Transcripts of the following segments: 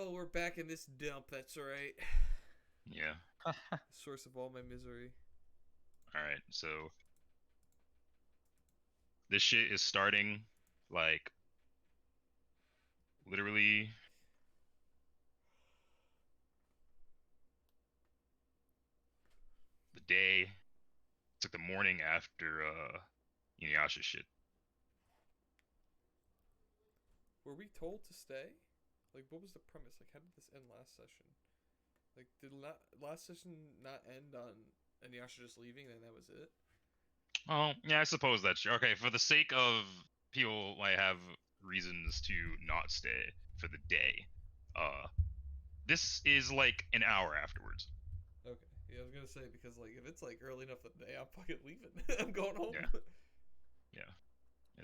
Oh, we're back in this dump. That's right. Yeah. Source of all my misery. All right. So this shit is starting like literally the day. It's like the morning after Inuyasha shit. Were we told to stay? Like, what was the premise? Like, how did this end last session? Like, did last session not end on Inuyasha just leaving and that was it? Oh, yeah, I suppose that's true. Okay, for the sake of people might have reasons to not stay for the day. Uh this is like an hour afterwards. Okay. Yeah, I was gonna say because like if it's like early enough in the day, I'm fucking leaving. I'm going home. Yeah. Yeah.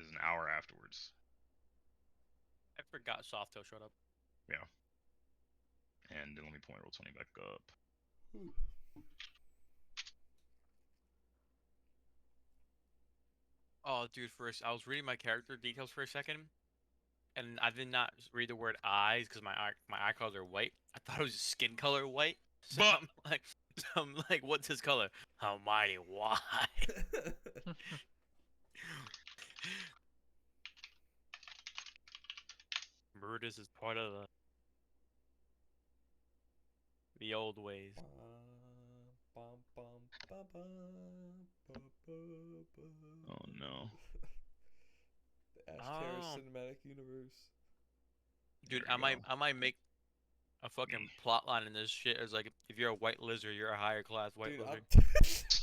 It's an hour afterwards. I forgot Softail showed up. Yeah. And then let me point Roll20 back up. Oh, dude, first I was reading my character details for a second, and I did not read the word eyes because my eye colors are white. I thought it was just skin color white. So But I'm like, what's his color? Almighty, why? Brutus is part of the old ways. oh no. The Ashterra Oh, cinematic universe. dude, There we go. I might make a fucking plot line in this shit. It's like if you're a white lizard, you're a higher class white Dude, lizard.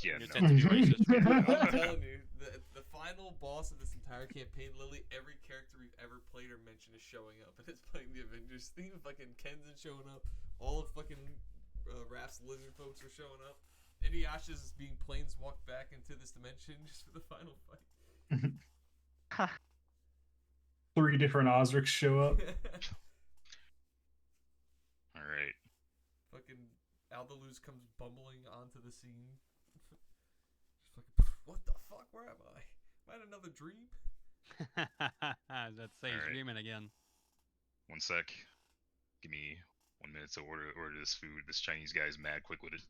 Yeah, You no. tend to be racist. Dude, I'm telling you, the final boss of this entire campaign, literally every character we've ever played or mentioned is showing up, and it's playing the Avengers theme. Fucking Ken's showing up. All of fucking Raph's lizard folks are showing up. Inuyasha's is being planeswalked back into this dimension just for the final fight. 3 different Osricks show up. All right. Fucking Aldaluz comes bumbling onto the scene. Just fucking, what the fuck? Where am I? Am I in another dream? That's Sage Alright. dreaming again. One sec. Give me 1 minute to order this food. This Chinese guy's mad quick with it.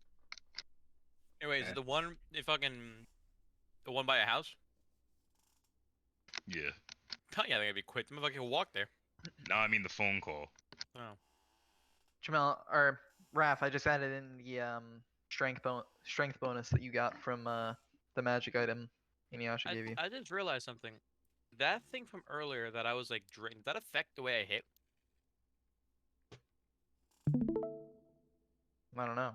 Anyway, is it the one the one by a house? Yeah. Oh yeah, they're gonna be quick. The motherfucker can walk there. No, I mean the phone call. Oh. Jamel or Raph, I just added in the strength bonus that you got from the magic item Inuyasha gave you. I just realized something. That thing from earlier that I was like, did that affect the way I hit? I don't know.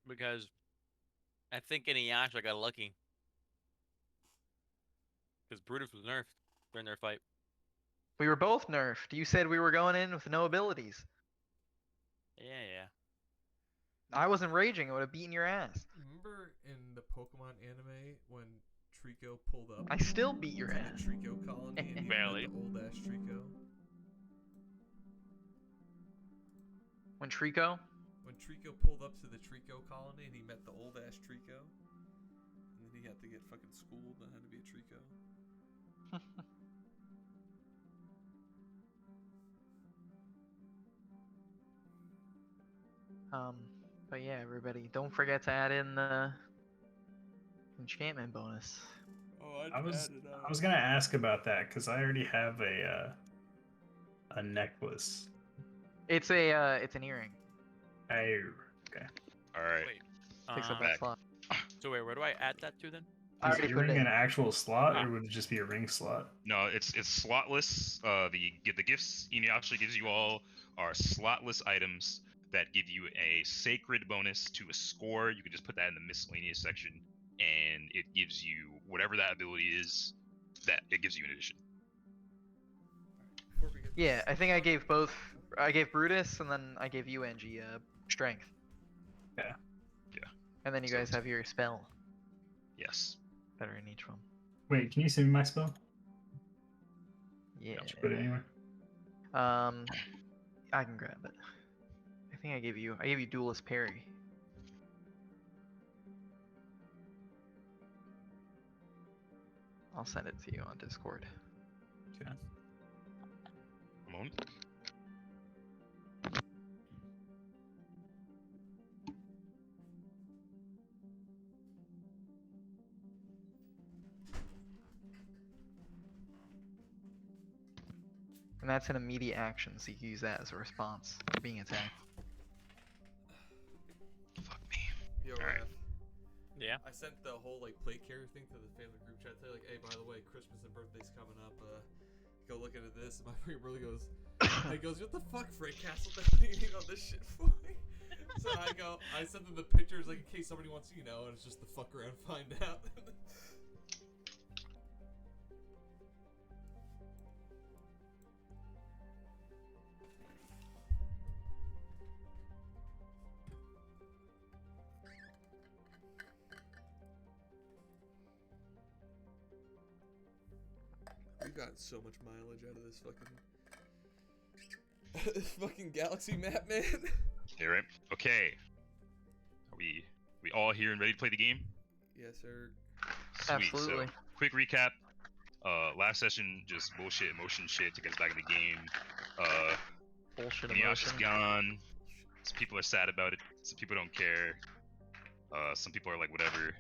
Because I think Inuyasha got lucky. Because Brutus was nerfed during their fight. We were both nerfed. You said we were going in with no abilities. Yeah. I wasn't raging. I would have beaten your ass. Remember in the Pokemon anime when Trico pulled up? I still beat your to ass. the Trico colony and he Barely. met the old ass Trico. When Trico? When Trico pulled up to the Trico colony and he met the old ass Trico, and then he had to get fucking schooled on how to be a Trico. But yeah, everybody, don't forget to add in the enchantment bonus. Oh, I was gonna ask about that because I already have a necklace. It's an earring. Oh, okay. All right. Wait. Takes up back. that slot. So wait, where do I add that to then? I Is already put it earring in. an actual slot, Ah. or would it just be a ring slot? No, it's slotless. The gifts Inuyasha gives you all are slotless items that give you a sacred bonus to a score. You can just put that in the miscellaneous section, and it gives you whatever that ability is. That it gives you in addition. Before we get Yeah, I think I gave both. I gave Brutus, and then I gave you, Angie, strength. Yeah. Yeah. And then you So guys have your spell Yes. that are in each one. Wait, can you send me my spell? Yeah. Should put it anywhere. I can grab it. I think I gave you Duelist Parry. I'll send it to you on Discord. Okay. A moment. And that's an immediate action, so you can use that as a response to being attacked. Fuck me. Yo, Alright. Raph, Yeah. I sent the whole like play carrier thing to the family group chat today. Like, hey, by the way, Christmas and birthday's coming up. Go look into this. And my freaking brother goes, he goes, what the fuck, Frank Castle? What do you need all this shit for? So I sent them the pictures, like, in case somebody wants to, and it's just the fuck around and find out. We've gotten so much mileage out of this fucking galaxy map, man. Okay, right. Okay. Are we all here and ready to play the game? Yes, sir. Sweet. Absolutely. So, quick recap. Last session, just bullshit emotion shit to get us back in the game. Bullshit Inuyasha's emotion. gone. Some people are sad about it. Some people don't care. Some people are like, whatever.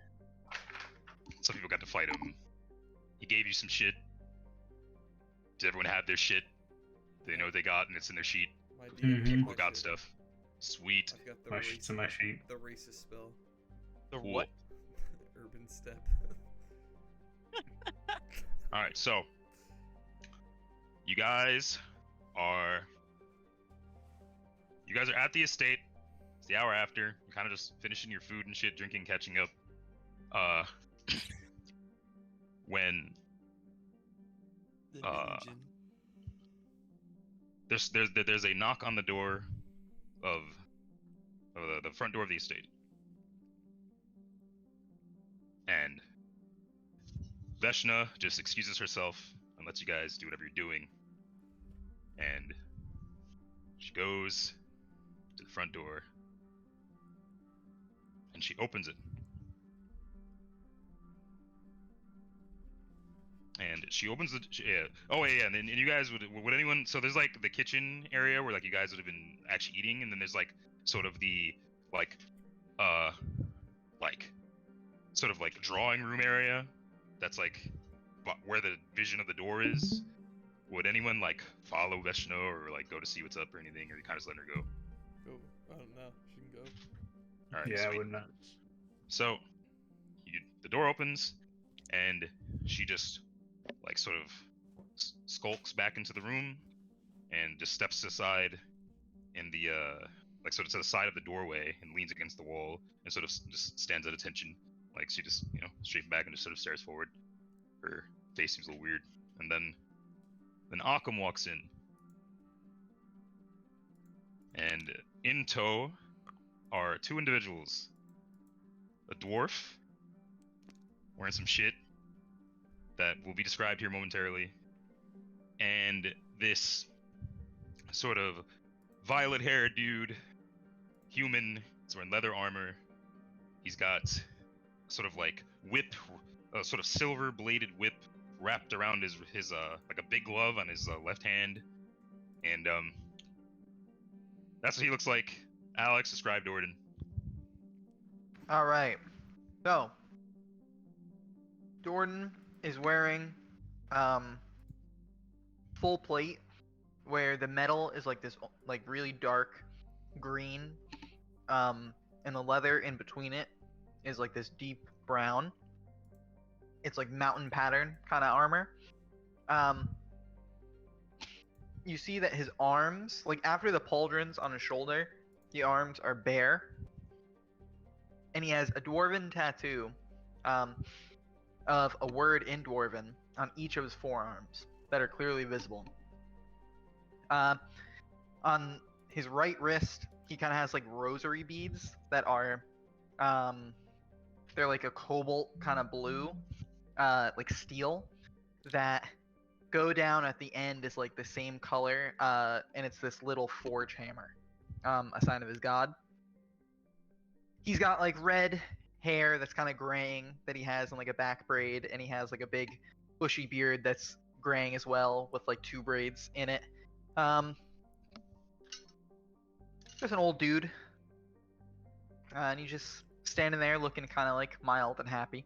Some people got to fight him. He gave you some shit. Does everyone have their shit? They know what they got, and it's in their sheet. My Mhm. DM People got stuff. Sweet. I've got the My sheet's in my sheet. the racist spell. The Cool. what? Urban step. Alright, so. You guys are at the estate. It's the hour after. You're kind of just finishing your food and shit, drinking, catching up. When The Uh, Legion. there's a knock on the door of the front door of the estate, and Veshna just excuses herself and lets you guys do whatever you're doing, and she goes to the front door and she opens it. And she opens the yeah. Oh yeah, and you guys would anyone? So there's like the kitchen area where like you guys would have been actually eating, and then there's like sort of the like sort of like drawing room area that's like where the vision of the door is. Would anyone like follow Veshno or like go to see what's up or anything, or you kind of just let her go? Oh, I don't know. She can go. All right, Yeah, I sweet. would not. So the door opens, and she just like sort of skulks back into the room and just steps aside in the like sort of to the side of the doorway and leans against the wall and sort of just stands at attention. Like she just straight back and just sort of stares forward. Her face seems a little weird. And then Occam walks in, and in tow are two individuals: a dwarf wearing some shit that will be described here momentarily, and this sort of violet-haired dude, human. He's wearing leather armor. He's got sort of like whip, sort of silver-bladed whip wrapped around his like a big glove on his left hand, and that's what he looks like. Alex, describe Jordan. All right. So, Jordan is wearing full plate, where the metal is like this, like really dark green, and the leather in between it is like this deep brown. It's like mountain pattern kind of armor. You see that his arms, like after the pauldrons on his shoulder, the arms are bare, and he has a dwarven tattoo of a word in dwarven on each of his forearms that are clearly visible. On his right wrist, he kind of has like rosary beads that are, they're like a cobalt kind of blue, like steel, that go down at the end is like the same color, and it's this little forge hammer, a sign of his god. He's got like red hair that's kind of graying that he has in like a back braid, and he has like a big bushy beard that's graying as well with like two braids in it. Just an old dude, and he's just standing there looking kind of like mild and happy.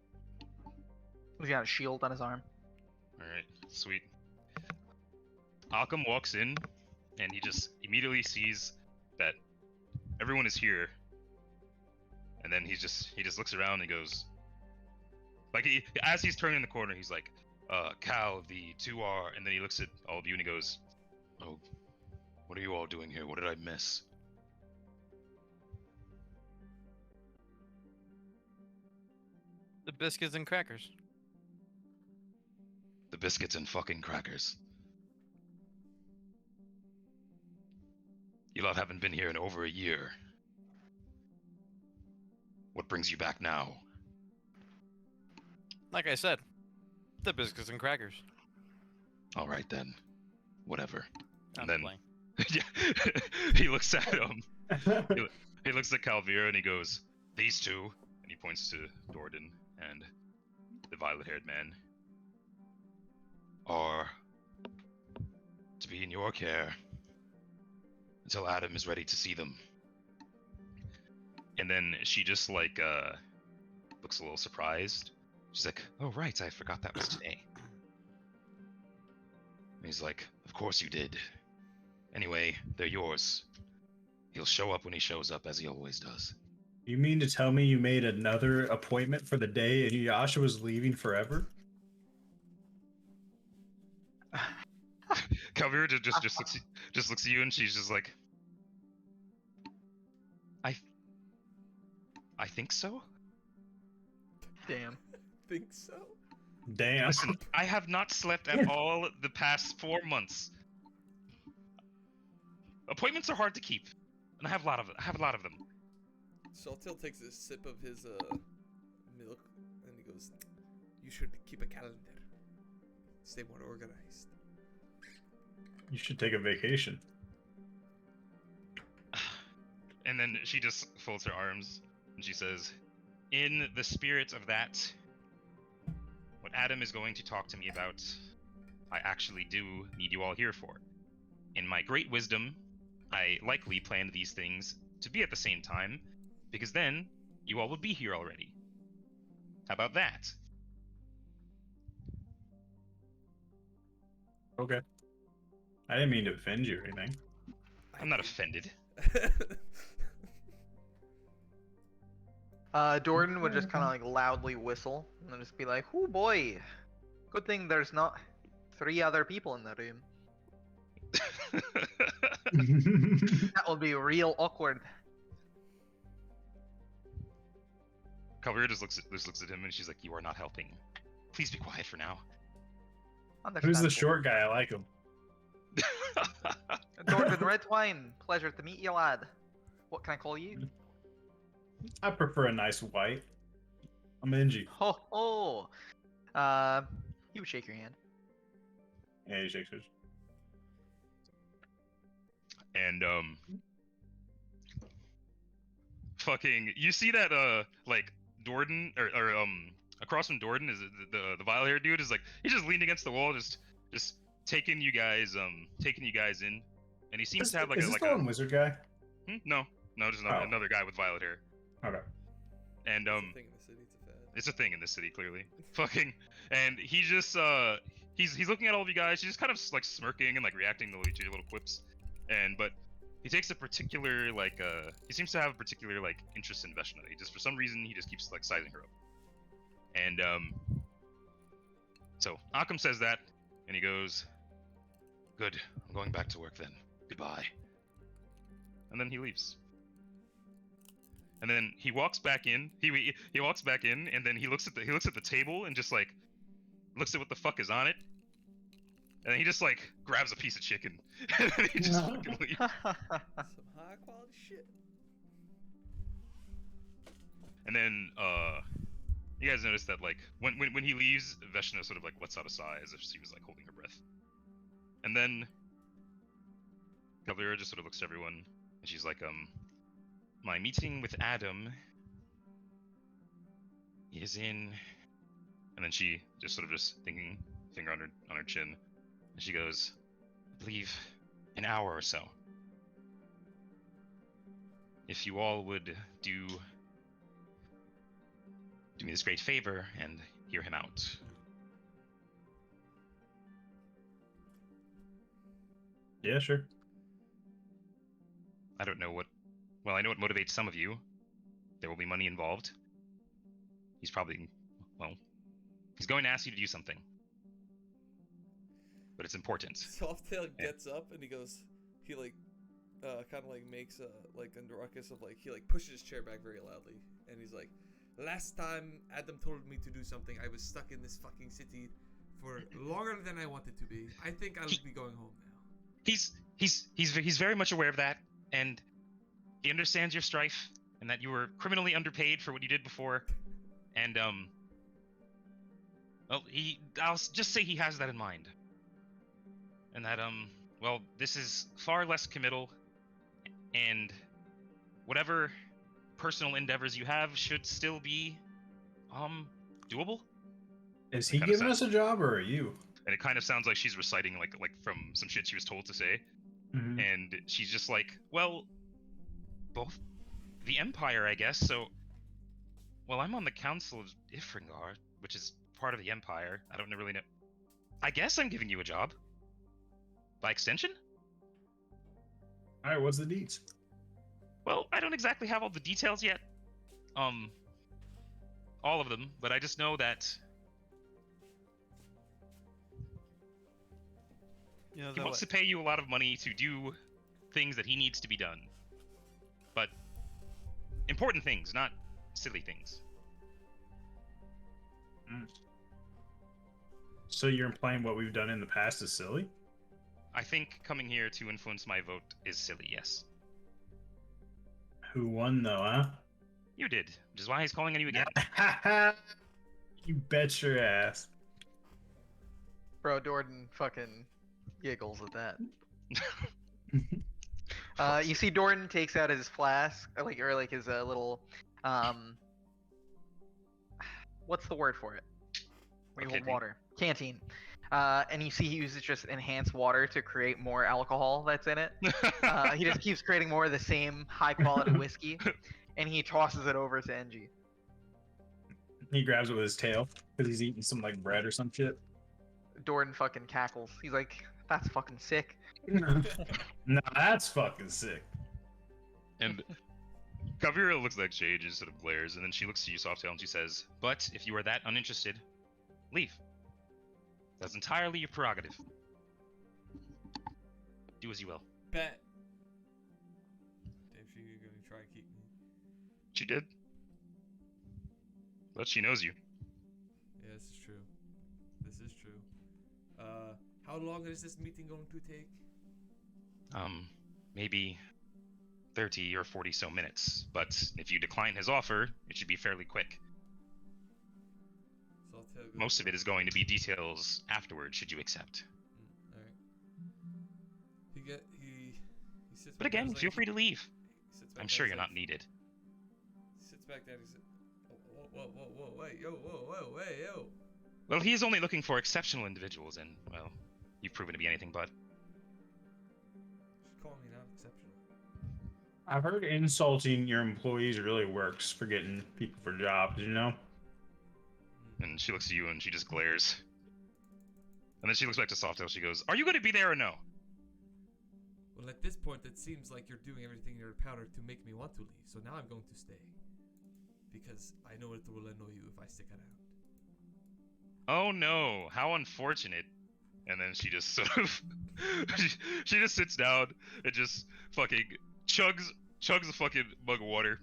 He's got a shield on his arm. All right, sweet. Occam walks in, and he just immediately sees that everyone is here. And then he just looks around and goes, like as he's turning the corner, he's like, Cal, the 2R, and then he looks at all of you and he goes, "Oh, what are you all doing here? What did I miss?" The biscuits and crackers. The biscuits and fucking crackers. You lot haven't been here in over a year. What brings you back now? Like I said, the biscuits and crackers. All right then, whatever. I'm And then playing. yeah, he looks at he looks at Calvira and he goes, "These two," and he points to Dordan and the violet-haired man, "are to be in your care until Adam is ready to see them." And then she just like looks a little surprised. She's like, "Oh right, I forgot that was today." And he's like, "Of course you did. Anyway, they're yours. He'll show up when he shows up, as he always does." You mean to tell me you made another appointment for the day and Yasha was leaving forever? Calvira just looks at you and she's just like, I think so. Damn. Think so? Damn. Listen, I have not slept at all the past 4 months. Appointments are hard to keep, and I have a lot of them. Saltail takes a sip of his milk and he goes, "You should keep a calendar. Stay more organized." You should take a vacation. And then she just folds her arms and she says, "In the spirit of that, what Adam is going to talk to me about, I actually do need you all here for. In my great wisdom, I likely planned these things to be at the same time, because then you all would be here already. How about that?" Okay. I didn't mean to offend you or anything. I'm not offended. Dordan would just kind of like loudly whistle and then just be like, "Oh boy, good thing there's not 3 other people in the room. That would be real awkward." Calvira just looks at him and she's like, "You are not helping. Please be quiet for now." Who's the Understandable. short guy? I like him. Dordan Redwine, pleasure to meet you, lad. What can I call you? I prefer a nice white. I'm Ingy. Ho ho! He would shake your hand. Yeah, he shakes his. And fucking, you see that like Dordan or across from Dordan is the violet haired dude is like, he's just leaning against the wall, just taking you guys in, and he seems to have like is a this like the a one wizard guy? no, just another guy with violet hair. Okay. And It's a thing in the city. It's a fad. it's a thing in this city, clearly. Fucking, and he just he's looking at all of you guys. He's just kind of like smirking and like reacting to your little quips, but he takes a particular like he seems to have a particular like interest in Veshna. He just, for some reason, he just keeps like sizing her up. And so Occam says that, and he goes, "Good, I'm going back to work then. Goodbye." And then he leaves. And then he walks back in. He walks back in, and then he looks at the table and just like looks at what the fuck is on it. And then he just like grabs a piece of chicken, and then he just fucking leaves. Some high quality shit. And then you guys notice that like when he leaves, Veshna sort of like lets out a sigh as if she was like holding her breath. And then Calvira just sort of looks at everyone, and she's like, "My meeting with Adam is in," and then she just sort of just thinking, finger on her chin, and she goes, "I believe an hour or so. If you all would do me this great favor and hear him out." Yeah, sure. I don't know what. Well, I know what motivates some of you. There will be money involved. He's probably, well, he's going to ask you to do something. But it's important. Softail Yeah. gets up and he goes, he like, kind of like makes a ruckus of like, he like pushes his chair back very loudly, and he's like, last time Adam told me to do something, I was stuck in this fucking city for longer than I wanted to be. I think I'll be going home now. He's very much aware of that, and he understands your strife, and that you were criminally underpaid for what you did before, and well, I'll just say he has that in mind, and that well, this is far less committal, and whatever personal endeavors you have should still be doable. Is he Kinda giving sad. us a job or are you? And it kind of sounds like she's reciting like from some shit she was told to say. Mhm. And she's just like, well, both the Empire, I guess. So, well, I'm on the Council of Ifringar, which is part of the Empire. I don't really know. I guess I'm giving you a job. By extension? All right, what's the deets? Well, I don't exactly have all the details yet. All of them, but I just know that You know, he wants to pay you a lot of money to do things that he needs to be done. But important things, not silly things. So you're implying what we've done in the past is silly? I think coming here to influence my vote is silly, yes. Who won though, huh? You did, which is why he's calling on you again. You bet your ass. Bro, Jordan fucking giggles at that. You see Jordan takes out his flask, or like his little, what's the word for it? Where you hold Canteen. water. Canteen. And you see he uses just enhanced water to create more alcohol that's in it. He just keeps creating more of the same high quality whiskey, and he tosses it over to NG. He grabs it with his tail because he's eating some like bread or some shit. Jordan fucking cackles. He's like, that's fucking sick. No, that's fucking sick. And Kavira looks like she just sort of glares, and then she looks to you, Softail, and she says, but if you are that uninterested, leave. That's entirely your prerogative. Do as you will. Bet. Damn, she gonna try and keep me. She did. But she knows you. Yeah, this is true. This is true. How long is this meeting going to take? Maybe 30 or 40 so minutes. But if you decline his offer, it should be fairly quick. So I'll tell you. Most of it is going to be details afterward, should you accept. Alright. He sits But back down, again, he's feel like- free to leave. he sits back I'm down, sure he's you're like- not needed. Sits back down. He said, "Whoa, wait, yo." Well, he is only looking for exceptional individuals, and, well, you've proven to be anything but. She's calling me not exceptional. I've heard insulting your employees really works for getting people for jobs, you know? And she looks at you and she just glares. And then she looks back to Softail. She goes, "Are you going to be there or no?" Well, at this point, it seems like you're doing everything in your power to make me want to leave. So now I'm going to stay, because I know it will annoy you if I stick around. Oh no, how unfortunate. And then she just sort of she just sits down and just fucking chugs a fucking mug of water.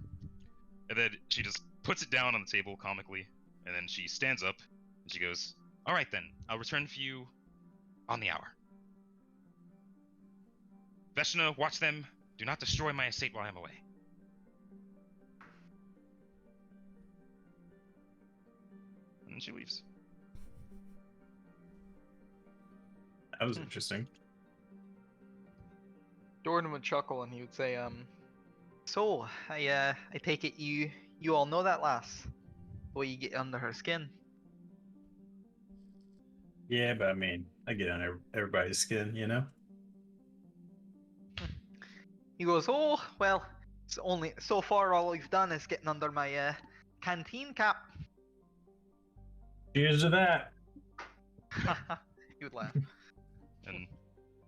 And then she just puts it down on the table comically. And then she stands up and she goes, "All right then, I'll return for you on the hour. Veshna, watch them. Do not destroy my estate while I'm away." And then she leaves. That was interesting. Jordan would chuckle and he would say, so I take it you all know that lass, the way you get under her skin. Yeah, but I mean, I get on everybody's skin, you know? He goes, oh well, it's only so far all we've done is getting under my canteen cap. Cheers to that. He would laugh. And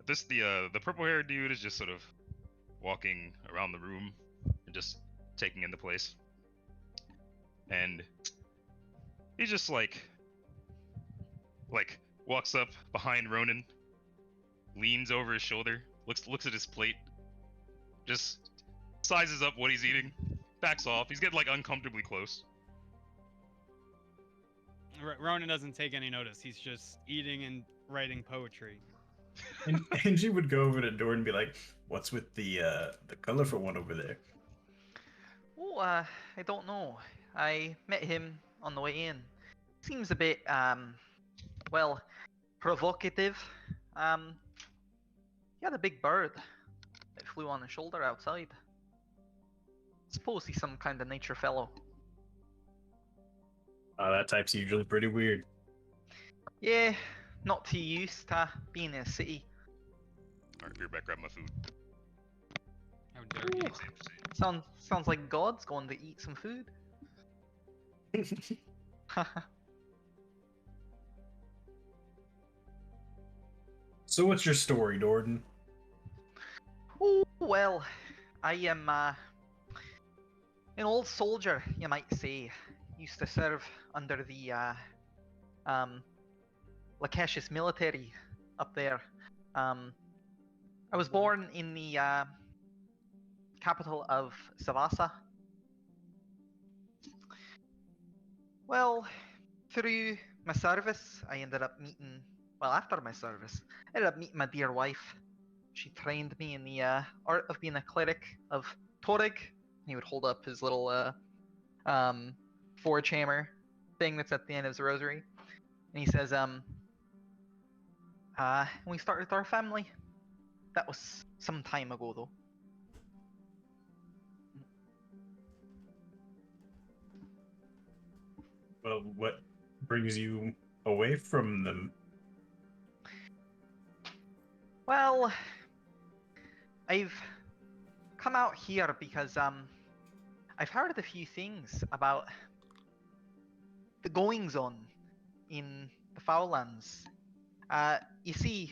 The purple haired dude is just sort of walking around the room and just taking into place. And he just like walks up behind Ronan, leans over his shoulder, looks at his plate, just sizes up what he's eating, backs off. He's getting like uncomfortably close. Ronan doesn't take any notice. He's just eating and writing poetry. And Angie would go over to the door and be like, "What's with the colorful one over there?" Oh, I don't know. I met him on the way in. Seems a bit, well, provocative. He had a big bird that flew on his shoulder outside. Suppose he's some kind of nature fellow. That type's usually pretty weird. Yeah, not too used to being in a city. Alright, be right back, grab my food. How dare you? Sounds like God's going to eat some food. So what's your story, Dorden? Oh, well, I am an old soldier, you might say. Used to serve under the Lakesh's military up there. I was born in the capital of Savasa. Well, through my service, I ended up meeting, well, after my service, I ended up meeting my dear wife. She trained me in the art of being a cleric of Torig. He would hold up his little forge hammer thing that's at the end of his rosary. And he says, we started our family. That was some time ago, though. Well, what brings you away from them? Well, I've come out here because I've heard a few things about the goings on in the Foullands. You see,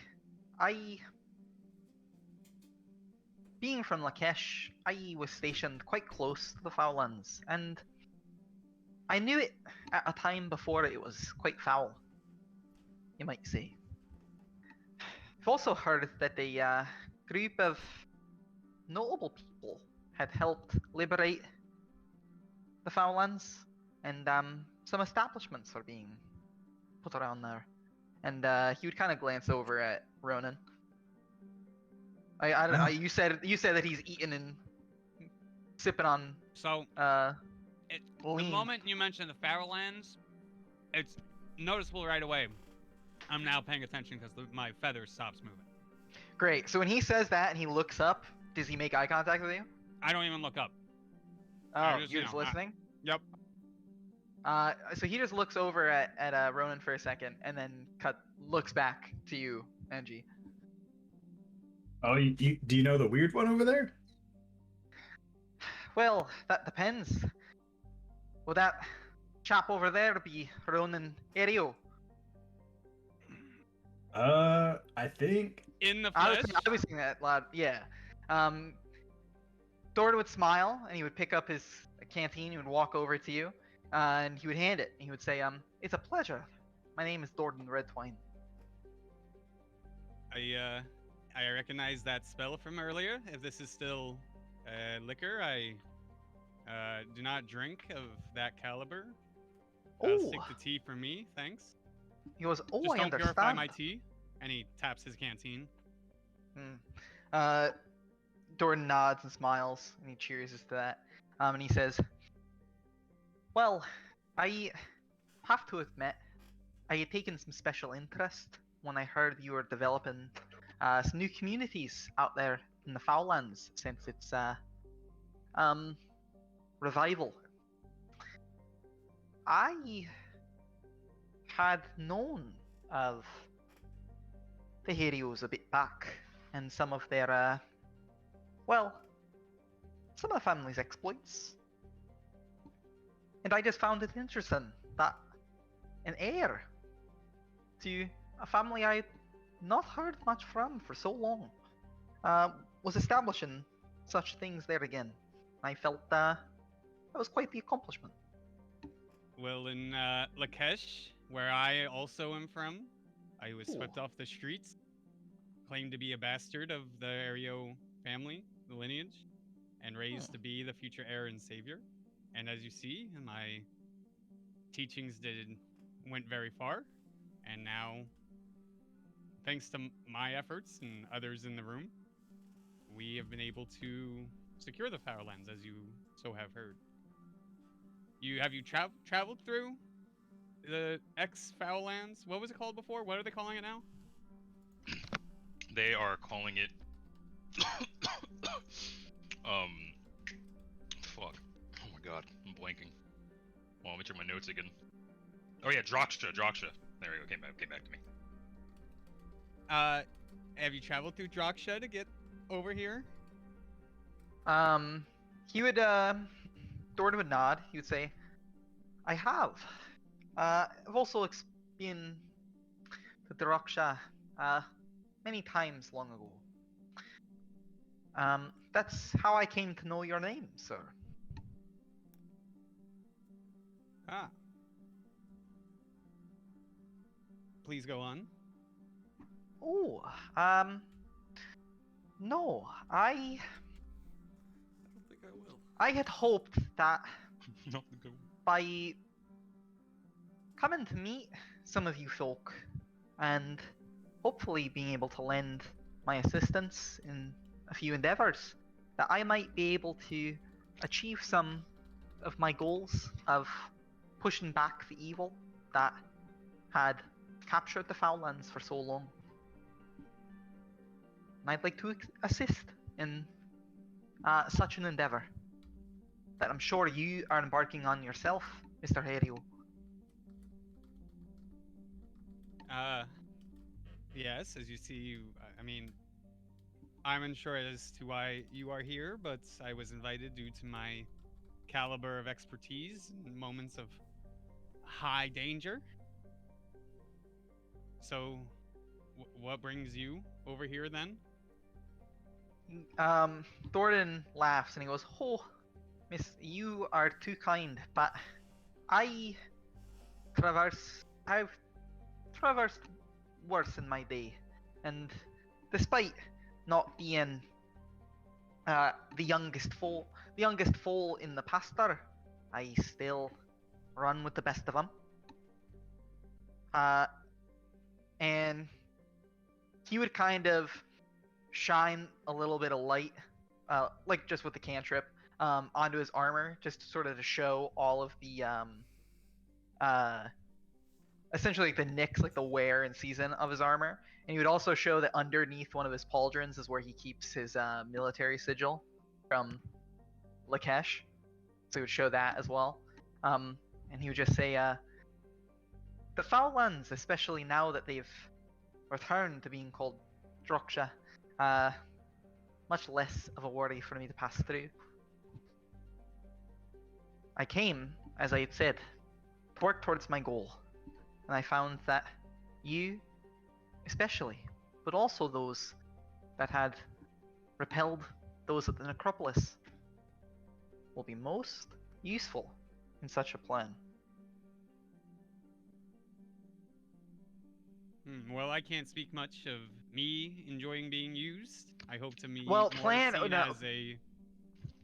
being from Lakesh, I was stationed quite close to the Foullands, and I knew it at a time before it was quite foul, you might say. I've also heard that a group of notable people had helped liberate the Foullands, and some establishments are being put around there. And he would kind of glance over at Ronan. I don't know. You said that he's eating and sipping on So, the lean. moment you mention the Farrowlands, it's noticeable right away. I'm now paying attention because my feather stops moving. Great. So when he says that and he looks up, does he make eye contact with you? I don't even look up. Oh, just, you're you just know, listening? Yep. So he just looks over at Ronan for a second, and then looks back to you, Angie. Oh, do you know the weird one over there? Well, that depends. Will that chap over there be Ronan Ario? I think. In the I flesh. was saying that loud. Yeah. Dord would smile, and he would pick up his canteen. He would walk over to you, and he would hand it. And he would say, "It's a pleasure. My name is Dorden Redtwine." I recognize that spell from earlier. If this is still liquor, I do not drink of that caliber. I'll stick to tea for me, thanks. He goes, "Oh, Just I don't understand." purify my tea. And he taps his canteen. Dorden nods and smiles, and he cheers to that. And he says, "Well, I have to admit, I had taken some special interest when I heard you were developing some new communities out there in the Foullands since its revival. I had known of the Herios a bit back, and some of their, some of the family's exploits. And I just found it interesting that an heir to a family I not heard much from for so long. Was establishing such things there again. I felt that was quite the accomplishment. Well, in Lakesh, where I also am from, I was swept Ooh. off the streets, claimed to be a bastard of the Ario family, the lineage, and raised to be the future heir and savior. And as you see, my teachings went very far, and now, thanks to my efforts and others in the room, we have been able to secure the Foullands, as you so have heard. Have you traveled through the ex-Foullands? What was it called before? What are they calling it now? They are calling it fuck. Oh my god, I'm blanking. Well, let me check my notes again. Oh yeah, Droksha. There we go, came back to me. Have you traveled through Droksha to get over here? He would Thorn would nod. He would say, "I have. I've also been to Droksha many times long ago. That's how I came to know your name, sir." Ah. Please go on. Oh, no, I don't think I will. I had hoped that No, by coming to meet some of you folk and hopefully being able to lend my assistance in a few endeavors, that I might be able to achieve some of my goals of pushing back the evil that had captured the Foullands for so long. And I'd like to assist in such an endeavor that I'm sure you are embarking on yourself, Mr. Hario. Yes, as you see, I mean, I'm unsure as to why you are here, but I was invited due to my caliber of expertise in moments of high danger. So, what brings you over here then? Thornton laughs and he goes, "Oh, miss, you are too kind, but I've traversed worse in my day, and despite not being the youngest foal in the pasture, I still run with the best of them." And he would kind of shine a little bit of light, like just with the cantrip, onto his armor, just sort of to show all of the essentially like the nicks, like the wear and season of his armor. And he would also show that underneath one of his pauldrons is where he keeps his military sigil from Lakesh. So he would show that as well. And he would just say, the Foullands, especially now that they've returned to being called Droksha, much less of a worry for me to pass through. I came, as I had said, to work towards my goal, and I found that you, especially, but also those that had repelled those at the necropolis, will be most useful in such a plan. Well, I can't speak much of me enjoying being used. I hope to be Well, more seen as a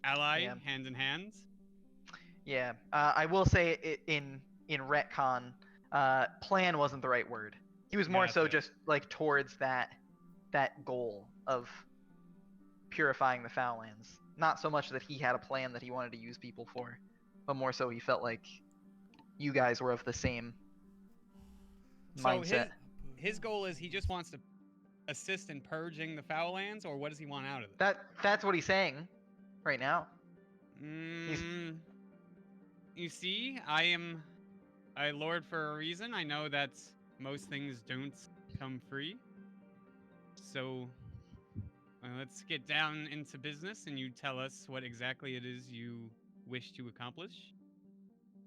ally, Yeah. hand in hand. Yeah, I will say in retcon, plan wasn't the right word. He was more so Gotcha. just like towards that goal of purifying the Foullands. Not so much that he had a plan that he wanted to use people for, but more so he felt like you guys were of the same mindset. His goal is he just wants to assist in purging the Foullands, or what does he want out of it? That's what he's saying right now. You see, I am a lord for a reason. I know that most things don't come free. So, let's get down into business and you tell us what exactly it is you wish to accomplish.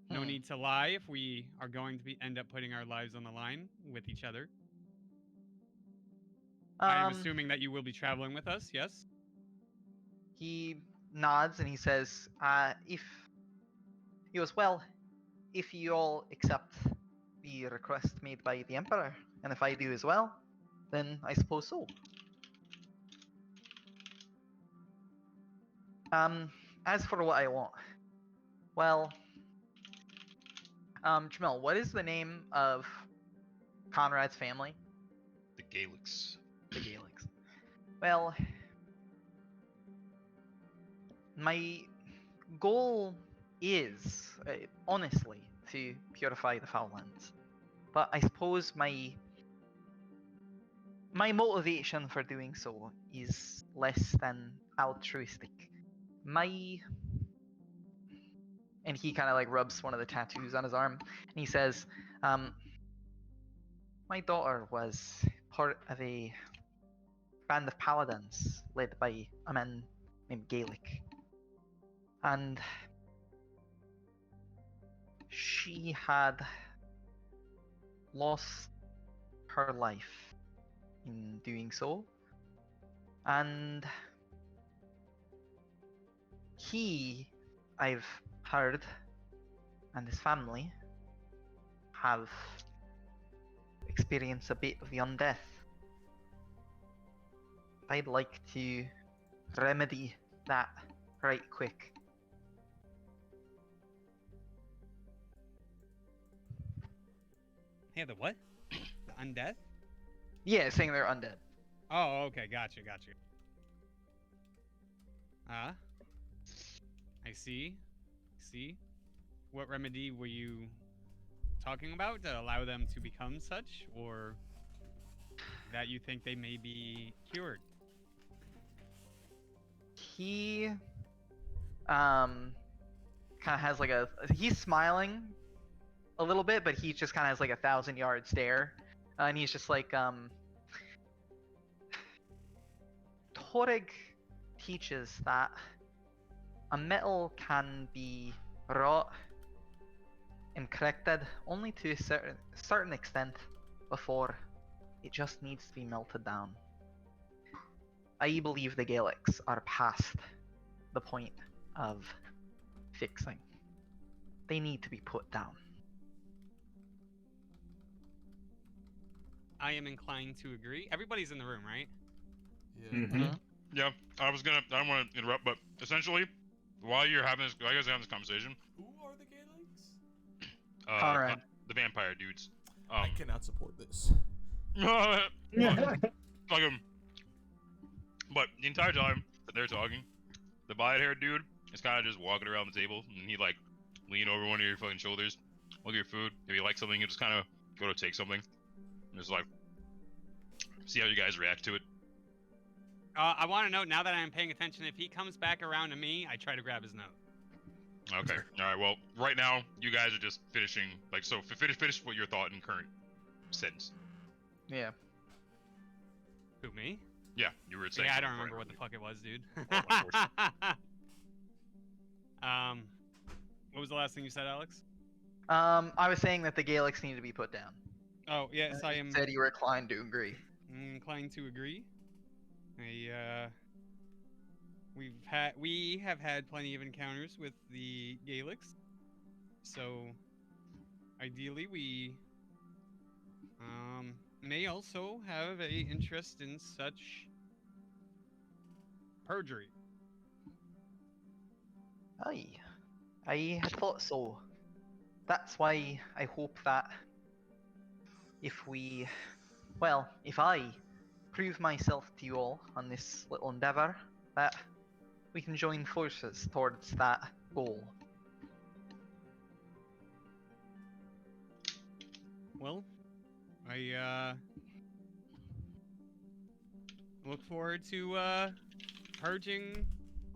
No need to lie if we are going to end up putting our lives on the line with each other. I am Um, assuming that you will be traveling with us. Yes. He nods and he says, if he goes, well, if you all accept the request made by the Emperor, and if I do as well, then I suppose so. As for what I want, well, Jamil, what is the name of Conrad's family? The Galix. The Galix. Well, my goal is, honestly, to purify the Foullands. But I suppose my motivation for doing so is less than altruistic. And he kind of like rubs one of the tattoos on his arm, and he says, my daughter was part of a band of paladins led by a man named Gaelic. And she had lost her life in doing so. And he, I've heard, and his family have experienced a bit of the undeath. I'd like to remedy that right quick. Hey, the what? The undead? Yeah, saying they're undead. Oh, okay, gotcha. I see. What remedy were you talking about to allow them to become such, or that you think they may be cured? He kind of has like he's smiling a little bit, but he just kind of has like a 1,000-yard stare, and he's just like Torrig teaches that a metal can be wrought and corrected only to a certain extent before it just needs to be melted down. I believe the Gaelics are past the point of fixing. They need to be put down. I am inclined to agree. Everybody's in the room, right? Yeah. Mhm. Yeah, I don't want to interrupt, but essentially, while you guys are having this conversation, Who are the Gaelics? Conrad. the vampire dudes. I cannot support this. Fucking. But the entire time that they're talking, the blonde-haired dude is kind of just walking around the table, and he like lean over one of your fucking shoulders, look at your food. If you like something, you just kind of go to take something, and just like see how you guys react to it. I want to know, now that I'm paying attention, if he comes back around to me, I try to grab his note. Okay. All right. Well, right now you guys are just finishing. Like, so finish what your thought in current sentence. Yeah. Who, me? Yeah, you were saying. Yeah, I don't something remember what the before fuck it was, dude. Oh, What was the last thing you said, Alex? I was saying that the Gaelics need to be put down. Oh, yes, I am Said you were inclined to agree. inclined to agree. We have had plenty of encounters with the Gaelics, so ideally we may also have a interest in such perjury. Aye. I had thought so. That's why I hope that if I prove myself to you all on this little endeavor, that we can join forces towards that goal. Well, I look forward to purging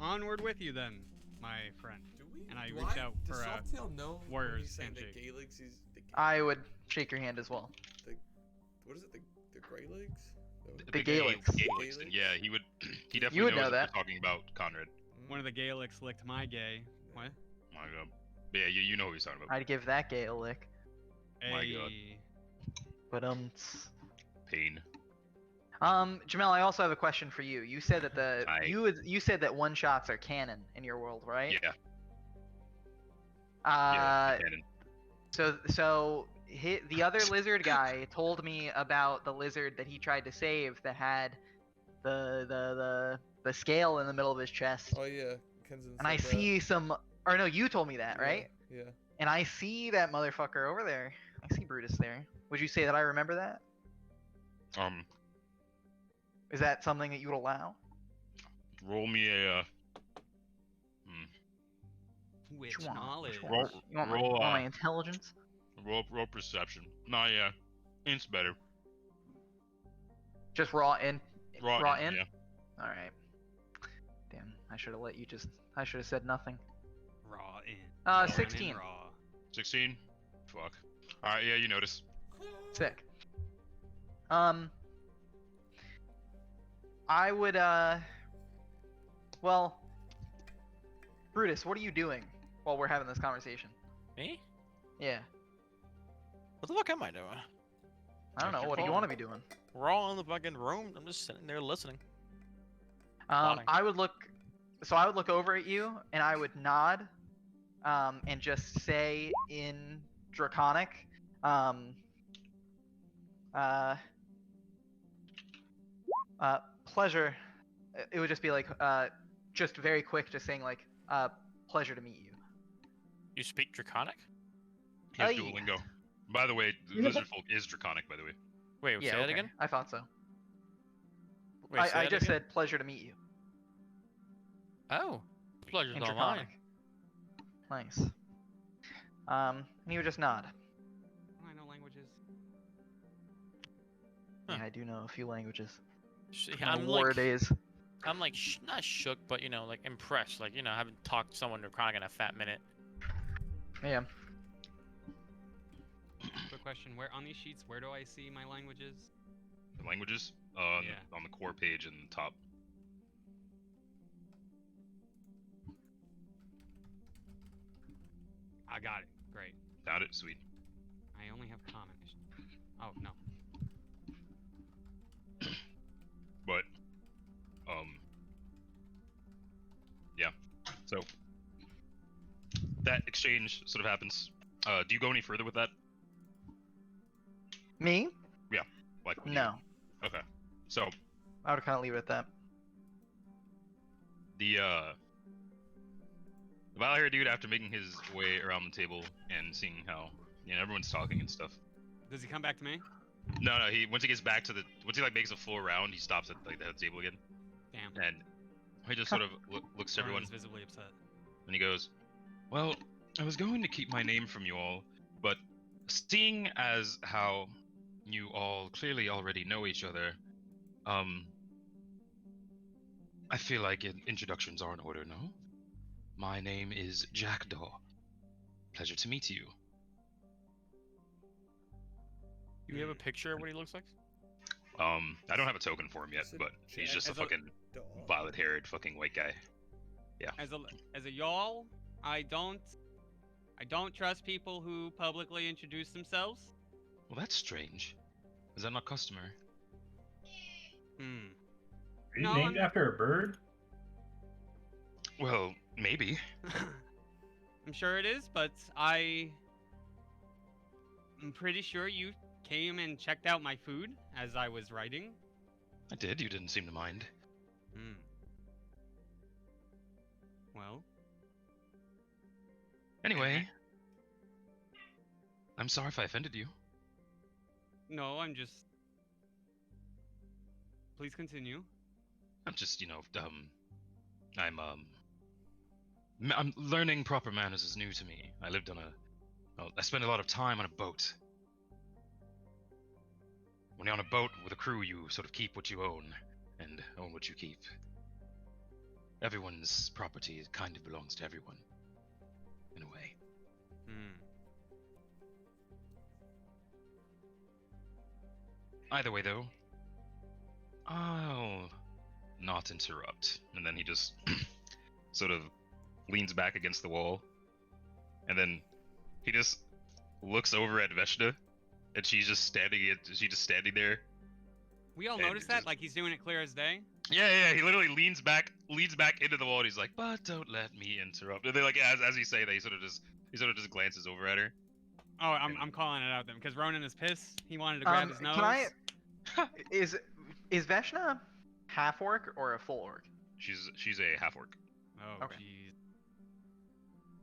onward with you then, my friend. Do we? And I do reach out does for a Softail know when warrior's he's saying handshake. the Gaelics? He's the I would shake your hand as well. what is it? The Grey Legs? No. The Gaelics. Gaelics. And yeah, he would. He definitely would knows know that that. we're talking about Conrad. One of the Gaelics licked my gay. What? My God. But yeah, you know who he's talking about. I'd give that gay a lick. My God. Hey. But Pain. Jamel, I also have a question for you. You said that Aye. you said that one shots are canon in your world, right? Yeah. Uh, Canon. so the other lizard guy told me about the lizard that he tried to save that had the scale in the middle of his chest. Oh yeah, Kenzen And I said that. see some, or no, you told me that, Yeah, right? Yeah. And I see that motherfucker over there. I see Brutus there. Would you say that I remember that? Is that something that you would allow? Roll me a Which you want? knowledge? Which one? You want, roll, you want my intelligence? roll perception. Nah, yeah, it's better. Just raw in. Raw in, in? yeah. All right. Damn, I should have let you just. I should have said nothing. Raw in. Raw in 16. Raw. 16. Fuck. All right, yeah, you notice. Sick. I would well, Brutus, what are you doing while we're having this conversation? Me? Yeah. What the fuck am I doing? I don't know. What do you want to be doing? We're all in the fucking room. I'm just sitting there listening. Um, Plotting. I would look. So I would look over at you and I would nod, and just say in Draconic, pleasure. It would just be like, just very quick, just saying like, pleasure to meet you. You speak Draconic? Here's Aye. Duolingo. By the way, Lizard Folk is draconic, by the way. Wait, Yeah, say that okay. again? I thought so. Wait, say I that just again? said pleasure to meet you. Oh, pleasure's In all Draconic. mine. Nice. And he would just nod. I know languages. Huh. Yeah, I do know a few languages. I'm War like, days. I'm like, not shook, but you know, like impressed. Like, you know, I haven't talked to someone Draconic in a fat minute. Yeah. Quick question: where on these sheets, where do I see my languages? The languages Yeah. on the core page in the top. I got it. Great. Got it, sweet. I only have common. Oh no. But yeah. So that exchange sort of happens. Do you go any further with that? Me? Like you- No. Okay. So I would kind of leave it at that. the Valor dude, after making his way around the table and seeing how everyone's talking and stuff. Does he come back to me? No, once he gets back to once he like makes a full round, he stops at like the table again, Damn. and he just sort of looks at everyone Is visibly upset. and he goes, "Well, I was going to keep my name from you all, but seeing as how you all clearly already know each other, I feel like introductions are in order, no? My name is Jackdaw. Pleasure to meet you." Do you have a picture of what he looks like? I don't have a token for him yet, So but he's just a as a- fucking Dog. violet-haired fucking white guy. As a y'all, I don't trust people who publicly introduce themselves. Well, that's strange. Is that not customary? Hmm. Are you No, named I'm- after a bird? Well, maybe. I'm sure it is, but I'm pretty sure you came and checked out my food as I was writing. I did. You didn't seem to mind. Hmm. Well, Anyway, I'm sorry if I offended you. no, I'm just. Please continue. I'm just, I'm learning proper manners is new to me. I lived on I spent a lot of time on a boat. When you're on a boat with a crew, you sort of keep what you own and own what you keep. Everyone's property kind of belongs to everyone, in a way. Hmm. Either way, though, I'll not interrupt. And then he just sort of leans back against the wall, and then he just looks over at Veshta, and she's just standing there, We all And noticed that, just- like he's doing it clear as day. Yeah. He literally leans back into the wall. And he's like, "But don't let me interrupt." And they like, as you say that, he sort of just glances over at her. Oh, I'm calling it out then because Ronan is pissed. He wanted to grab his nose. Can I? Is Veshna half orc or a full orc? She's a half orc, Oh, Okay. jeez.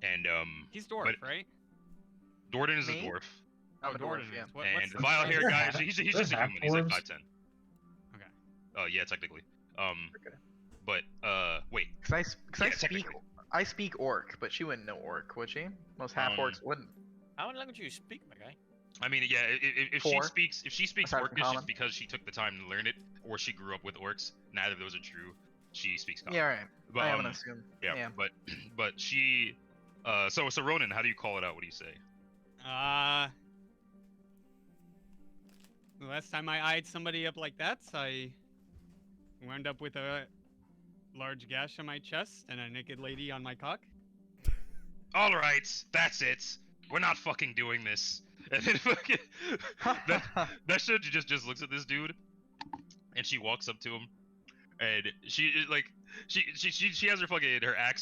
and He's dwarf, but- right? Dordan is Me? a dwarf, I'm a dwarf, Dordan yeah. is. What's and the Vile range? hair They're guy. half- He's they're just a half human. He's like dwarves. 5'10". Okay. Oh yeah, technically. Okay. But wait. Cause Yeah, I speak technically. I speak orc, but she wouldn't know orc, would she? Most half orcs wouldn't. How many language do you speak, my guy? I mean, yeah. If she Four, speaks aside from Orcish, it's common. because she took the time to learn it, or she grew up with orcs. Neither of those are true. She speaks common. Yeah, right. But, I am gonna assume. Yeah, Yeah. but she. So Ronan, how do you call it out? What do you say? The last time I eyed somebody up like that, I wound up with a large gash on my chest and a naked lady on my cock. All right, that's it. We're not fucking doing this. And then fucking that shit just looks at this dude, and she walks up to him, and she has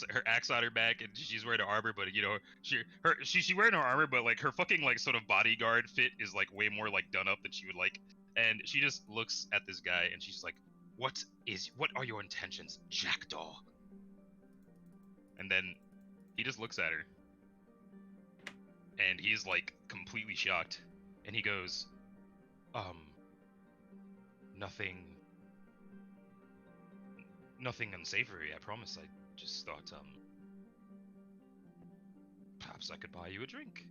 her axe on her back, and she's wearing her armor, but you know she wearing her armor, but like her fucking like sort of bodyguard fit is like way more like done up than she would like, and she just looks at this guy and she's like, what are your intentions, jackdaw? And then he just looks at her, and he's like completely shocked, and he goes, nothing unsavory, I promise. I just thought, perhaps I could buy you a drink.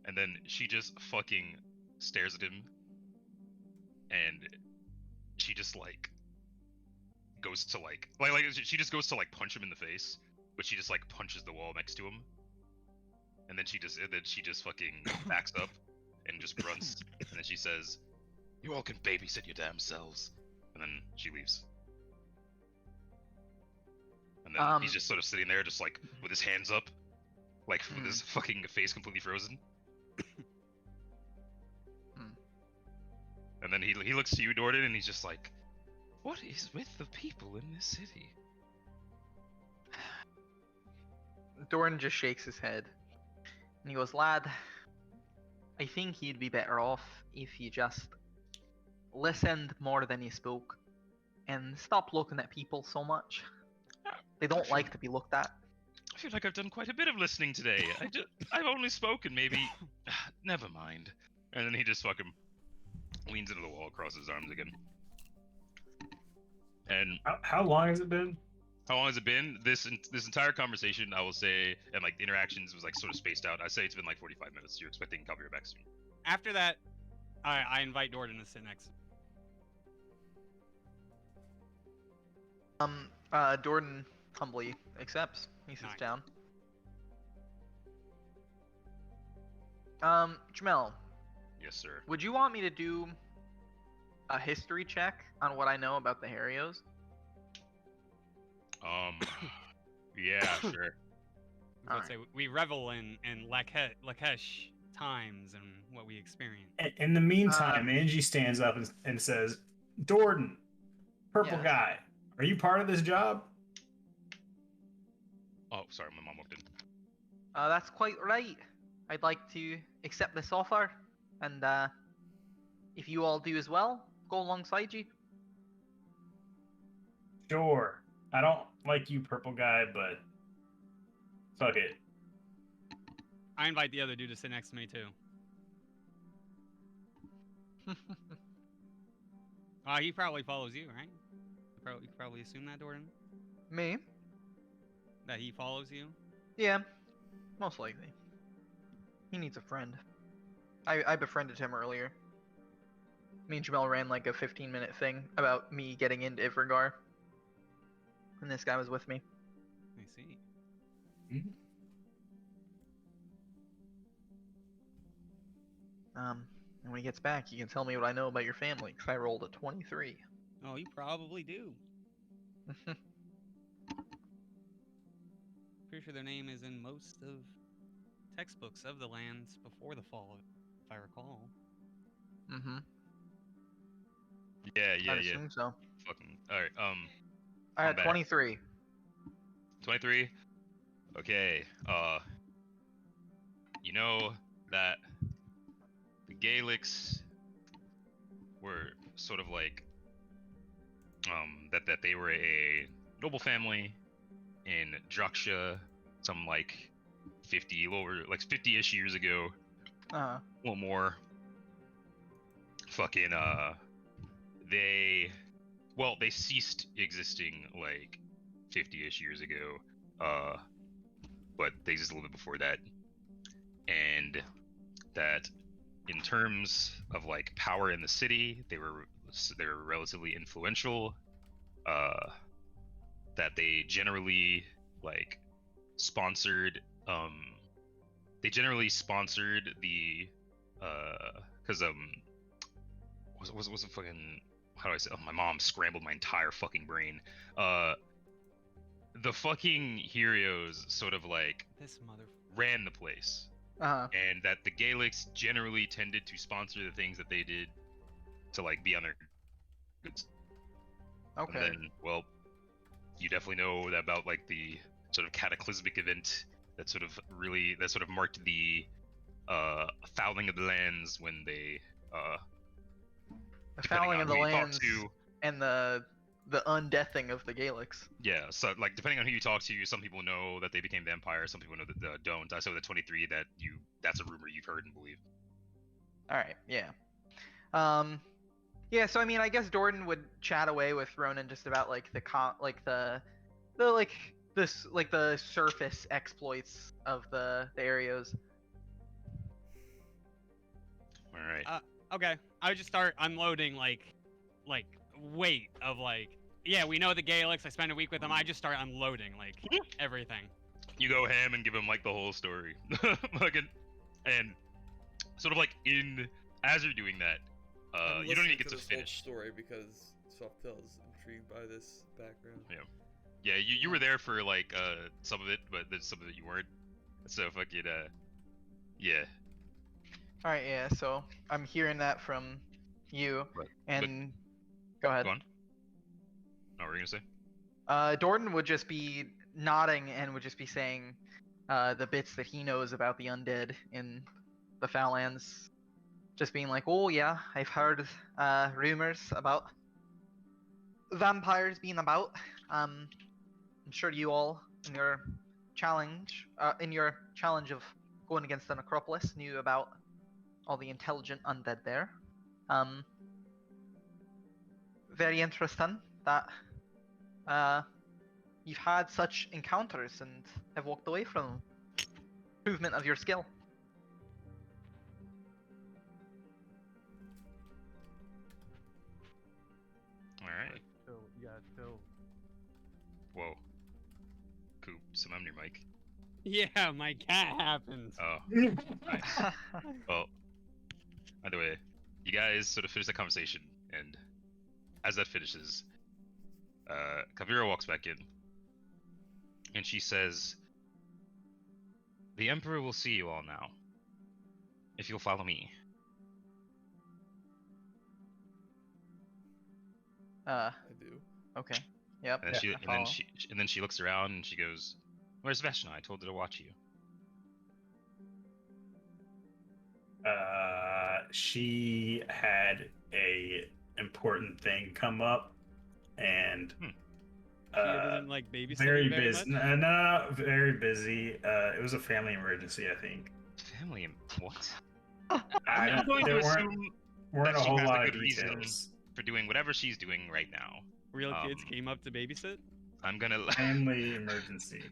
And then she just fucking stares at him, and she just like goes to like she just goes to like punch him in the face, but she just like punches the wall next to him, and then she just fucking backs up and just grunts, and then she says, "You all can babysit your damn selves," and then she leaves. And then he's just sort of sitting there, just like with his hands up, like with his fucking face completely frozen. And then he looks to you, Dordan, and he's just like, "What is with the people in this city?" Doran just shakes his head. And he goes, lad, I think you'd be better off if you just listened more than you spoke. And stop looking at people so much. They don't like to be looked at. I feel like I've done quite a bit of listening today. I've only spoken maybe. Never mind. And then he just fucking leans into the wall, crosses his arms again. And How long has it been? how long has it been? This entire conversation, I will say, and like the interactions was like sort of spaced out. I say it's been like 45 minutes. You're expecting Calvary back soon. After that, I invite Dordan to sit next. Dordan humbly accepts. He sits Nice. down. Jamel, Yes, sir. would you want me to do a history check on what I know about the Harrios? Yeah, sure. Let's say we revel in Lakesh times and what we experience. In the meantime, Angie stands up and says, "Dordan, purple Yes. guy, are you part of this job?" Oh, sorry, my mom walked in. That's quite right. I'd like to accept this offer, and if you all do as well, go alongside you. Sure. I don't like you, purple guy, but fuck it. I invite the other dude to sit next to me too. He probably follows you, right? You probably assume that, Dordan? Me? That he follows you? Yeah, most likely. He needs a friend. I befriended him earlier. Me and Jamel ran like a 15-minute thing about me getting into Ivrigar. And this guy was with me. I see. And when he gets back, he can tell me what I know about your family, because I rolled a 23. Oh, you probably do. Pretty sure their name is in most of textbooks of the lands before the fall, if I recall. Mm-hmm. Yeah, I assume so. Fucking. All right. I I'm had back. 23. 23. Okay. You know that the Gaelics were sort of like that they were a noble family in Draksha, some like 50-ish years ago, Uh-huh. a little more. Fucking they ceased existing like 50-ish years ago, but they existed a little bit before that, and that in terms of like power in the city, they were relatively influential. That they generally like sponsored the because was it fucking, how do I say, oh, my mom scrambled my entire fucking brain. The fucking heroes sort of like This mother. ran the place, Uh-huh. and that the Gaelics generally tended to sponsor the things that they did to like be on their good side. Okay. And then, well, you definitely know about like the sort of cataclysmic event that sort of marked the fouling of the lands when they The depending fouling on of the who you talk lands to. and the undeathing of the Gaelics. Yeah, so like depending on who you talk to, some people know that they became vampires, some people know that don't. I saw the 23 that that's a rumor you've heard and believe. All right. Yeah. Yeah. So I mean, I guess Jordan would chat away with Ronan just about like the surface exploits of the Arios. All right. Okay, I would just start unloading like weight of like, yeah, we know the Gaelics. I spent a week with them. I just start unloading like everything. You go ham and give him like the whole story. Fucking, and sort of like as you're doing that, I'm you don't listening even get to this whole finish. story because Softel's intrigued by this background. Yeah, you were there for like some of it, but there's some of it you weren't. So fucking yeah. All right. Yeah. So I'm hearing that from you, But- and go ahead. Go on. No, what were you gonna say? Jordan would just be nodding and would just be saying the bits that he knows about the undead in the Foullands. Just being like, oh yeah, I've heard rumors about vampires being about. I'm sure you all in your challenge of going against the Necropolis knew about all the intelligent undead there. Very interesting that you've had such encounters and have walked away from them. Improvement of your skill. All right. So Whoa. Coop, some on your mic. Yeah, my cat happens. Oh. Nice. Well, either way, you guys sort of finish the conversation, and as that finishes, Kavira walks back in, and she says, "The Emperor will see you all now, if you'll follow me." I do. Okay. Yep. And then, Yeah, and then she looks around and she goes, "Where's Veshna? I told her to watch you." She had a important thing come up, and She doesn't like babysitting very very busy. much. No, very busy. It was a family emergency, I think. Family, what? I I'm going there to weren't assume weren't that a she whole has a lot of good reason. details. for doing whatever she's doing right now. Real kids Um, came up to babysit. I'm gonna Family emergency.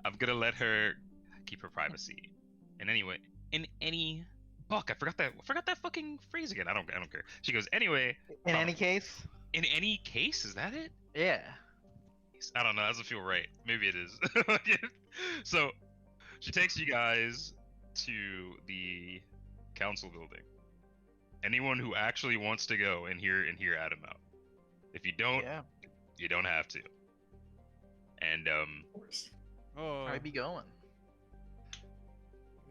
I'm gonna let her keep her privacy. And anyway, in any fuck, I forgot that fucking phrase again. I don't care. She goes, anyway, In any case, in any case, is that it? yeah. I don't know, that doesn't feel right. Maybe it is. So she takes you guys to the council building. Anyone who actually wants to go and hear Adam out. If you don't, Yeah. you don't have to. And Of course. Oh, I'd be going.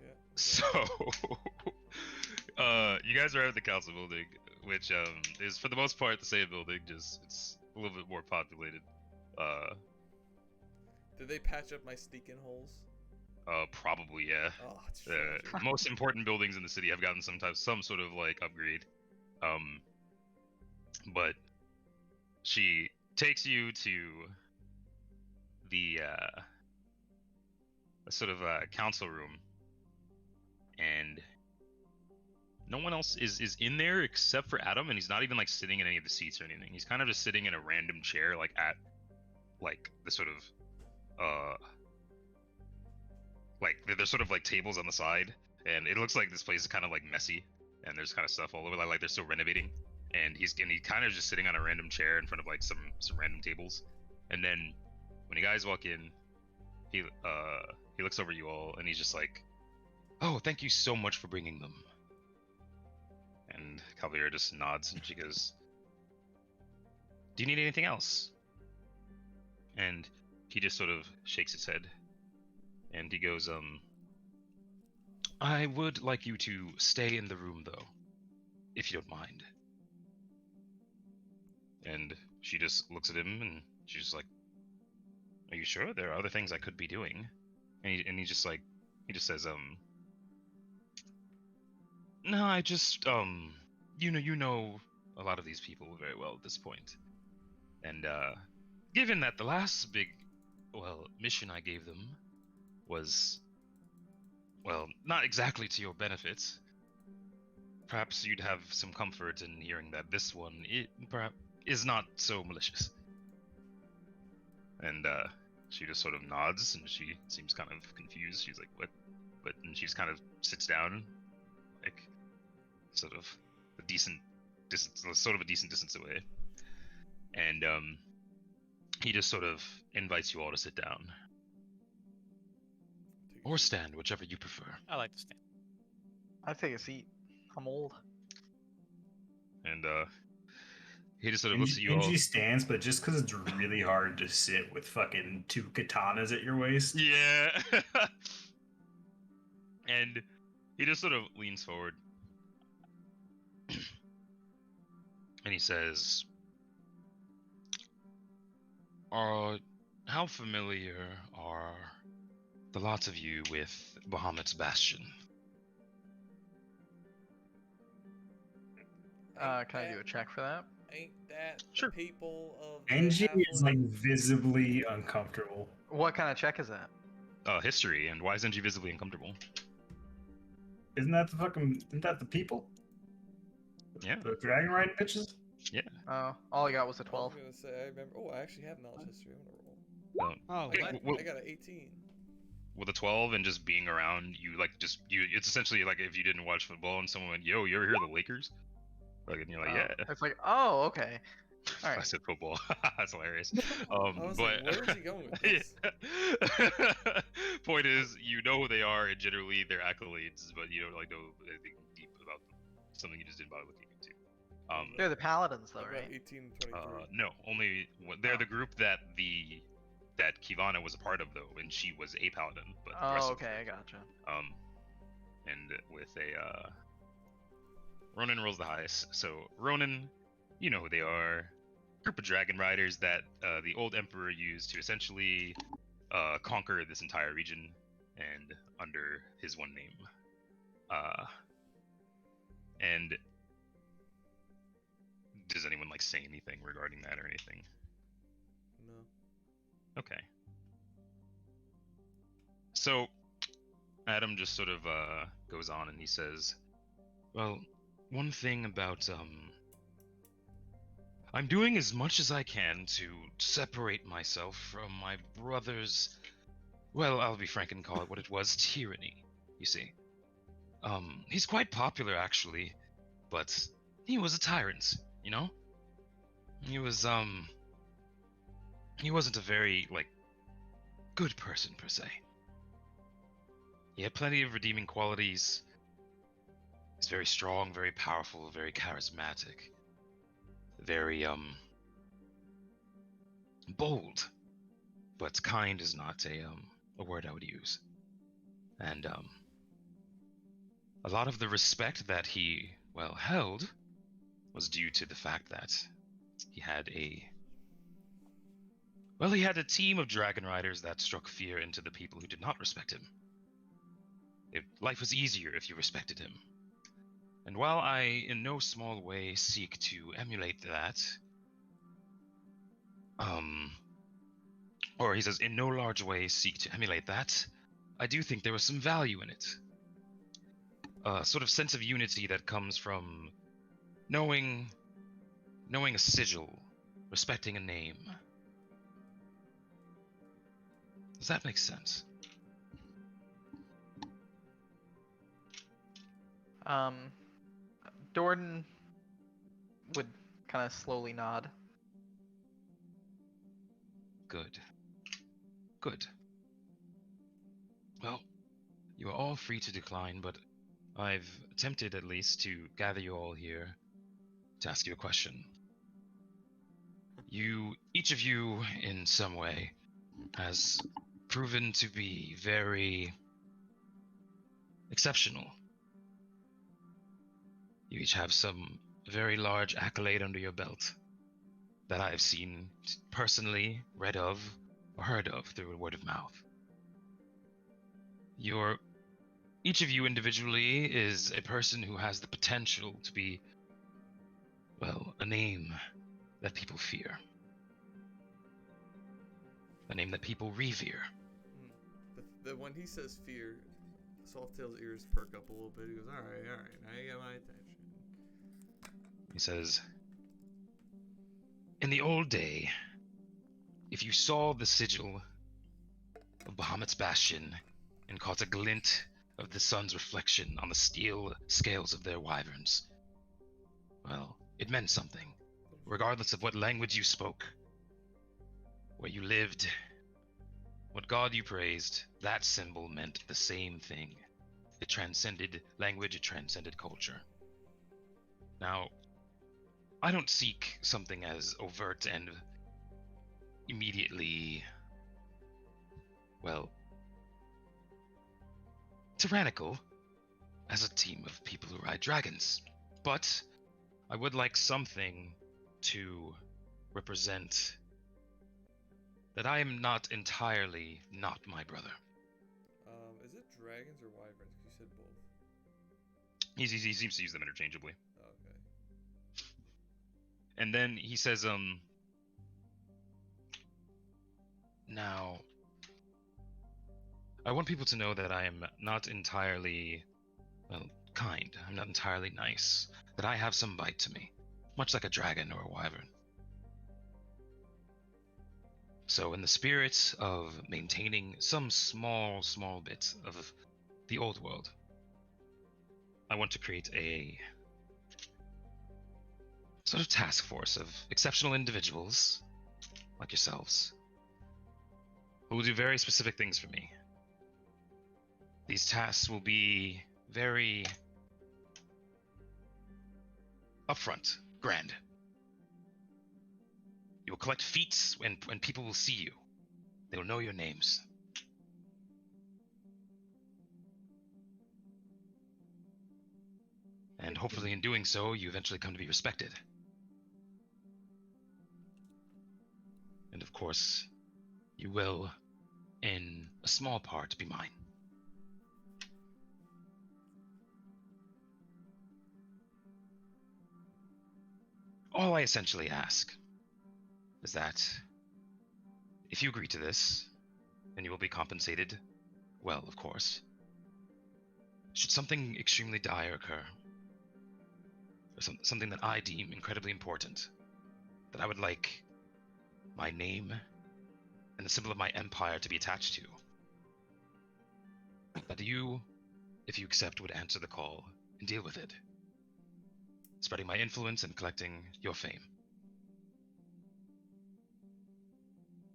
Yeah. so You guys are at the council building, which is for the most part the same building, just it's a little bit more populated. Did they patch up my sneak-in holes? Probably yeah. Oh, it's The most important buildings in the city have gotten some sort of like upgrade. But she takes you to the sort of council room, and no one else is in there except for Adam, and he's not even like sitting in any of the seats or anything. He's kind of just sitting in a random chair, like at like the sort of like there's sort of like tables on the side, and it looks like this place is kind of like messy, and there's kind of stuff all over, like they're still renovating. And he kind of just sitting on a random chair in front of like some random tables. And then when you guys walk in, he looks over you all and he's just like, "Oh, thank you so much for bringing them." And Cavalier just nods and she goes, "Do you need anything else?" And he just sort of shakes his head and he goes, "I would like you to stay in the room though, if you don't mind." And she just looks at him and she's just like, "Are you sure? There are other things I could be doing." And he just says, "No, I just you know a lot of these people very well at this point. And given that the last big mission I gave them was not exactly to your benefit, perhaps you'd have some comfort in hearing that this one perhaps is not so malicious." And she just sort of nods and she seems kind of confused. She's like, "What?" And she just kind of sits down, like sort of a decent distance away. And he just sort of invites you all to sit down or stand, whichever you prefer. I like to stand. I take a seat. I'm old. And he just sort of looks at you all. Angie stands, but just because it's really hard to sit with fucking 2 katanas at your waist. Yeah. And he just sort of leans forward. And he says, "How familiar are the lots of you with Bahamut's Bastion?" Can I do a check for that? Ain't that Sure. the people of the Angie is like halfling? visibly uncomfortable. What kind of check is that? History. And why isn't she visibly uncomfortable? Isn't that the people? Yeah. The dragon riding bitches? Oh, all I got was a I was 12. gonna say, I remember. Oh, I actually have knowledge history. I'm gonna roll. Oh, Okay, what? I got an 18. With a 12 and just being around, it's essentially like if you didn't watch football and someone went, "Yo, you ever hear of the Lakers?" Like, and you're like, "Yeah." It's like, oh, okay. All I right. said football. That's hilarious. I was like, where is he going with this? Point is, you know who they are and generally their accolades, but you don't like know anything deep about them. Something you just didn't bother looking into. They're the paladins, though, I got right? 18 and 23. No, only they're the group that Kivana was a part of though, and she was a paladin. But the rest Oh, of okay, I gotcha. and with a Ronan rolls the highest. So Ronan, you know who they are. Group of dragon riders that the old emperor used to essentially conquer this entire region, and under his one name. And does anyone like say anything regarding that or anything? No. Okay. So Adam just sort of goes on and he says, "Well, one thing about I'm doing as much as I can to separate myself from my brother's, well, I'll be frank and call it what it was, tyranny, you see. He's quite popular actually, but he was a tyrant, you know? He wasn't a very, like, good person per se. He had plenty of redeeming qualities. He's very strong, very powerful, very charismatic. Very, bold. But kind is not a word I would use. And, a lot of the respect that he, well, held was due to the fact that he had he had a team of dragon riders that struck fear into the people who did not respect him. Life was easier if you respected him. And while I, in no small way, seek to emulate that, or he says, in no large way seek to emulate that, I do think there was some value in it. A sort of sense of unity that comes from knowing a sigil, respecting a name. Does that make sense? Jordan would kind of slowly nod. Good. Good. Well, you are all free to decline, but I've attempted at least to gather you all here to ask you a question. Each of you, in some way, has proven to be very exceptional. You each have some very large accolade under your belt that I have seen personally, read of, or heard of through word of mouth. Each of you individually is a person who has the potential to be, well, a name that people fear. A name that people revere. When he says fear, Softail's ears perk up a little bit. He goes, alright, now you got my attention. He says, in the old day, if you saw the sigil of Bahamut's bastion and caught a glint of the sun's reflection on the steel scales of their wyverns, well, it meant something, regardless of what language you spoke, where you lived, what god you praised. That symbol meant the same thing. It transcended language, it transcended culture. Now, I don't seek something as overt and immediately, well, tyrannical as a team of people who ride dragons. But I would like something to represent that I am not entirely not my brother. Is it dragons or wyverns? 'Cause you said both. He seems to use them interchangeably. Okay. And then he says, now, I want people to know that I am not entirely, well, kind. I'm not entirely nice. That I have some bite to me, much like a dragon or a wyvern. So in the spirit of maintaining some small bit of the old world, I want to create a sort of task force of exceptional individuals like yourselves who will do very specific things for me. These tasks will be very upfront, grand. You will collect feats when people will see you. They will know your names. And hopefully in doing so, you eventually come to be respected. And of course, you will, in a small part, be mine. All I essentially ask is that if you agree to this, then you will be compensated well, of course. Should something extremely dire occur, or something that I deem incredibly important, that I would like my name and the symbol of my empire to be attached to, that you, if you accept, would answer the call and deal with it, spreading my influence and collecting your fame.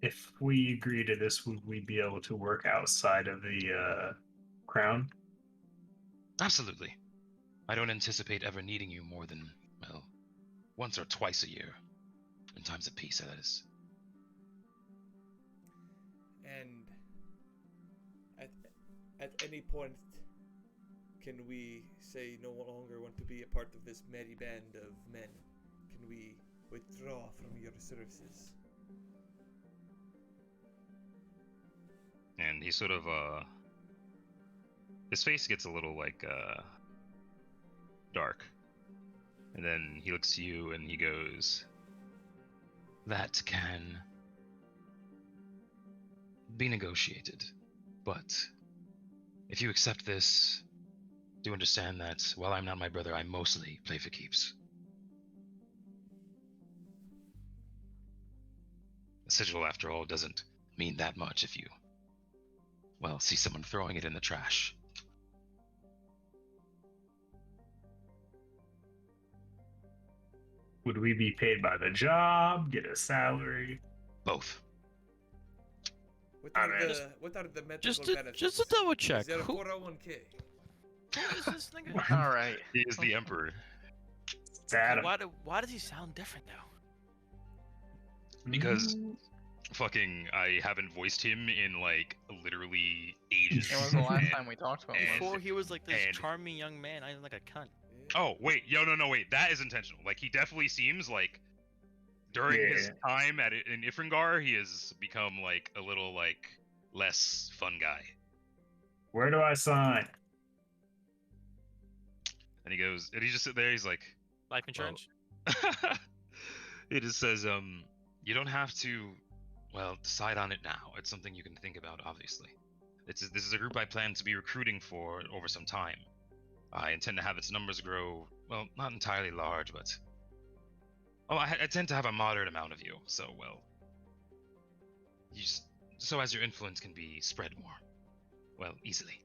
If we agree to this, would we be able to work outside of the crown? Absolutely. I don't anticipate ever needing you more than, well, once or twice a year. In times of peace, that is. And at any point, can we say no longer want to be a part of this merry band of men? Can we withdraw from your services? And he sort of his face gets a little like dark. And then he looks at you and he goes, "That can be negotiated, but if you accept this, do understand that while I'm not my brother, I mostly play for keeps." The sigil, after all, doesn't mean that much if you, well, see someone throwing it in the trash. Would we be paid by the job? Get a salary? Both. What I are mean, the medical Just to benefits? double check. Is there a Who, 401k? Who is this nigga? All right. He is the emperor. It's Adam. Why does he sound different though? Because fucking I haven't voiced him in like literally ages. It was the last time we talked about and- him. Before he was like this and- charming young man, I was like a cunt. Oh wait, no, wait. That is intentional. Like he definitely seems like during his time in Ifringar, he has become like a little like less fun guy. Where do I sign? And he goes, and he just sit there. He's like, Life insurance. it just says, you don't have to, well, decide on it now. It's something you can think about, obviously. This is a group I plan to be recruiting for over some time. I intend to have its numbers grow, well, not entirely large, but... Oh, I tend to have a moderate amount of you, so, well... So as your influence can be spread more, well, easily.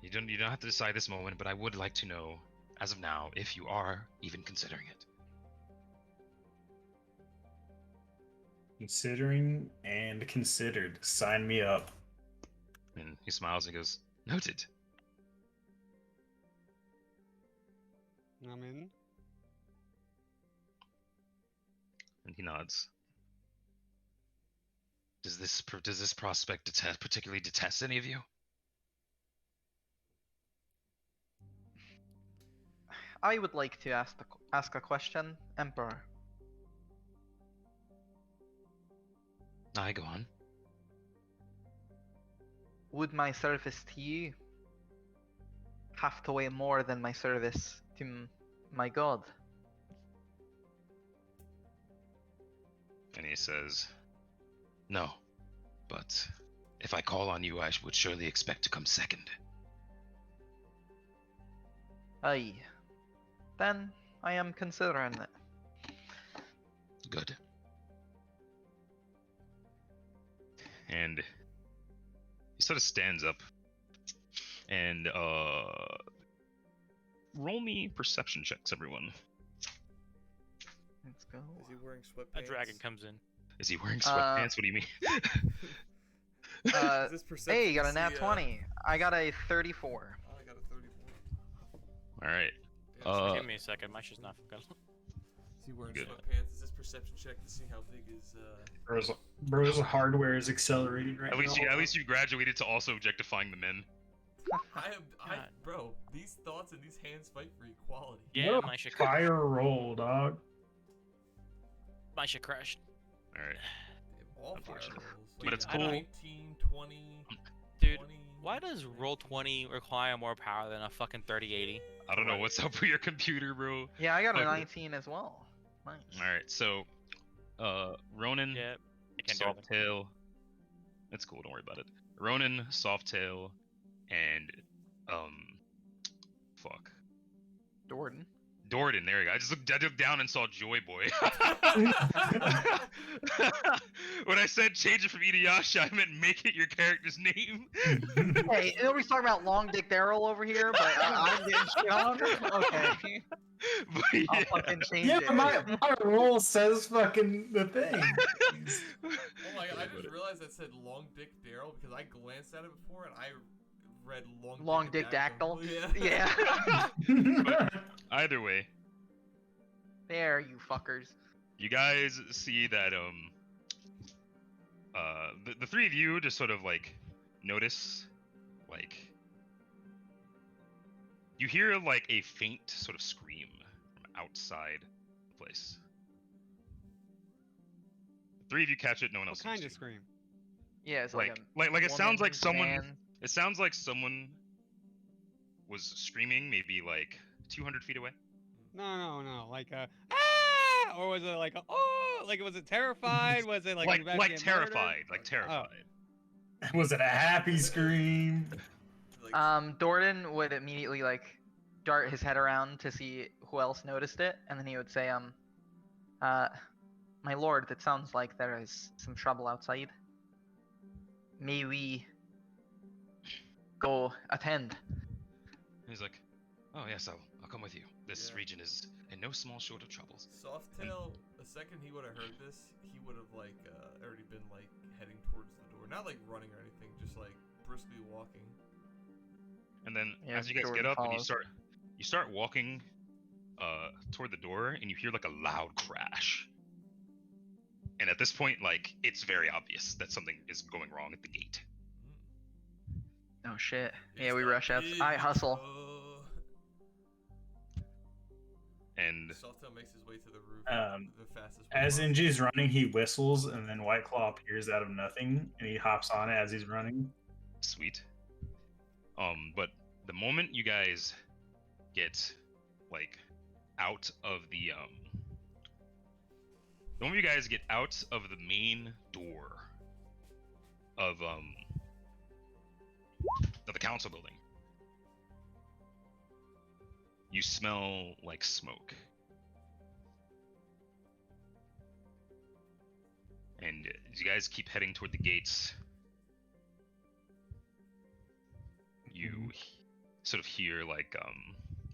You don't have to decide this moment, but I would like to know, as of now, if you are even considering it. Considering and considered. Sign me up. And he smiles and goes, "Noted." I'm in. And he nods. Does this prospect particularly detest any of you? I would like to ask a question, Emperor. Aye, go on. Would my service to you have to weigh more than my service to my god? And he says, "No, but if I call on you, I would surely expect to come second." Aye. Then I am considering it. Good. And he sort of stands up and roll me perception checks, everyone. Let's go. Is he wearing sweatpants? A dragon comes in. Is he wearing sweatpants? What do you mean? Is this perception Hey, you got a to nat see, 20. I got a 34. Oh, I got a 34. All right. Damn, Give me a second. My shit's not fucking. is he wearing good. sweatpants? Is this perception check to see how big his Bro's hardware is accelerating right now. At least you graduated to also objectifying the men. Bro, these thoughts and these hands fight for equality. Yeah, What a my shit. fire roll, dog. My shit crashed. All right. All fire Unfortunate. rolls. But it's I don't- cool. 19, 20, Dude, 20. why does roll 20 require more power than a fucking 3080? I don't know what's up with your computer, bro. Yeah, I got a Okay. 19 as well. Nice. All right. So, Ronan, Yeah, I can't do anything. Softail. It's cool. Don't worry about it. Ronan, Softail, and fuck. Jordan. There you go. I looked down and saw Joy Boy. When I said change it from Inuyasha, I meant make it your character's name. Hey, nobody's talking about Long Dick Daryl over here, but I'm getting shit on. Okay. But I'll yeah. fucking change Yeah, it. but my roll says fucking the thing. Oh my god, I just realized that said Long Dick Daryl because I glanced at it before and I read Long Dick Dactyl? Yeah. Yeah. Either way, There, you fuckers. you guys see that the three of you just sort of like notice, like, you hear like a faint sort of scream from outside the place. The three of you catch it. No one else What kind seems of to. scream? Yeah, it's Like, like it sounds like woman, someone. man. It sounds like someone was screaming, maybe like 200 feet away. No. Like ah, or was it like oh, like was it terrified? Was it like Like, I'm about to get terrified, like Oh. terrified. Was it a happy scream? Like, Dordan would immediately like dart his head around to see who else noticed it, and then he would say, my lord, it sounds like there is some trouble outside. May we go attend? He's like, oh yes, I'll come with you. This Yeah. region is in no small short of troubles. Softail, the second he would have heard this, he would have like already been like heading towards the door, not like running or anything, just like briskly walking. And then Yeah, as you guys Jordan get up and follows. you start walking toward the door, and you hear like a loud crash. And at this point, like, it's very obvious that something is going wrong at the gate. Oh shit. Yeah, It's we that rush out. big I hustle. And Softail makes his way to the roof the fastest way As possible. NG's running, he whistles, and then White Claw appears out of nothing, and he hops on it as he's running. sweet. But the moment you guys get like out of the moment you guys get out of the main door of the council building, you smell like smoke. And as you guys keep heading toward the gates, you sort of hear like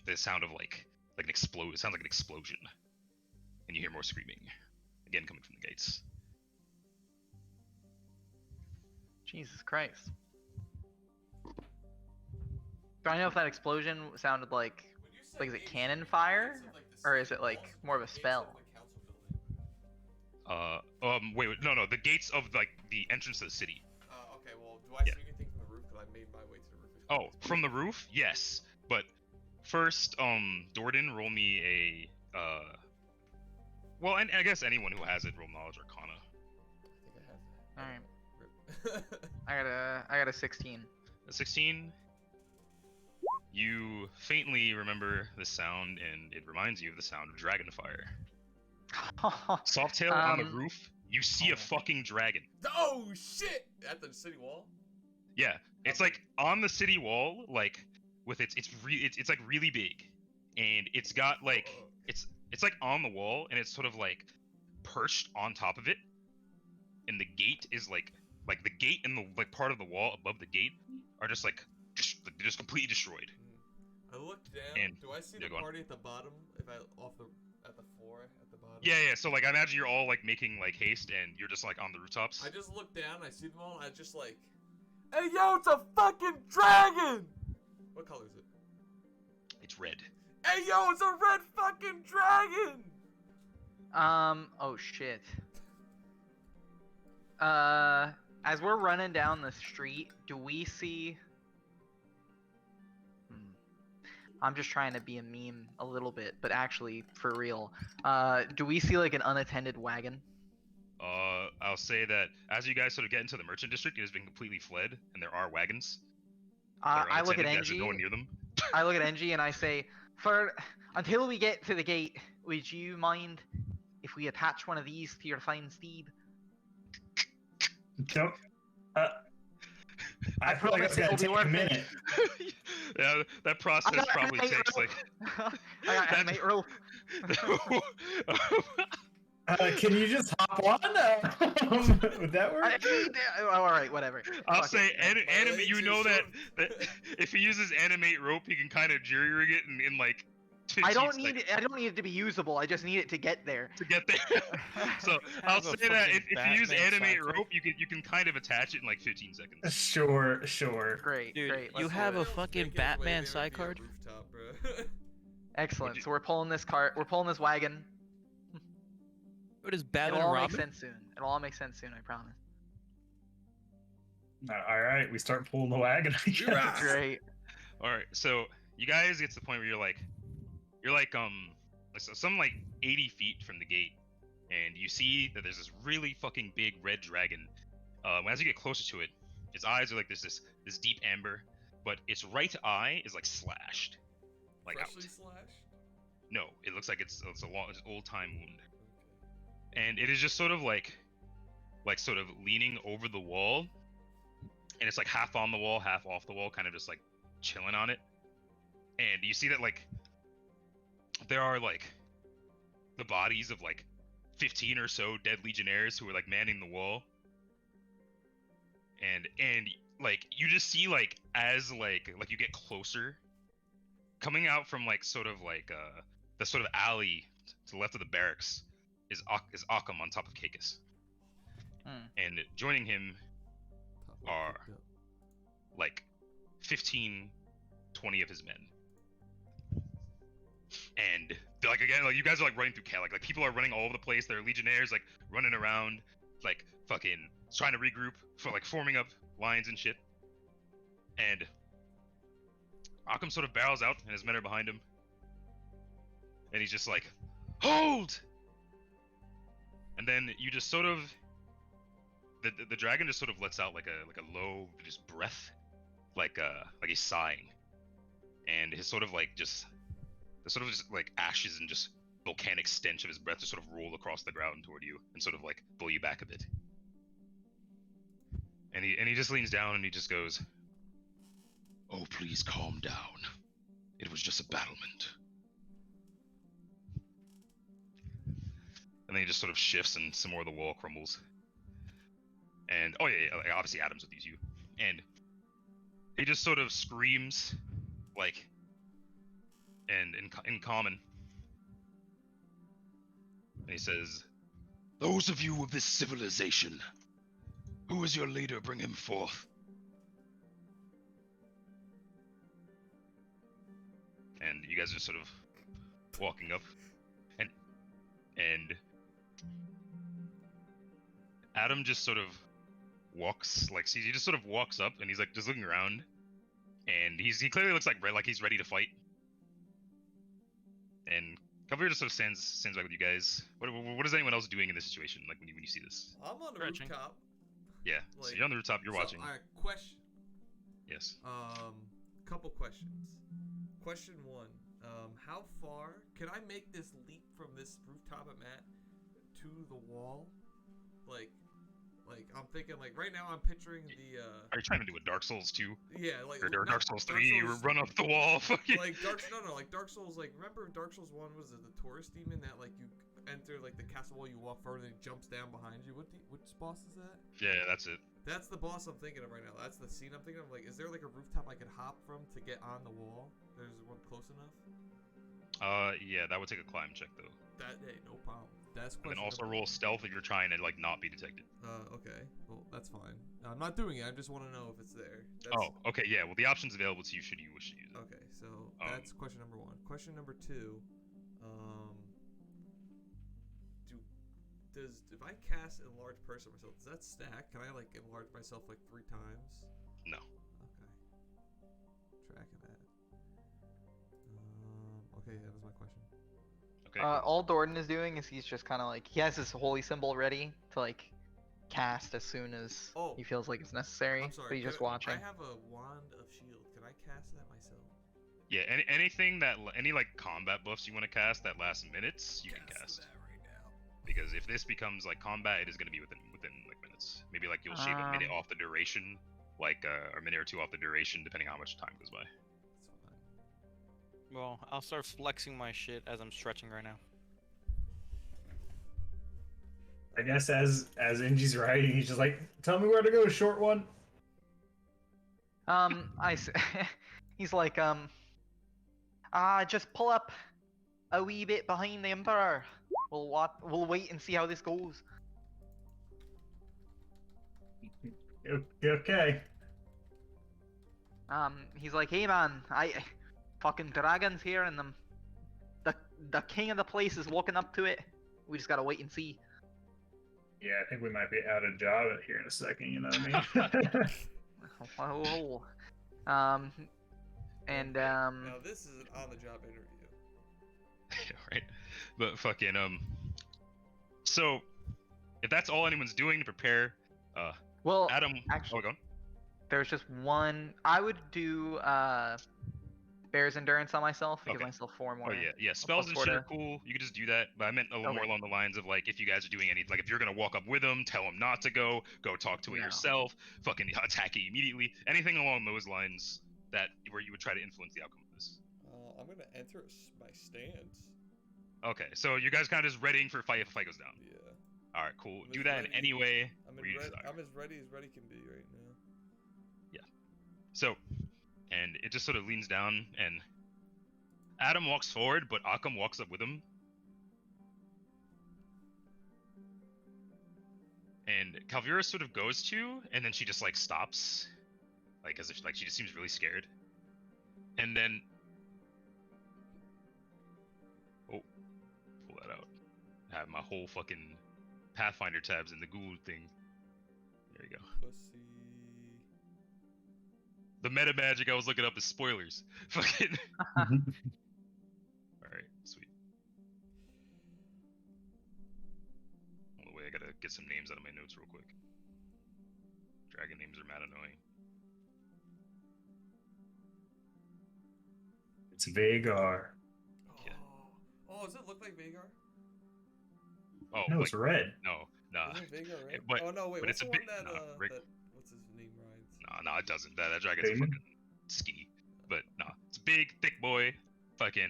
the sound of like an explode. It sounds like an explosion, and you hear more screaming, again coming from the gates. Jesus Christ. Do I know if that explosion sounded like When you say like, is it gates, cannon you mean fire? gates of, like, the Or is city it, like, walls more of a or gates spell? the council building? Wait, no, the gates of like the entrance to the city. Okay, well, do I Yeah. see anything from the roof? Because I made my way to the roof. Oh, from the roof? Yes. But first, Dordan, roll me a well, and I guess anyone who has it, roll knowledge arcana. I think I Alright. have that. I got a 16. A 16. You faintly remember the sound, and it reminds you of the sound of dragonfire. Softail on the roof, you see a fucking dragon. Oh shit! At the city wall. Yeah, it's like on the city wall, like with it's like really big, and it's got like it's like on the wall, and it's sort of like perched on top of it, and the gate is like the gate and the like part of the wall above the gate are just like just completely destroyed. I look down. And- Do I see yeah, the go on. party at the bottom? If I at the floor at the bottom. Yeah. So like I imagine you're all like making like haste, and you're just like on the rooftops. I just look down. I see them all. And I just like, hey yo, it's a fucking dragon. What color is it? It's red. Hey yo, it's a red fucking dragon. Oh shit. As we're running down the street, do we see... I'm just trying to be a meme a little bit, but actually, for real. Do we see like an unattended wagon? I'll say that as you guys sort of get into the merchant district, it has been completely fled, and there are wagons. that are I look at unattended as there's no one NG. near them. I look at NG and I say, until we get to the gate, would you mind if we attach one of these to your fine steed? Nope. I feel like promise that's gonna it'll be take a worth it. minute. Yeah, that process got probably animate takes rope. like. I got That- animate rope. Can you just hop on? Would that work? All right, whatever. I'll Fuck say it. anime. legs You are know that short. if he uses animate rope, he can kind of jury rig it in like 15 I don't seconds need it to be usable. I just need it to get there. to get there. So I'll Have a say that fucking if you use Batman animate sidekick. rope, you can kind of attach it in like 15 seconds. Sure. Great, Dude, great. you let's do have it. a fucking Batman side card? Rooftop, bro. Excellent. So we're pulling this cart. We're pulling this wagon. What is It'll Batman all and make Robin? sense soon. It'll all make sense soon. I promise. All right, we start pulling the wagon. I guess. Hoorah! Great. All right, so you guys get to the point where you're like so some like 80 feet from the gate, and you see that there's this really fucking big red dragon. As you get closer to it, its eyes are like this deep amber, but its right eye is like slashed, like Freshly out. slashed? No, it looks like it's an old time wound, and it is just sort of sort of leaning over the wall, and it's like half on the wall, half off the wall, kind of just like chilling on it. And you see that like there are like the bodies of like 15 or so dead legionnaires who are like manning the wall, and like you just see like as like you get closer, coming out from like sort of like the sort of alley to the left of the barracks is Occam on top of Caicus. And joining him are like 15, 20 of his men. And like again, like you guys are like running through chaos. Like people are running all over the place. There are legionnaires like running around, like fucking trying to regroup for like forming up lines and shit. And Occam sort of barrels out, and his men are behind him. And he's just like, "Hold!" And then you just sort of the dragon just sort of lets out like a low just breath, like he's sighing, and his sort of like just the sort of just like ashes and just volcanic stench of his breath just sort of roll across the ground toward you and sort of like pull you back a bit. And he just leans down and he just goes, "Oh, please calm down. It was just a battlement." And then he just sort of shifts and some more of the wall crumbles. And oh yeah, like, obviously Adam's with you. And he just sort of screams, like, and in common. And he says, "Those of you of this civilization, who is your leader? Bring him forth." And you guys are sort of walking up, and Adam just sort of walks, like, he just sort of walks up, and he's like just looking around, and he clearly looks like he's ready to fight. And Cavalier just sort of stands back with you guys. What is anyone else doing in this situation? Like when you see this? I'm on the Stretching. rooftop. Yeah. So you're on the rooftop. You're watching. Alright, question. Yes. Couple questions. Question one. How far can I make this leap from this rooftop I'm at to the wall? Like I'm thinking like right now I'm picturing the Are you trying to do a Dark Souls 2? yeah, like Or not- Dark Souls 3? You run up the wall. Fucking. like like Dark Souls, like remember Dark Souls 1 was it the tourist demon that like you enter like the castle wall, you walk further and he jumps down behind you? Which boss is that? Yeah, that's it. That's the boss I'm thinking of right now. That's the scene I'm thinking of. Like, is there like a rooftop I could hop from to get on the wall? There's one close enough? Yeah, that would take a climb check though. That hey, no problem. That's And question. then also number- roll stealth if you're trying to like not be detected. Okay. Well, that's fine. I'm not doing it. I just want to know if it's there. That's, Oh, okay, yeah. Well, the option's available to you should you wish to use it. Okay, so that's question number one. Question number two. If I cast enlarge person myself, does that stack? Can I like enlarge myself like 3 times? No. Okay. Tracking that. Okay, that was my question. Okay. All Dordan is doing is he's just kind of like he has his holy symbol ready to like cast as soon as he feels like it's necessary. I'm sorry. But he's just can I- watching. I have a wand of shield. Can I cast that myself? Yeah. Anything that any like combat buffs you want to cast that last minutes, you can cast. that right now. Because if this becomes like combat, it is going to be within like minutes. Maybe like you'll shave a minute off the duration, like or a minute or 2 off the duration, depending how much time goes by. That's fine. Well, I'll start flexing my shit as I'm stretching right now. I guess as Inji's writing, he's just like, "Tell me where to go, short one." He's like, just pull up a wee bit behind the Emperor. We'll wait and see how this goes. Okay. He's like, "Hey man, fucking dragons here and the king of the place is walking up to it. We just gotta wait and see." Yeah, I think we might be out of job here in a second. You know what I mean? Whoa. And Okay, now this is an on-the-job interview. right? But fucking So, if that's all anyone's doing to prepare, well, Adam. actually, Oh, go on. there's just one. I would do Bear's Endurance on myself to give Okay. myself 4 more. Oh yeah. Spells and plus shit are 4 cool. You could just do that. But I meant a little more Okay. along the lines of like if you guys are doing any like if you're gonna walk up with them, tell them not to go talk to it No. yourself, fucking attack it immediately. Anything along those lines that where you would try to influence the outcome of this. I'm gonna enter my stance. Okay, so you guys kind of just readying for a fight if a fight goes down. Yeah. All right, cool. I'm Do as that in ready- any way. I'm, where you desire. I'm as ready can be right now. So, and it just sort of leans down, and Adam walks forward, but Akam walks up with him. And Calvira sort of goes to, and then she just like stops, like as if like she just seems really scared. And then, oh, pull that out. I have my whole fucking Pathfinder tabs in the Google thing. There you go. Pussy. The meta magic I was looking up is spoilers. Fucking. Mhm. Alright, sweet. Hold on, wait, I gotta get some names out of my notes real quick. Dragon names are mad annoying. It's Vagar. Yeah. Oh, does it look like Vagar? Oh, No, like, it's red. no, nah. Isn't Vagar right? but- oh no, wait. but What's it's the a one bit- that nah, Rick- that what's his name rides? Nah, it doesn't. That dragon's a Damon? fucking ski. But nah, it's a big, thick boy. Fucking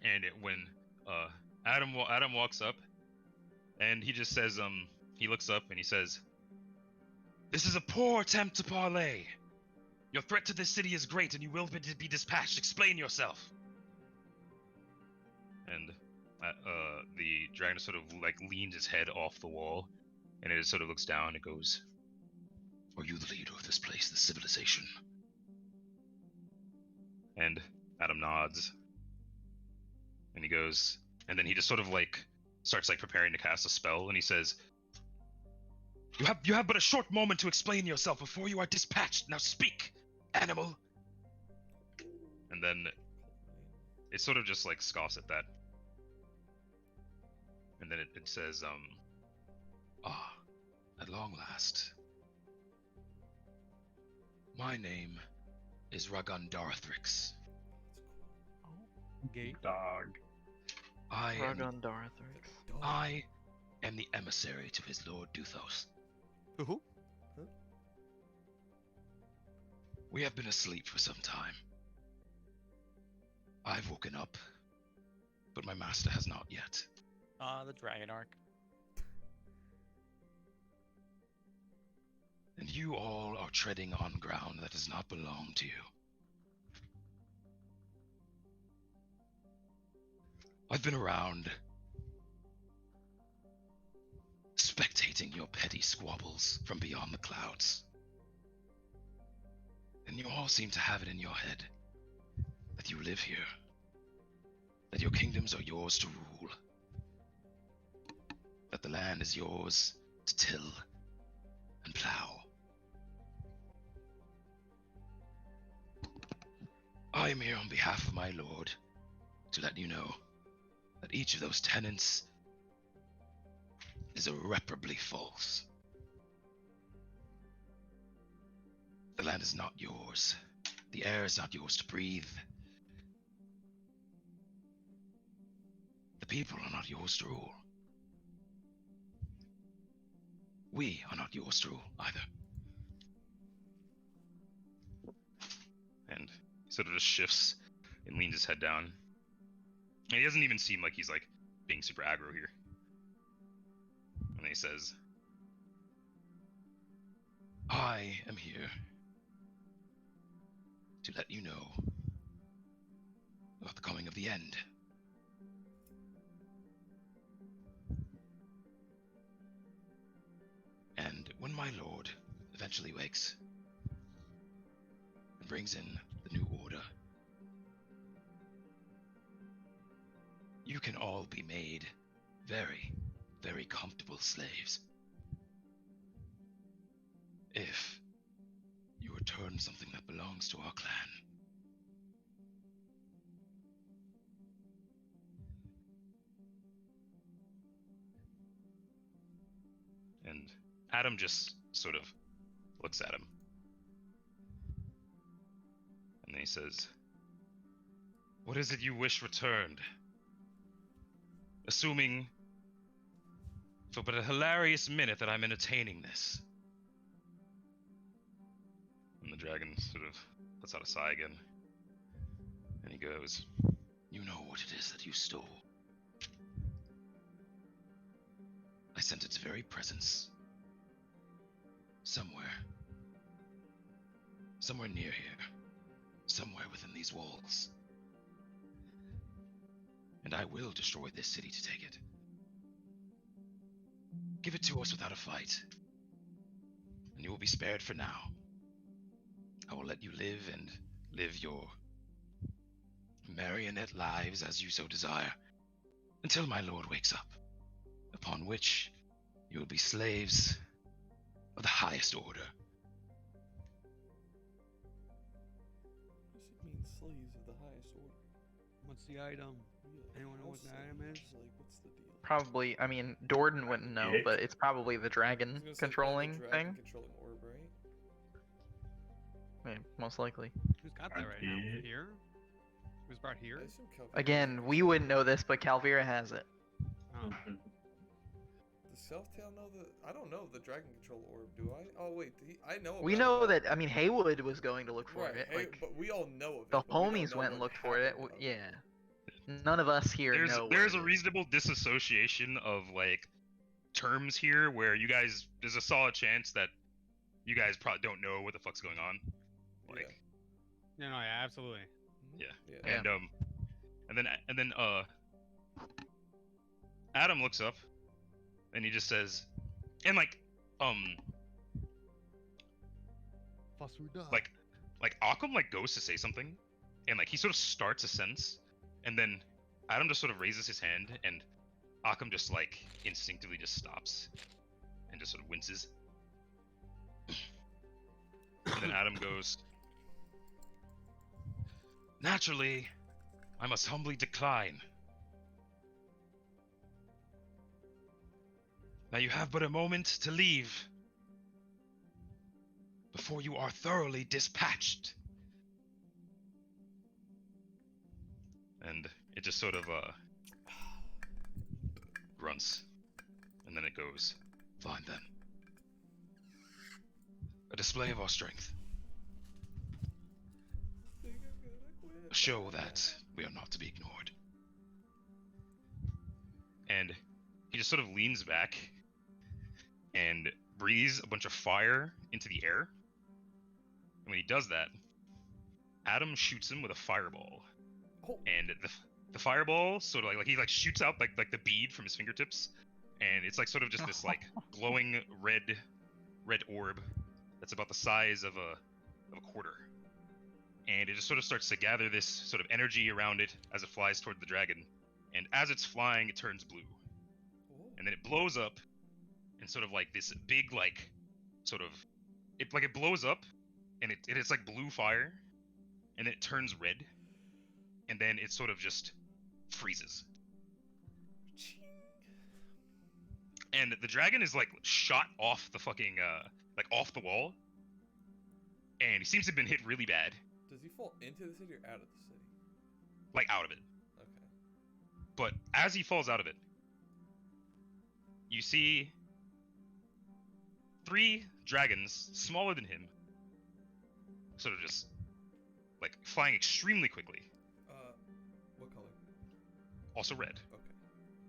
and when Adam walks up, and he just says he looks up and he says, "This is a poor attempt to parley. Your threat to this city is great, and you will be dispatched. Explain yourself." And the dragon sort of like leans his head off the wall, and it sort of looks down. It goes, "Are you the leader of this place, this civilization?" And Adam nods, and he goes, and then he just sort of like starts like preparing to cast a spell, and he says, You have but a short moment to explain yourself before you are dispatched. Now speak, animal." And then it sort of just like scoffs at that. And then it says, at long last. My name is Ragun Darthrix. Gay. Dog. I am Darthrix. I am the emissary to his lord Duthos. Who? We have been asleep for some time. I've woken up, but my master has not yet. The Dragon Arc. And you all are treading on ground that does not belong to you. I've been around, spectating your petty squabbles from beyond the clouds. And you all seem to have it in your head that you live here, that your kingdoms are yours to rule, that the land is yours to till and plow. I am here on behalf of my lord to let you know that each of those tenets is irreparably false. The land is not yours. The air is not yours to breathe. The people are not yours to rule. We are not yours to rule either. And he sort of just shifts and leans his head down. And he doesn't even seem like he's like being super aggro here. And he says, I am here to let you know about the coming of the end. And when my lord eventually wakes and brings in the new order, you can all be made very, very comfortable slaves. If You return something that belongs to our clan. And Adam just sort of looks at him. And then he says, "What is it you wish returned? Assuming for but a hilarious minute that I'm entertaining this." And the dragon sort of lets out a sigh again. And he goes, "You know what it is that you stole. I sent its very presence somewhere near here, somewhere within these walls. And I will destroy this city to take it. Give it to us without a fight, and you will be spared for now. I will let you live and live your marionette lives as you so desire, until my lord wakes up, upon which you will be slaves of the highest order." What does it mean, slaves of the highest order? What's the item? Anyone know what the item is? Like, what's the deal? Probably. I mean, Dorden wouldn't know, Yeah. but it's probably the I dragon was gonna say, controlling the dragon thing. controlling orb, right? Yeah, most likely. Who's got that right now? Yeah. Here? Who's brought I here? assume Calvira Again, has it. we wouldn't know this, but Calvira has it. Oh. Does Selftail know the? I don't know the dragon control orb, do I? Oh wait, I know. We about know it, that. I mean, Haywood was going to look for Right, it. hey, Like but we all know of it. the but we don't homies know went and what looked for it. happened of it. Yeah. None of us here know. There's where a it is. reasonable disassociation of like terms here where you guys there's a solid chance that you guys probably don't know what the fuck's going on. Like No, yeah, absolutely. Mhm. Yeah. Yeah. and then Adam looks up and he just says, and like Occam like goes to say something, and like he sort of starts a sentence, and then Adam just sort of raises his hand, and Occam just like instinctively just stops, and just sort of winces. And then Adam goes, "Naturally, I must humbly decline. Now you have but a moment to leave before you are thoroughly dispatched." And it just sort of grunts, and then it goes, "Fine then. A display of our strength. Think I'm gonna quit. A show that we are not to be ignored." And he just sort of leans back and breathes a bunch of fire into the air. And when he does that, Adam shoots him with a fireball. Oh, And the fireball sort of like he like shoots out like the bead from his fingertips, and it's like sort of just this like glowing red orb that's about the size of a quarter. And it just sort of starts to gather this sort of energy around it as it flies toward the dragon. And as it's flying, it turns blue. oh. And then it blows up, and sort of like this big like sort of it blows up, and it's like blue fire, and then it turns red, and then it sort of just freezes. And the dragon is like shot off the fucking like off the wall, and he seems to have been hit really bad, Does he fall into the city or out of the city? like out of it. Okay. But as he falls out of it, you see 3 dragons smaller than him, sort of just like flying extremely quickly, What color? also red, Okay.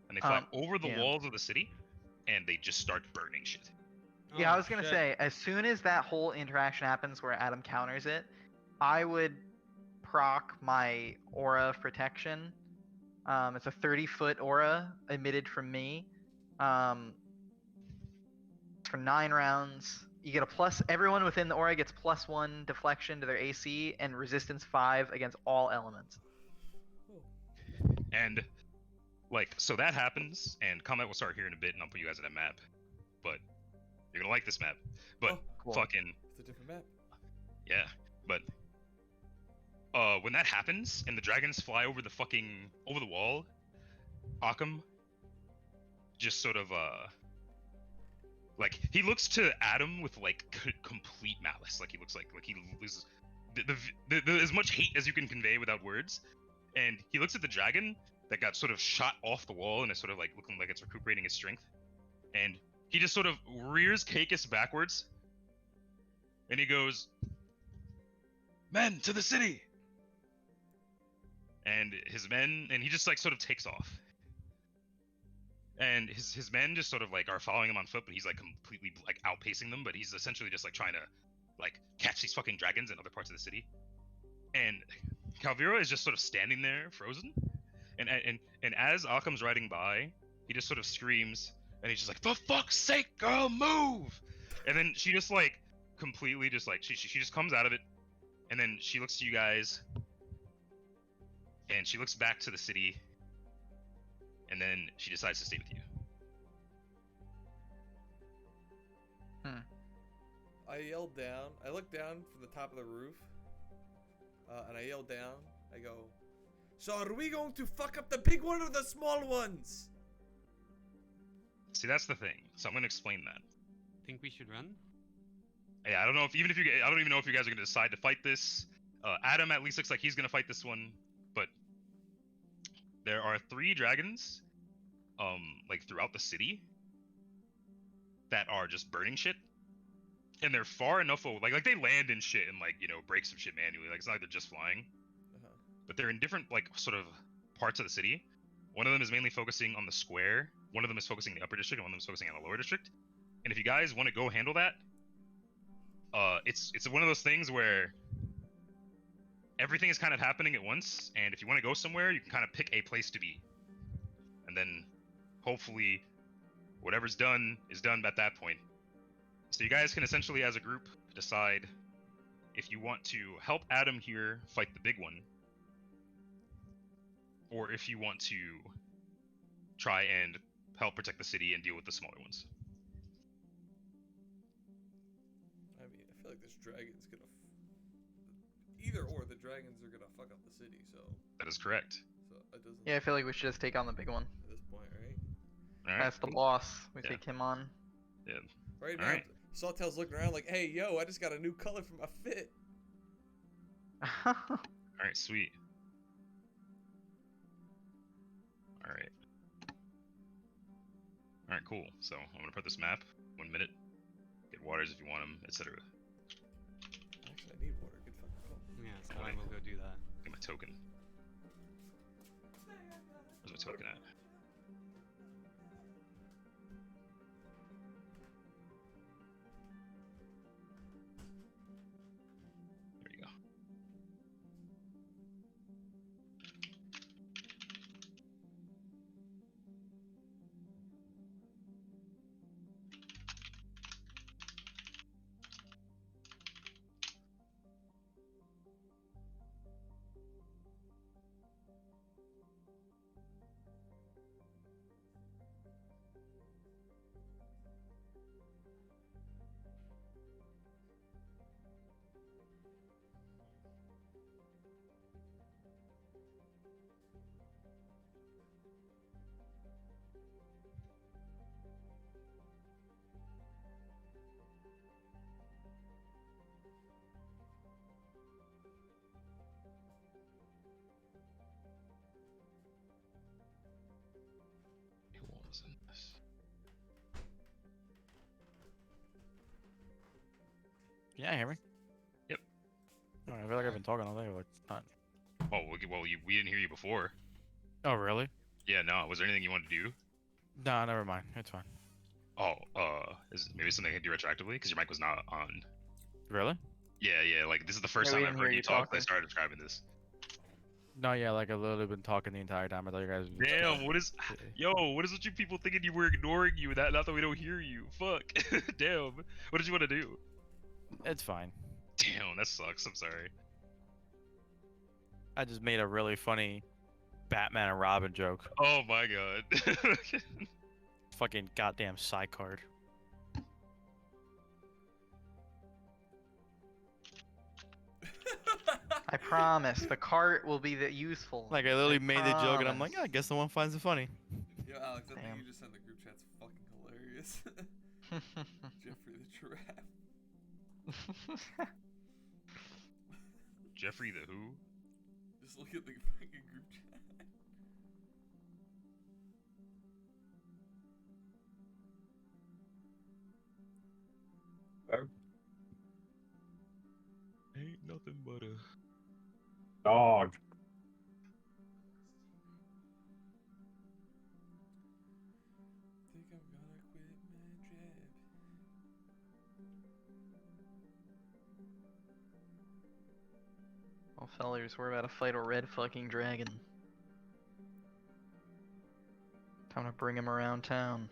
and they fly over the yeah. walls of the city, and they just start burning shit. Yeah, I Oh, was gonna shit. say, as soon as that whole interaction happens where Adam counters it, I would proc my aura of protection. It's a 30-foot aura emitted from me. For 9 rounds. You get a plus. Everyone within the aura gets +1 deflection to their AC and resistance 5 against all elements. And like so that happens, and combat will start here in a bit, and I'll put you guys at a map. But you're gonna like this map. But Oh, Cool. fucking it's a different map. Yeah, but when that happens and the dragons fly over the wall, Occam just sort of like he looks to Adam with like complete malice. Like he looks like he loses the as much hate as you can convey without words. And he looks at the dragon that got sort of shot off the wall and is sort of like looking like it's recuperating its strength. And he just sort of rears Caicus backwards. And he goes, "Men, to the city!" And his men, and he just like sort of takes off. And his men just sort of like are following him on foot, but he's like completely like outpacing them, but he's essentially just like trying to like catch these fucking dragons in other parts of the city. And Calvira is just sort of standing there, frozen. And as Occam's riding by, he just sort of screams, and he's just like, "For fuck's sake, girl, move!" And then she just like completely just like she just comes out of it, and then she looks to you guys, and she looks back to the city, and then she decides to stay with you. I yelled down. I look down from the top of the roof, and I yell down. I go, "So are we going to fuck up the big one or the small ones?" See, that's the thing. So I'm gonna explain that. Think we should run? Yeah, I don't know if I don't even know if you guys are gonna decide to fight this. Adam at least looks like he's gonna fight this one, but there are 3 dragons, like throughout the city, that are just burning shit, and they're far enough away. Like they land in shit and like break some shit manually. Like it's not like they're just flying, but they're in different like sort of parts of the city. One of them is mainly focusing on the square. One of them is focusing on the upper district, and one of them is focusing on the lower district. And if you guys want to go handle that, it's one of those things where everything is kind of happening at once, and if you want to go somewhere, you can kind of pick a place to be, and then hopefully whatever's done is done at that point. So you guys can essentially, as a group, decide if you want to help Adam here fight the big one, or if you want to try and help protect the city and deal with the smaller ones. I mean, I feel like this dragon's gonna. Either or, the dragons are gonna fuck up the city. So. That is correct. So it doesn't. Yeah, I feel like we should just take on the big one. At this point, right? All right. That's the boss. We Yeah. take him on. Yeah. Right All now, right. Sawtail's looking around like, "Hey, yo, I just got a new color for my fit." All right. Sweet. All right. All right. Cool. So I'm gonna put this map. 1 minute. Get waters if you want them, etc. Actually, I need water. Good fucking call. Yeah, so I will go do that. Get my token. Where's my token at? There you go. What was in this? Yeah, hear me? Yep. Oh, I feel like I've been talking all day, but it's not. Oh, well, we didn't hear you before. Oh, really? Yeah, no. Was there anything you wanted to do? No, never mind. It's fine. Oh, is it maybe something I can do retroactively? Because your mic was not on. Really? Yeah. Like this is the first Yeah, we time I've didn't heard hear you you talk. I talking. started describing this. No, yeah, like I've literally been talking the entire time. I thought you guys. Damn, what is with you people thinking you were ignoring you? Not that we don't hear you. Fuck. Damn. What did you want to do? It's fine. Damn, that sucks. I'm sorry. I just made a really funny Batman and Robin joke. Oh my god. Fucking goddamn side card. I promise. The cart will be useful. Like I literally made the joke, and I'm like, promise. yeah, I guess no one finds it funny. Yo, Alex, that thing Damn. you just sent in the group chat's fucking hilarious. Jeffrey the giraffe. Jeffrey the who? Just look at the fucking group chat. Ain't nothing but a Dog. Think I'm gonna quit my job. Well, fellers, we're about to fight a red fucking dragon. Time to bring him around town.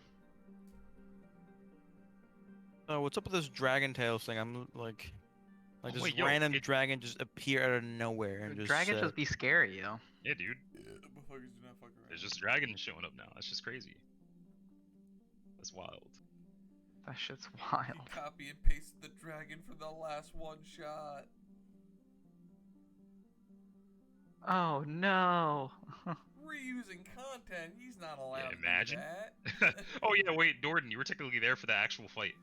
Oh, what's up with this dragon tails thing? I'm like Oh, this wait, yo, random it- dragon just appear out of nowhere and just. Dragons just be scary, yo. Yeah, dude. Yeah, the motherfuckers do not fuck around. There's just dragons showing up now. That's just crazy. That's wild. That shit's He wild. copy and pasted the dragon from the last one shot. Oh no. Reusing content. He's not allowed to imagine. do that. Oh yeah, wait, Dordan, you were technically there for the actual fight.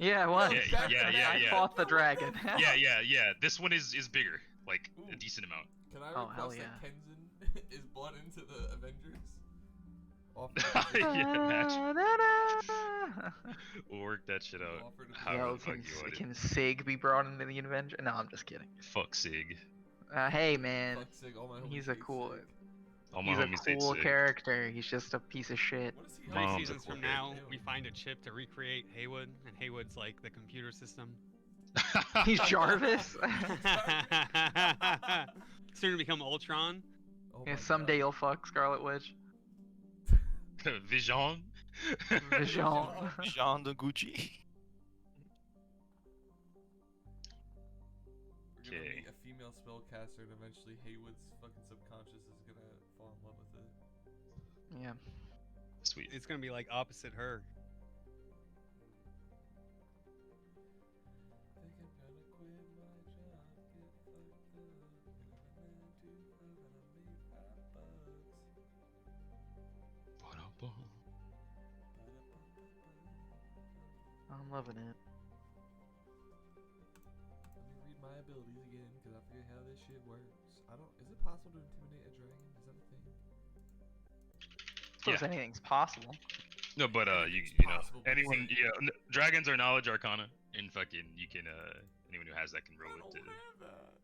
Yeah, it was. Yeah, I yeah. fought the dragon. Yeah. This one is bigger, like a Ooh. decent amount. Can I Oh, hell request yeah. that Kenzin is brought into the Avengers? Offered Yeah, imagine. Da-da-da. We'll work that shit out. Offered to However Yo, the fuck you want it. can Sig be brought into the Avenger? No, I'm just kidding. Fuck Sig. Hey man, Fuck Sig, all my homies he's a hate cool, Sig. All my he's a homies hate cool Sig. character. He's just a piece of shit. What is he? Three Mom's a seasons from cool now, kid. we find a chip to recreate Haywood, and Haywood's like the computer system. He's Jarvis. Soon to become Ultron. Oh Yeah, my someday God. you'll fuck Scarlet Witch. Vision. Vision. Jean de Gucci. We're gonna Okay. meet a female spellcaster, and eventually Haywood's fucking subconscious is gonna fall in love with it. Yeah. Sweet. It's gonna be like opposite her. Think I'm gonna quit my job, get fucked up, and I'm into love, and I made $5 bucks. I'm loving it. Let me read my abilities again, because I forget how this shit works. I don't. Is it possible to intimidate a dragon? Is that a thing? Suppose anything's possible. No, but Anything's you know, possible, but anyone, it's yeah, dragons are knowledge arcana, and fucking you can anyone who has that can roll I it. don't To, have that.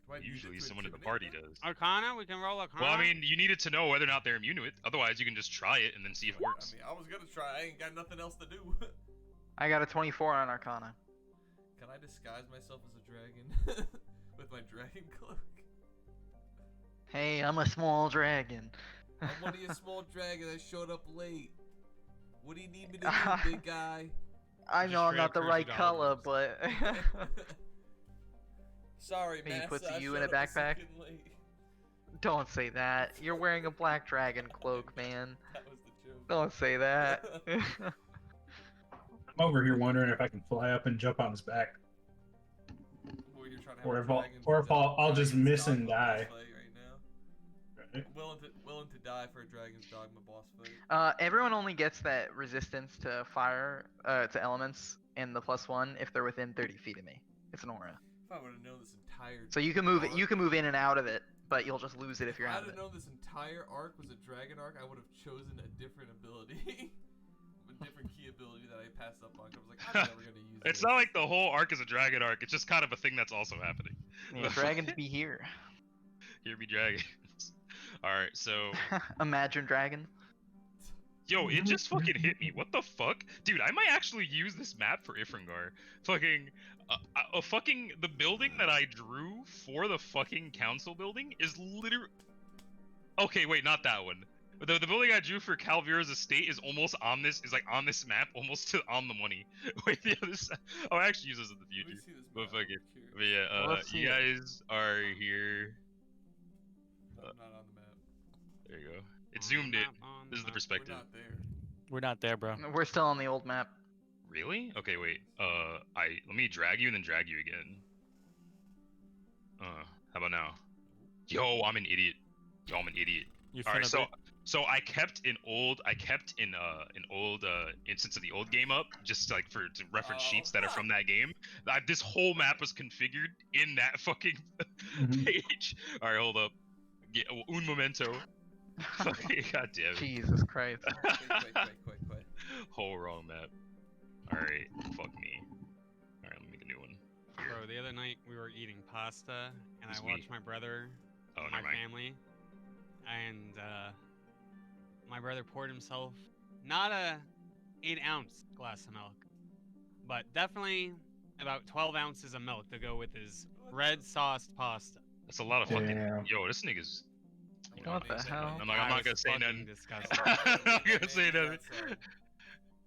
Do I need it usually to someone in the intimidate party them? does. Arcana, we can roll Arcana. Well, I mean, you needed to know whether or not they're immune to it. Otherwise, you can just try it and then see if it I works. mean, I was gonna try. I ain't got nothing else to do. I got a 24 on Arcana. Can I disguise myself as a dragon with my dragon cloak? Hey, I'm a small dragon. I'm one of your small dragon that showed up late. What do you need me to do, big guy? I Just know I'm straight not up the curse right you color, dollars. but Sorry, And he man. puts I you in showed a up backpack? second late. don't say that. You're wearing a black dragon cloak, man. That was the joke. Don't say that. I'm over here wondering if I can fly up and jump on his back. Boy, you're trying to Or have if I'll- dragons or if dog- I'll just dragons miss and dogma boss die. fight right now. Willing to die for a dragon's dogma boss fight. Everyone only gets that resistance to fire, to elements, and the +1 if they're within 30 feet of me. It's an aura. If I would have known this entire So you can move it. arc- You can move in and out of it, but you'll just lose it if you're I'd out of have it. known this entire arc was a dragon arc, I would have chosen a different ability. A different key ability that I passed up on. I was like, I'm never gonna use It's this. not like the whole arc is a dragon arc. It's just kind of a thing that's also happening. Yeah, dragons be here. Here be dragons. All right, so Imagine dragon. yo, it just fucking hit me. What the fuck, dude? I might actually use this map for Ifringar. Fucking, fucking the building that I drew for the fucking council building is literally. Okay, wait, not that one. The building I drew for Calvira's estate is almost on this. Is like on this map, almost on the money. Wait, the other side. I'll actually use this in the Let me future. see this But map, fuck it. I'm But curious. yeah, Let's see you it. guys are here. I'm not on the map. There you go. It On zoomed the it. map, on This is the map. We're perspective. not there. We're not there, bro. We're still on the old map. Really? Okay, wait. Let me drag you and then drag you again. How about now? Yo, I'm an idiot. Yo, I'm an idiot. You All right, finna so I kept an old instance of the old game up just like to reference sheets that are from that game. This whole map was configured in that fucking page. All right, hold up. Un momento. Fucking goddamn it. Jesus Christ. Quick. Whole wrong map. All right, fuck me. All right, let me make a new one. Bro, the other night we were eating pasta, and It's I me. watched my brother, Oh, my never mind. family, and my brother poured himself not a 8-ounce glass of milk, but definitely about 12 ounces of milk to go with his red sauced pasta. That's a lot of fucking. Damn. Yo, this nigga's. You know, What I the ain't saying hell? nothing. I'm That not gonna was say fucking nothing. disgusting. I'm not gonna say Man, nothing. that's,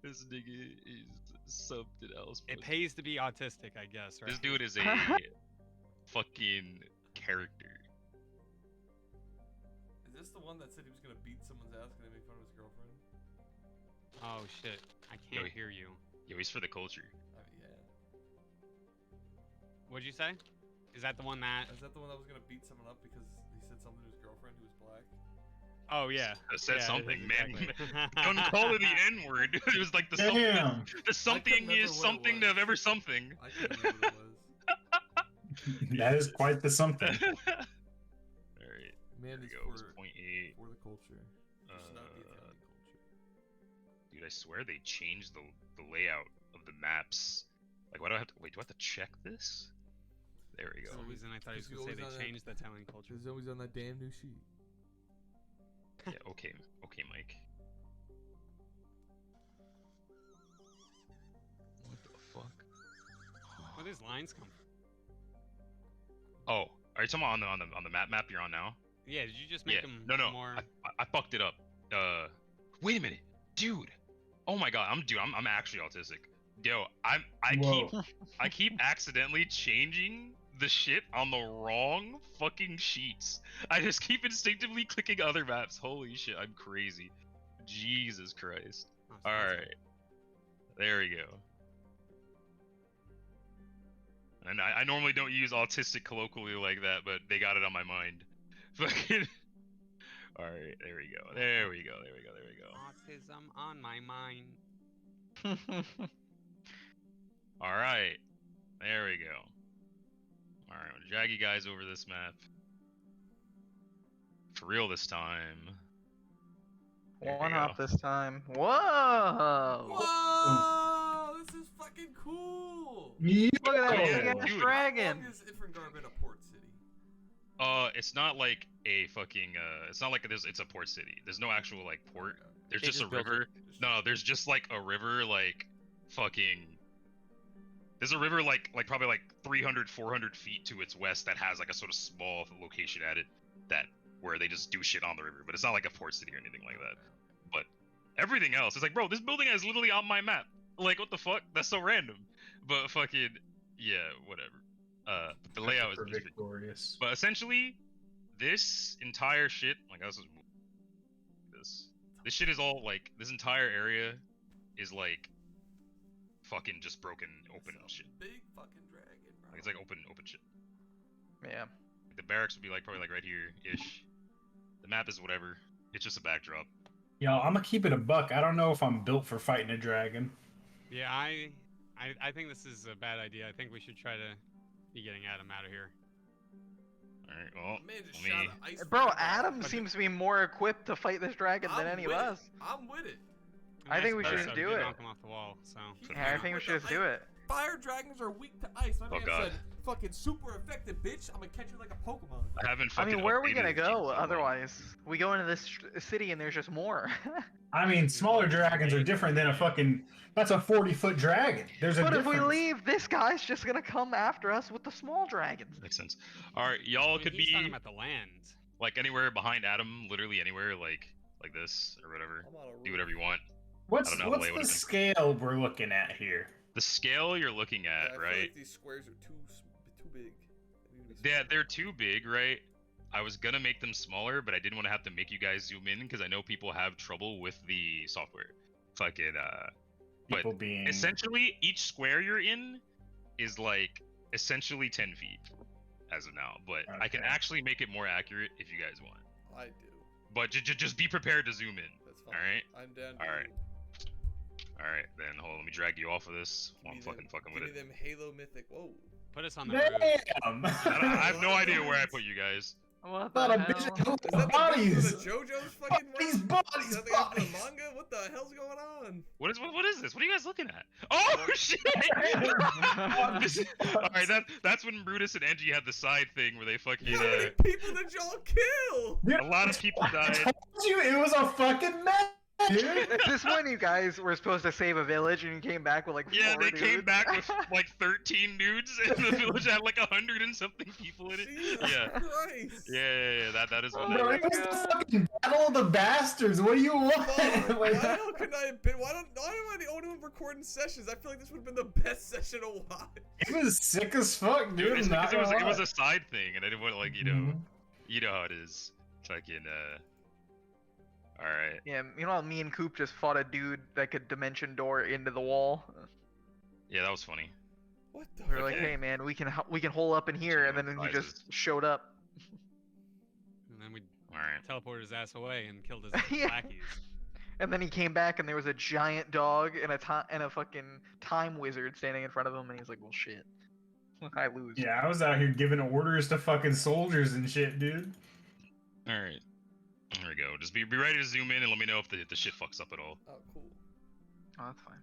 This nigga is something else. It bro. pays to be autistic, I guess, right? This dude is a fucking character. Is this the one that said he was gonna beat someone's ass because they make fun of his girlfriend? Oh shit, I Yo, can't hear you. Yo, he's for the culture. I mean, yeah. What'd you say? Is that the one that? Is that the one that was gonna beat someone up because he said something to his girlfriend who was black? Oh yeah. I said Yeah, something, man. exactly. Don't call it the N word. It was like the something. Damn. The something remember is what it something was. of ever something. I couldn't remember what it was. That is quite the something. Alright, Man there we is go. It was for 0.8. the culture. Just not the Italian culture. Dude, I swear they changed the layout of the maps. Like, why do I have to wait? Do I have to check this? There we For go. some reason I thought he was Because gonna say you always they on that- changed the Italian culture. It's always on that damn new sheet. Yeah, okay, Mike. What the fuck? Where these lines come from? Oh, are you talking about on the map you're on now? Yeah, did you just make Yeah. them No. more? I fucked it up. Wait a minute, dude. Oh my god, I'm actually autistic. Yo, I keep accidentally changing the shit on the wrong fucking sheets. I just keep instinctively clicking other maps. Holy shit, I'm crazy. Jesus Christ. Oh, so that's Alright. There we go. And I normally don't use autistic colloquially like that, but they got it on my mind. Fucking. Alright, there we go. There we go. Autism on my mind. Alright. There we go. Alright, I'm gonna drag you guys over this map. For real this time. There we One go. up this time. Whoa! Whoa! This is fucking cool! Look at that Oh, big yeah, ass dude. dragon! How long is Ifringar been a port city? It's not like a fucking it's not like it's a port city. There's no actual like port. There's They just a just built it. river. No, there's just like a river like fucking there's a river like probably like 300 400 feet to its west that has like a sort of small location at it that where they just do shit on the river, but it's not like a port city or anything like that. But everything else is like, bro, this building is literally on my map. Like, what the fuck? That's so random. But fucking yeah, whatever. But the layout is pretty. victorious. But essentially, this entire shit, like this shit is all like this entire area is like fucking just broken open Some shit. Big fucking dragon, bro. Like it's like open shit. Yeah. Like, the barracks would be like probably like right here ish. The map is whatever. It's just a backdrop. Yo, I'm gonna keep it a buck. I don't know if I'm built for fighting a dragon. Yeah, I think this is a bad idea. I think we should try to be getting Adam out of here. All right. Well, Man just let shot me. an ice Bro, fireball. Adam seems to be more equipped to fight this dragon than I'm any of with it. us. I'm with it. I think we suppose should so. do Did it. Knock him off the wall. So. Yeah, I think we should just do it. Fire dragons are weak to ice. My Oh, man God. said, "Fucking super effective, bitch. I'm gonna catch you like a Pokemon." I haven't. I mean, fucking where are we updated gonna the go sheet so long. otherwise? We go into this city and there's just more. I mean, smaller dragons are different than a fucking. That's a 40-foot dragon. There's a But if difference. we leave, this guy's just gonna come after us with the small dragons. Makes sense. All right, y'all I mean, could he's talking be about the land. like anywhere behind Adam, literally anywhere, like this or whatever. I'm on a Do roof. whatever you want. What's I don't know, what's Lay the would've been- scale we're looking at here? The scale you're looking Yeah, I at, feel right? like these squares are too big. They need to be Yeah, smaller. they're too big, right? I was gonna make them smaller, but I didn't want to have to make you guys zoom in because I know people have trouble with the software. Fucking But People being essentially each square you're in is like essentially 10 feet. as of now, but I can Okay. actually make it more accurate if you guys want. I do. But just be prepared to zoom in. That's fine. Alright? I'm down to Alright. Alright, then hold on, let me drag you off of this while I'm fucking with Give it. me them Halo Mythic. Whoa. Put us on the roof. Damn! I have no idea where I put you guys. What Not the a hell? bitch. Is that the Bodies. the JoJo's fucking Bodies, one? bodies, Is that the after the bodies. manga? What the hell's going on? What is this? What are you guys looking at? Oh shit! Alright, that's when Brutus and Engie had the side thing where they fucking How many people did y'all kill? a lot of people I died. told you it was a fucking mess, dude. At this point, you guys were supposed to save a village, and you came back with like Yeah, 4 they came dudes. back with like 13 dudes, and the village had like 100 and something people in it. Jesus Yeah. Christ. Yeah, that is what Oh that Bro, my it was the God. fucking battle of the bastards. What do you want? Why Like, the hell couldn't I have been? Why am I the only one recording sessions? I feel like this would have been the best session to watch. it was sick as fuck, dude. It's not because gonna it was lie. a side thing, and I didn't want to like Mhm. you know how it is. Fucking All right. Yeah, meanwhile, me and Coop just fought a dude that could dimension door into the wall. Yeah, that was funny. What the? We were like, Okay. "Hey, man, we can hole up in here," and then he Prizes. just showed up. And then we All right. teleported his ass away and killed his Yeah. lackeys. And then he came back, and there was a giant dog and a fucking time wizard standing in front of him, and he's like, "Well, shit, I lose." Yeah, I was out here giving orders to fucking soldiers and shit, dude. All right. There we go. Just be ready to zoom in and let me know if the shit fucks up at all. Oh, cool. Oh, that's fine.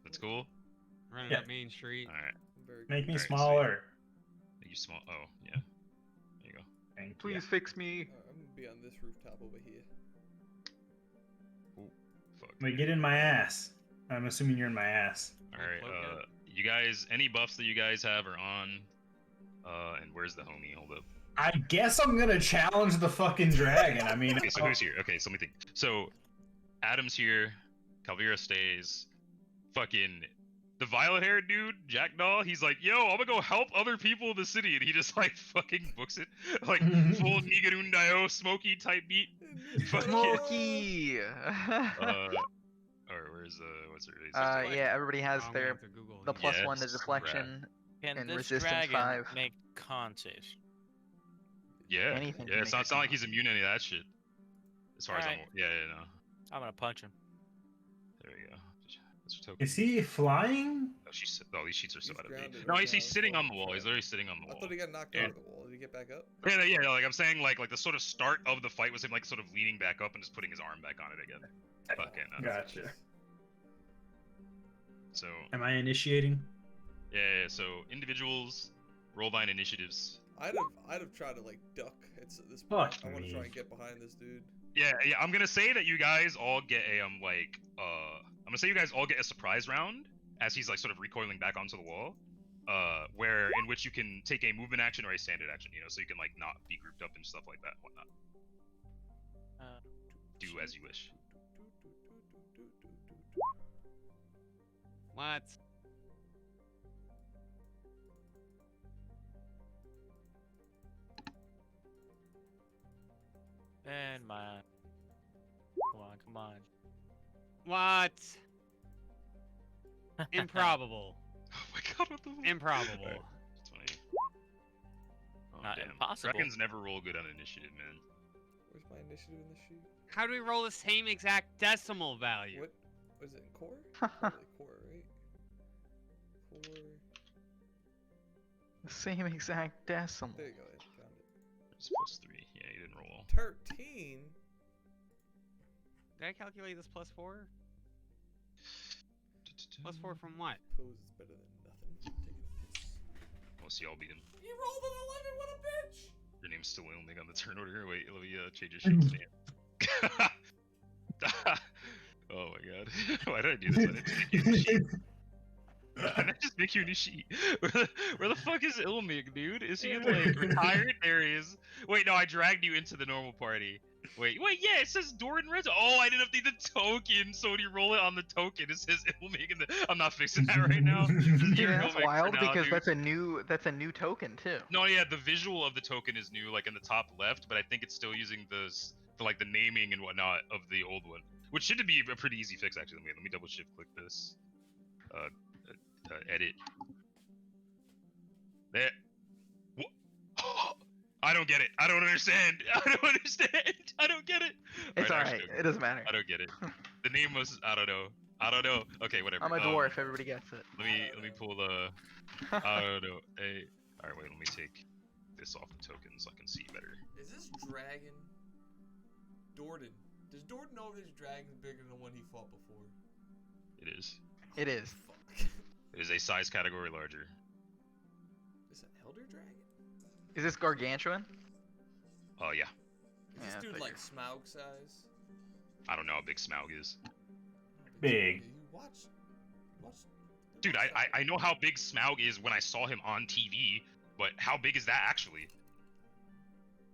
That's cool. Running Yeah. up Main Street. All right. I'm very Make me Alright, smaller. Make you small. Oh yeah. There you go. Thank you. Please fix me. I'm gonna be on this rooftop over here. Fuck. Wait, get in my ass. I'm assuming you're in my ass. All right. Float good. You guys, any buffs that you guys have are on. And where's the homie? Hold up. I guess I'm gonna challenge the fucking dragon. I mean, Okay, so who's here? Okay, so let me think. So, Adam's here. Calvira stays. Fucking the violet-haired dude, Jackdaw. He's like, "Yo, I'm gonna go help other people in the city," and he just like fucking books it, like full Nigarundayo Smokey type beat. Fuck yeah. Smokey. Or where's what's her? Yeah, everybody has Oh, I'm gonna their have to Google the his plus name. one to Yes, deflection. Can And this resistance dragon 5. make con saves? Yeah, Anything yeah. can It's make not like he's immune to any of that shit. As far as I'm, Alright. yeah, no. I'm gonna punch him. There we go. That's your token. is he flying? Oh, these sheets are so He's out of date. grounded No, right he's now, sitting so on the wall. I'm He's sure. literally sitting on the I wall. thought he got knocked Yeah. out of the wall. Did he get back up? Yeah. Like I'm saying, like the sort of start of the fight was him like sort of leaning back up and just putting his arm back on it again. Fucking. Gotcha. So Am I initiating? yeah. So individuals, roll thine initiatives. I'd have tried to like duck at this point. Fuck I want to me. try and get behind this dude. Yeah. I'm gonna say that you guys all get a I'm gonna say you guys all get a surprise round as he's like sort of recoiling back onto the wall. Where in which you can take a movement action or a standard action, so you can like not be grouped up and stuff like that, and whatnot. Do as you wish. What? And my. Come on. What? Improbable. Oh my god, what the Improbable. Alright, 20. Oh, Not damn. impossible. Dragons never roll good on initiative, man. Where's my initiative in the sheet? How do we roll the same exact decimal value? What was it in core? Probably core, right? Core. The same exact decimal. There you go. I found it. It's +3. Yeah, you didn't roll. 13. Did I calculate this +4? +4 from what? Pose is better than nothing. Take a piss. We'll see. I'll beat him. You rolled an 11. What a bitch! Your name's still Ilmig on the turn order. Wait, let me change your sheet name. Oh my god. Why did I do this? Why did I just make you a new sheet? Where the fuck is Ilmig, dude? Is he like retired? There he is. Wait, no, I dragged you into the normal party. Wait, yeah, it says Doran Red. Oh, I didn't update the token, so when you roll it on the token, it says Ilmig in the. I'm not fixing that right now. Just Yeah, leave that's Ilmig for wild now, because dude. that's a new token too. No, yeah, the visual of the token is new, like in the top left, but I think it's still using the like the naming and whatnot of the old one, which should be a pretty easy fix actually. Let me double shift click this. Edit. There. What? I don't get it. I don't understand. I don't understand. I don't get it. It's Alright, alright. actually, It doesn't matter. I don't get it. The name was I don't know. I don't know. Okay, whatever. I'm a dwarf. Everybody gets it. Let me pull the I don't know. Hey. Alright, wait, let me take this off the token so I can see better. Is this dragon Dorden? Does Dorden know if this dragon's bigger than the one he fought before? It is. It is. Fuck. It is a size category larger. Is it Elder Dragon? Is this gargantuan? Oh yeah. Is Yeah, this I dude figured. like Smaug size? I don't know how big Smaug is. Big. You watch. Dude, I know how big Smaug is when I saw him on TV, but how big is that actually?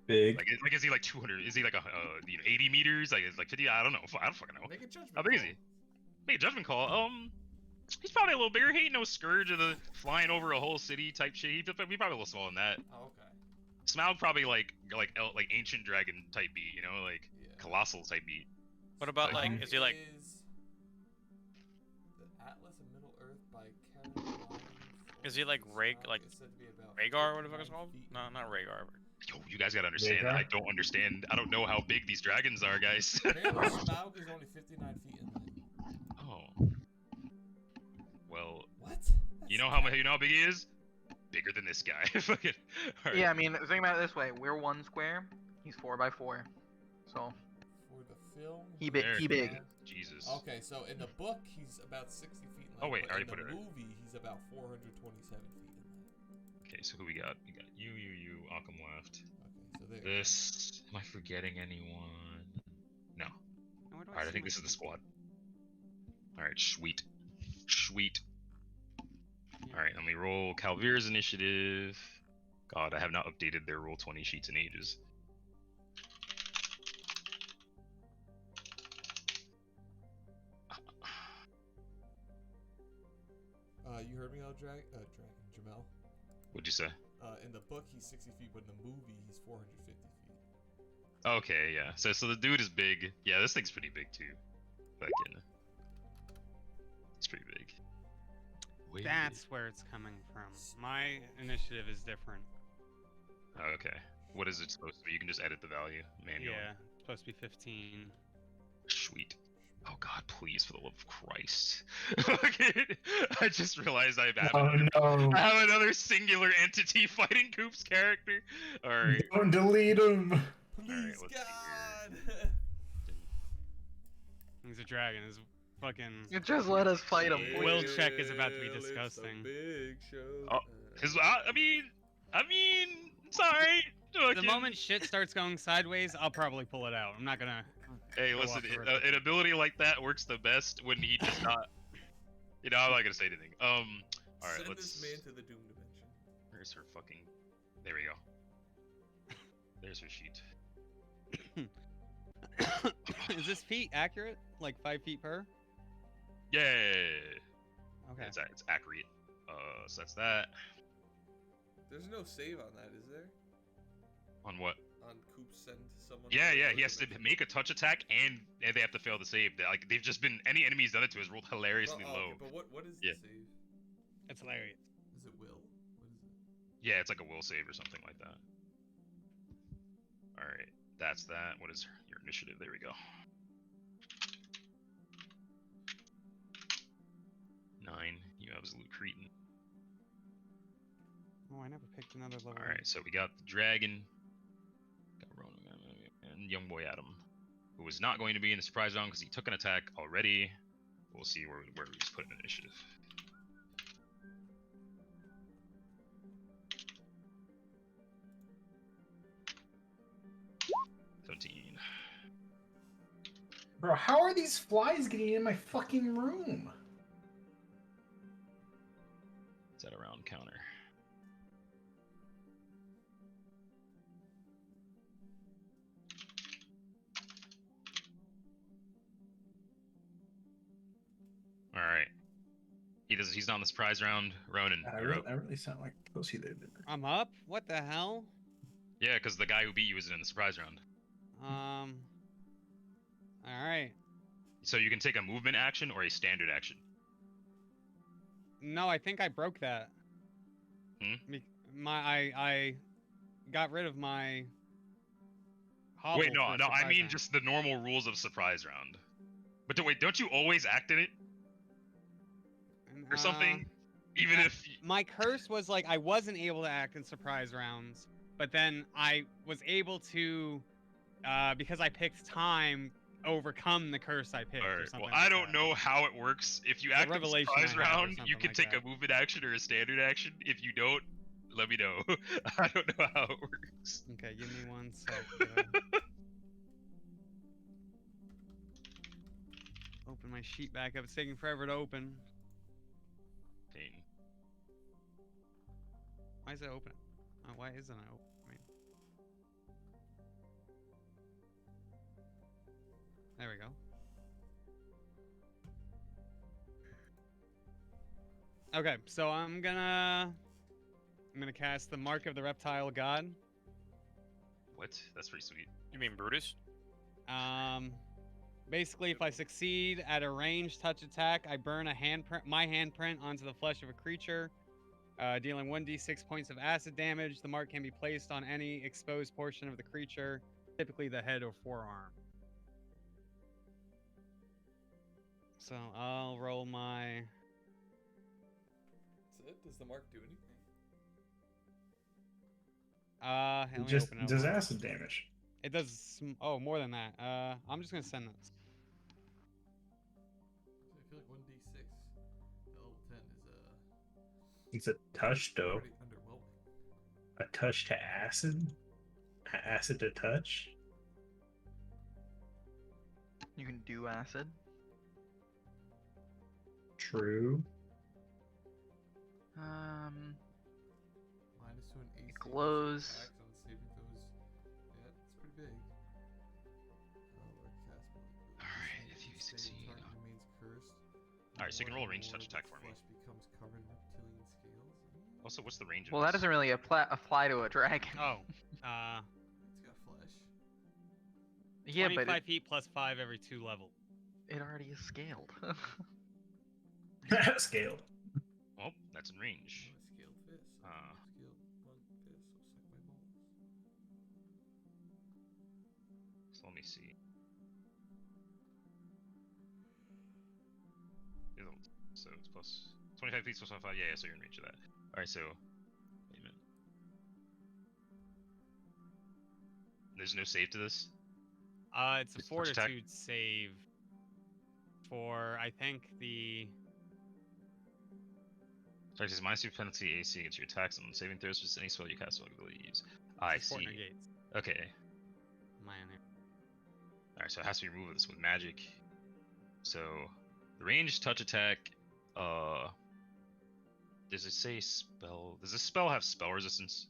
Big. Like is he like 200? Is he like 80 meters? Like is like 50? I don't know. I don't fucking know. Make a judgment. How big is call. he? Make a judgment call. He's probably a little bigger. He ain't no scourge of the flying over a whole city type shit. He's probably a little smaller than that. Oh, okay. Smaug probably like ancient dragon type beat, you know, like Yeah. colossal type beat. What about like? How Is he like? is the Atlas of Middle Earth by Caroline Is he like Smaug like is said to be about Rhaegar? What the fuck is 59 it called? feet No, in not height. Rhaegar. Yo, you guys gotta understand. Bigger? I don't understand. I don't know how big these dragons are, guys. Apparently Smaug is only 59 feet in height. Oh. Well, What? you know That's how big he is? Bigger than this guy. Fucking. Alright. Yeah, I mean, think about it this way: we're 1 square. He's 4x4. So For the film. He big- he big. Jesus. Okay, so in the book he's about 60 feet in height. Oh, wait, but I already in put the it right. movie he's about 427 feet in height. Okay, so who we got? We got you, Occam left. Okay, so there. This. Am I forgetting anyone? No. Now, where do Alright, I see think my this is the people? squad. Alright, sweet. Sweet. Yeah. Alright, let me roll Calvir's initiative. God, I have not updated their roll 20 sheets in ages. You heard me, Dragon Jamel. What'd you say? In the book he's 60 feet, but in the movie he's 450 feet. Okay, yeah. So the dude is big. Yeah, this thing's pretty big too. Fucking. It's pretty big. Way That's where it's coming from. My initiative is different. big. Oh, okay. What is it supposed to be? You can just edit the value manually. Yeah, it's supposed to be 15. Sweet. Oh God, please, for the love of Christ. Okay, I just realized I have, Oh no. I have another singular entity fighting Coop's character. Alright. Don't delete him. Please, let's see God! He's a dragon. His fucking. you just let us fight him. Yeah. please. Will check is about to be Well, it's a disgusting. big show. Oh, Cause I mean, it's alright. The moment shit starts going sideways, I'll probably pull it out. I'm not gonna. Hey, go listen, off the rip. an ability like that works the best when he does not. You know, I'm not gonna say anything. All right, Send let's. this man to the Doom Dimension. Where's her fucking? There we go. There's her sheet. Is this feet accurate? Like 5 feet per? Yeah. Okay. It's accurate. So that's that. There's no save on that, is there? On what? On Coop send someone. Yeah, to the yeah. Doom He has to Dimension? make a touch attack, and they have to fail the save. Like they've just been any enemy he's done it to has rolled hilariously Well, low. okay, but what is Yeah. the save? It's hilarious. Is it will? What is it? Yeah, it's like a will save or something like that. All right, that's that. What is your initiative? There we go. 9. You absolute cretin. Oh, I never picked another level. All right, so we got the dragon, got Ronan, and young boy Adam, who was not going to be in the surprise round because he took an attack already. We'll see where we just put him in initiative. Bro, how are these flies getting in my fucking room? Is that a round counter? All right. He's not in the surprise round. Ronan, you're up. I really sound like pussy there. I'm up? What the hell? Yeah, because the guy who beat you isn't in the surprise round. Alright. So you can take a movement action or a standard action. No, I think I broke that. Hmm? I got rid of my. Hobble Wait, no, for no. I surprise mean round. just the normal rules of surprise round. But wait, don't you always act in it And, or something? Even uh, if my curse was like I wasn't able to act in surprise rounds, but then I was able to, because I picked time, overcome the curse I picked or Alright, something well, I like don't that. know how it works. If you It's a act in revelation surprise I had or round, you something can like take that. a movement action or a standard action. If you don't, let me know. I don't know how it works. Okay, give me 1 sec. Open my sheet back up. It's taking forever to open. Pain. Why is it open? Why isn't it open? There we go. Okay, so I'm gonna cast the Mark of the Reptile God. What? That's pretty sweet. You mean Brutus? Basically, if I succeed at a ranged touch attack, I burn my handprint onto the flesh of a creature, dealing 1d6 points of acid damage. The mark can be placed on any exposed portion of the creature, typically the head or forearm. So I'll roll my. That's it? Does the mark do anything? Let It me just open it does up. acid damage. It does. More than that. I'm just gonna send this. I feel like 1d6 at level 10 is It's a touch though. pretty underwhelming. A touch to acid. Acid to touch. You can do acid. True. Minus 2 an AC. It glows. Attacks on saving throws. Yeah, it's pretty big. Alright, if you succeed. Target remains cursed. Alright, so you can roll a ranged More touch of attack its for me. flesh becomes covered in reptilian scales. Also, what's the range of Well, that this? doesn't really apply to a dragon. Oh, It's got flesh. Yeah, but 25 feet plus 5 every 2 levels. it already is scaled. Scaled. Well, that's in range. Oh, a scaled fist. So Ah. scaled one fist. So suck my balls. So let me see. So it's plus 25 feet plus 25. Yeah, so you're in range of that. Alright, so wait a minute. There's no save to this? It's a Just touch attack? fortitude save for I think the. Sorry, it says minus 2 penalty AC against your attacks and saving throws for any spell you cast or ability you use. I Fort see. negates. Okay. Am I in there? Alright, so it has to be removed with magic. So the ranged touch attack, does it say spell? Does this spell have spell resistance?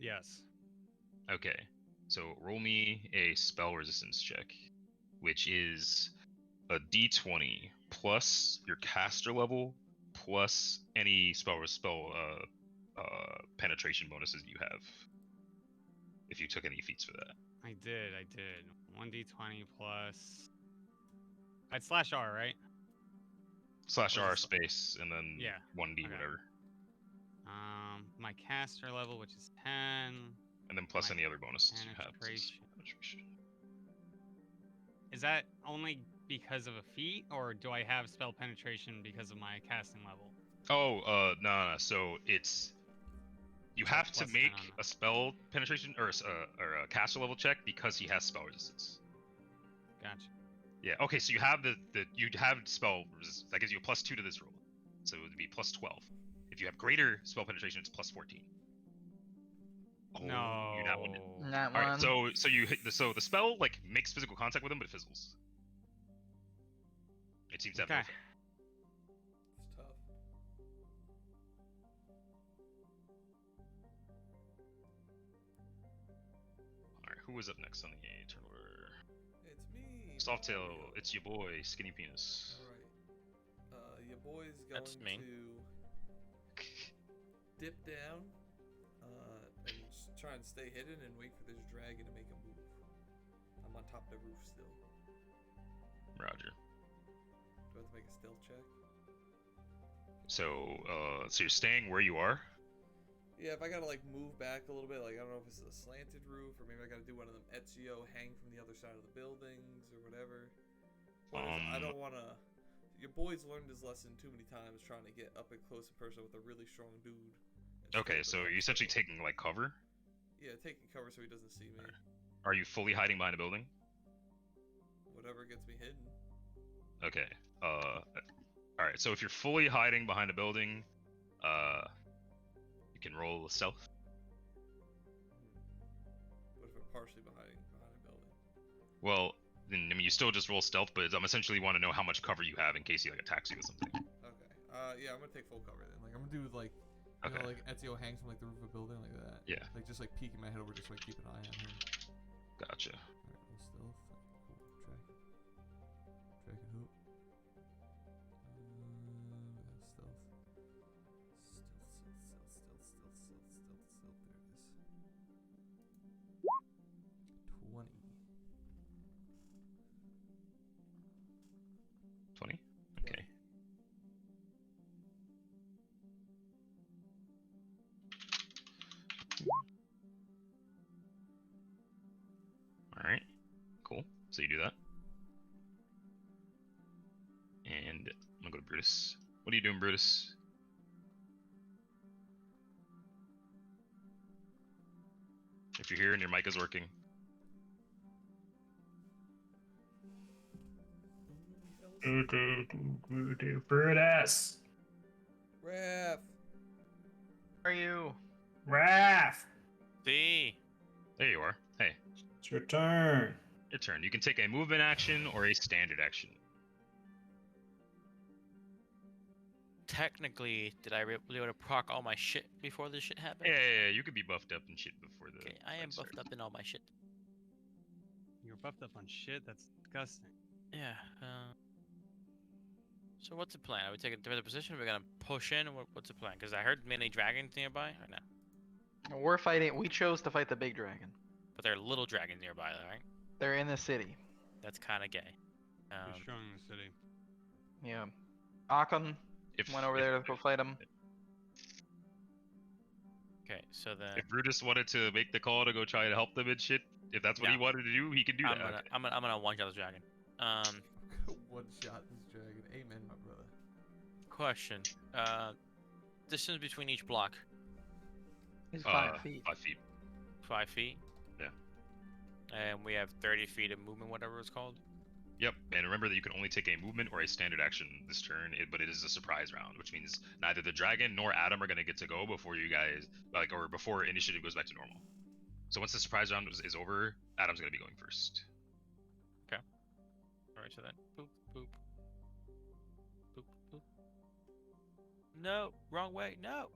Yes. Okay. So roll me a spell resistance check, which is a d20 plus your caster level plus any spell penetration bonuses you have. If you took any feats for that. I did. 1d20 plus. I'd slash R, right? Slash Or R is it- space and then Yeah, 1d okay. whatever. My caster level, which is 10. And then plus My any other bonuses you have. penetration. Penetration. Is that only because of a feat, or do I have spell penetration because of my casting level? Oh, no. So it's you So have to plus 10 make on that. a spell penetration or a caster level check because he has spell resistance. Gotcha. Yeah. Okay. So you have you have spell resistance that gives you a +2 to this roll, so it would be +12. If you have greater spell penetration, it's +14. Oh, No. you not one. That All right. one. So you hit the spell like makes physical contact with him, but it fizzles. It seems to have no Okay. effect. It's tough. Alright, who was up next on the turn order? It's me. Softail, Mario. it's your boy, Skinny Penis. Alright. Your boy's going That's me. to dip down and try and stay hidden and wait for this dragon to make a move. I'm on top of the roof still. Roger. Do I have to make a stealth check? So, so you're staying where you are? Yeah, if I gotta like move back a little bit, like I don't know if it's a slanted roof or maybe I gotta do one of them Ezio hang from the other side of the buildings or whatever. But I don't wanna. Your boy's learned his lesson too many times trying to get up and close in person with a really strong dude. Okay, so you're essentially taking like cover. Yeah, taking cover so he doesn't see me. Are you fully hiding behind a building? Whatever gets me hidden. Okay. All right. So if you're fully hiding behind a building, you can roll stealth. What if I'm partially behind a building? Well, then I mean you still just roll stealth, but I'm essentially want to know how much cover you have in case he like attacks you with something. Okay. Yeah, I'm gonna take full cover then. Like I'm gonna do like, you know, like Ezio hangs from like the roof of a building like that. Yeah. Like just like peeking my head over, just like keep an eye on him. Gotcha. Alright, we'll stealth. Cool. Track and hoop. Stealth. There it is. 20. Okay. All right. Cool. So you do that. And I'm gonna go to Brutus. What are you doing, Brutus? If you're here and your mic is working. Brutus. Raph! Where are you? Raph. See. There you are. Hey, It's your turn. your turn. You can take a movement action or a standard action. Technically, did I be able to proc all my shit before this shit happened? Yeah, you could be buffed up and shit before the. Okay, I am fight buffed starts. up in all my shit. You're buffed up on shit. That's disgusting. Yeah. So what's the plan? Are we taking a different position? Are we gonna push in? What's the plan? Because I heard many dragons nearby. Or no? We're fighting. We chose to fight the big dragon. But there are little dragons nearby, though, right? They're in the city. That's kind of gay. You're strong in the city. Yeah. Occam went over there to go fight him. Okay, so then If Brutus wanted to make the call to go try to help them and shit, if that's what he Yeah. wanted to do, he could do I'm that. gonna, Okay. I'm gonna one shot the dragon. One shot this dragon. Amen, my brother. Question. Distance between each block, He's 5 feet. 5 feet. 5 feet. Yeah. And we have 30 feet of movement, whatever it's called. Yep, and remember that you can only take a movement or a standard action this turn, but it is a surprise round, which means neither the dragon nor Adam are going to get to go before you guys, or before initiative goes back to normal. So once the surprise round is over, Adam's going to be going first. Alright, so then boop, boop. Boop, boop. No, wrong way, no!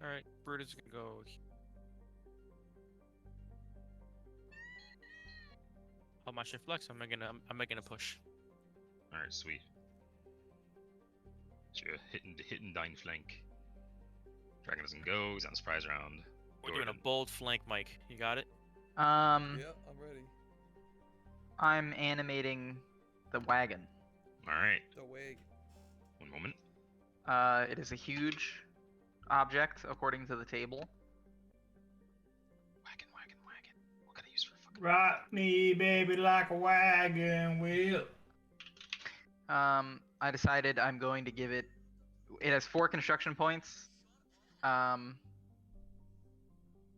Alright, Brutus is gonna go. Oh, my shift flex, I'm making a push. All right, sweet. So you're hitting down flank. Dragon doesn't go. He's on the surprise round. We're doing a Gordon. bold flank, Mike. You got it? Yep, I'm ready. I'm animating the wagon. All right. The wig. One moment. It is a huge object according to the table. Wagon. What can I use for fucking? Rock me, baby, like a wagon wheel. I decided I'm going to give it. It has 4 construction points.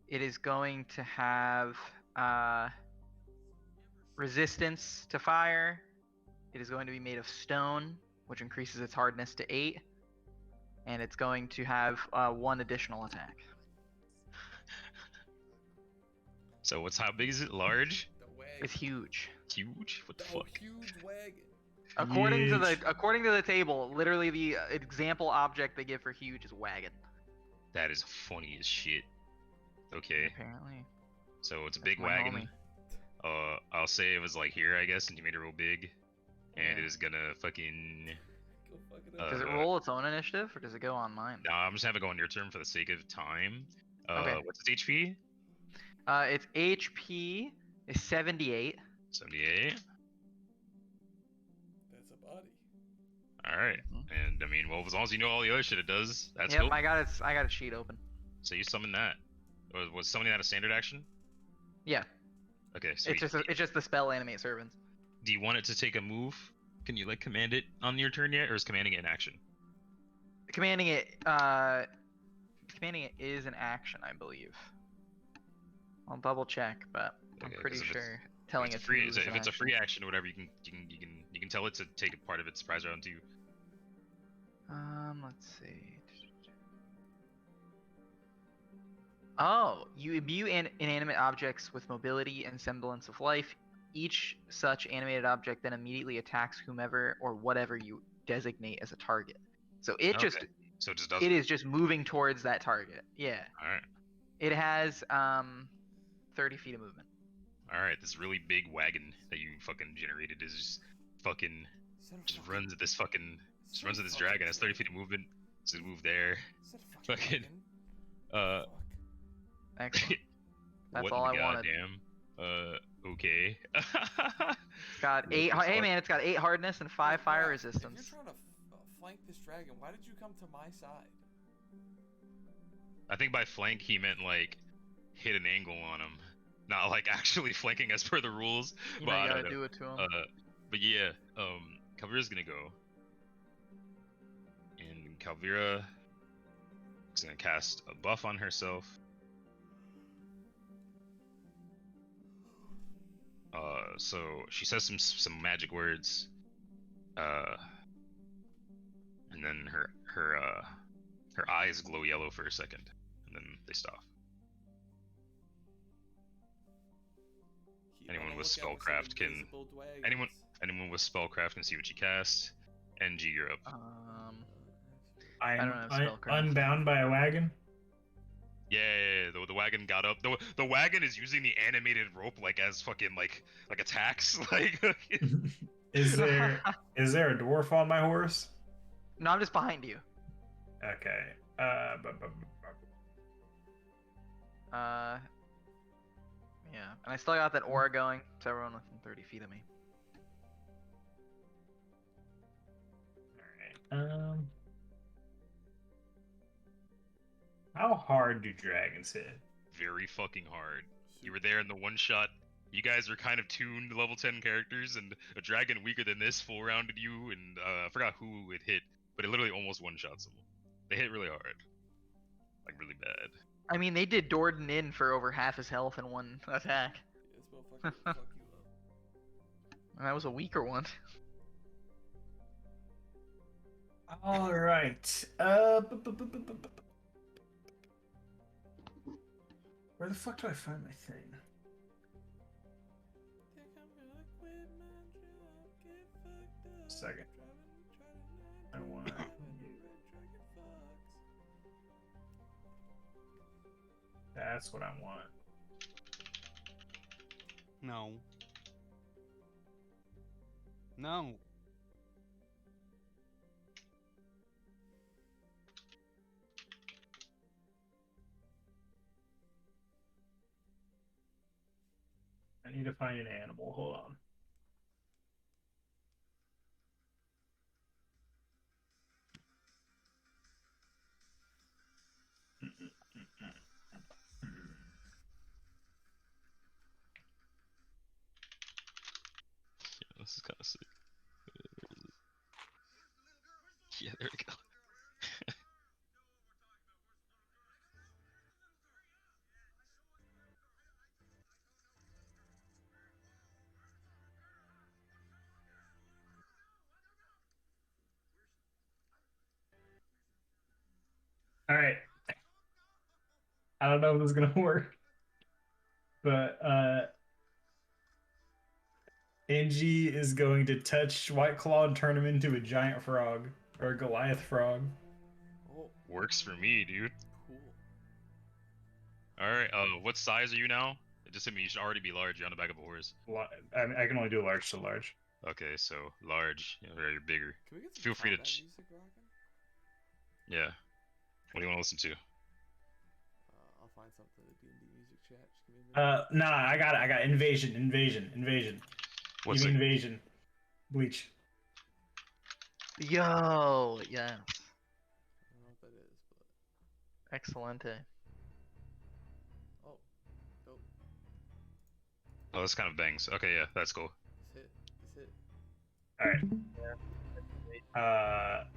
It is going to have resistance to fire. It is going to be made of stone, which increases its hardness to 8. And it's going to have 1 additional attack. So how big is it? Large? The wagon. It's huge. Huge? What the The fuck? huge wagon. According to Huge. the table, literally the example object they give for huge is wagon. That is funny as shit. Okay, Apparently. so it's a That's big my wagon. homie. I'll say it was like here, I guess, and you made it real big, and Yeah. it is gonna fucking. Go fuck it up. Does it roll its own initiative or does it go on mine? No, I'm just having to go on your turn for the sake of time. Okay. What's its HP? Its HP is 78. 78. That's a body. All right. Mhm. And I mean, well, as long as you know all the other shit it does, that's Yep, cool. I got its sheet open. So you summon that. Was summoning that a standard action? Yeah, Okay, so it's just the spell animate servants. do you want it to take a move? Can you like command it on your turn yet, or is commanding it an action? Commanding it is an action, I believe. I'll double check, but I'm Okay, 'cause pretty if it's- sure telling if it it's a free, to move is if an it's a action. free action or whatever, you can tell it to take a part of its surprise round too. Let's see. Oh, you imbue inanimate objects with mobility and semblance of life. Each such animated object then immediately attacks whomever or whatever you designate as a target. So it just Okay. So it just does. it is just moving towards that target. Yeah. All right. It has 30 feet of movement. All right. This really big wagon that you fucking generated is just fucking runs at this fucking runs at this dragon. Has 30 feet of movement. Just move there. Fucking. Excellent. That's what all in the I wanted. goddamn? Okay. It's got What 8. the Hey fuck? man, it's got 8 hardness and 5 fire If resistance. you're trying to flank this dragon, why did you come to my side? I think by flank he meant like hit an angle on him, not like actually flanking as per the rules. You but know I you don't gotta know. do it to him. But yeah, Calvira's gonna go, and Calvira is gonna cast a buff on herself. So she says some magic words, and then her eyes glow yellow for a second, and then they stop. Keep Anyone on the with lookout for some spellcraft can- invisible dragons. Anyone with spellcraft can see what you cast. NG, you're up. I don't am have spellcraft. unbound by a wagon. Yeah, the wagon got up. The wagon is using the animated rope like as fucking like attacks. Like Is there a dwarf on my horse? No, I'm just behind you. Okay. Yeah, and I still got that aura going to everyone within 30 feet of me. Alright. How hard do dragons hit? very fucking hard. You were there in the one shot. You guys are kind of tuned level 10 characters, and a dragon weaker than this full rounded you, and I forgot who it hit, but it literally almost one shots them. They hit really hard, like really bad. I mean, they did Dorden in for over half his health in one attack. This motherfucker will fuck you up. And that was a weaker one. All right. Where the fuck do I find my thing? Second. I want. That's what I want. No. No. I need to find an animal. Hold on. Yeah, this is kind of sick. Yeah, there we go. All right. I don't know if this is gonna work, but NG is going to touch White Claw and turn him into a giant frog or a Goliath frog. Oh, Works for me, dude. cool. Alright, what size are you now? It just hit me, you should already be large, you're on the back of a horse. I mean, I can only do large to large. Okay, so large, you're bigger. Can we get some Feel free to combat music rocking? Yeah. What do you want to listen to? I'll find something in the D&D music chat. Just give me a minute. Nah, I got it. I got invasion. What's Give me it? invasion. Bleach. Yo, yes. I don't know what that is, but Excelente. Oh, this kind of bangs. Okay, yeah, that's cool. It's hit. All right.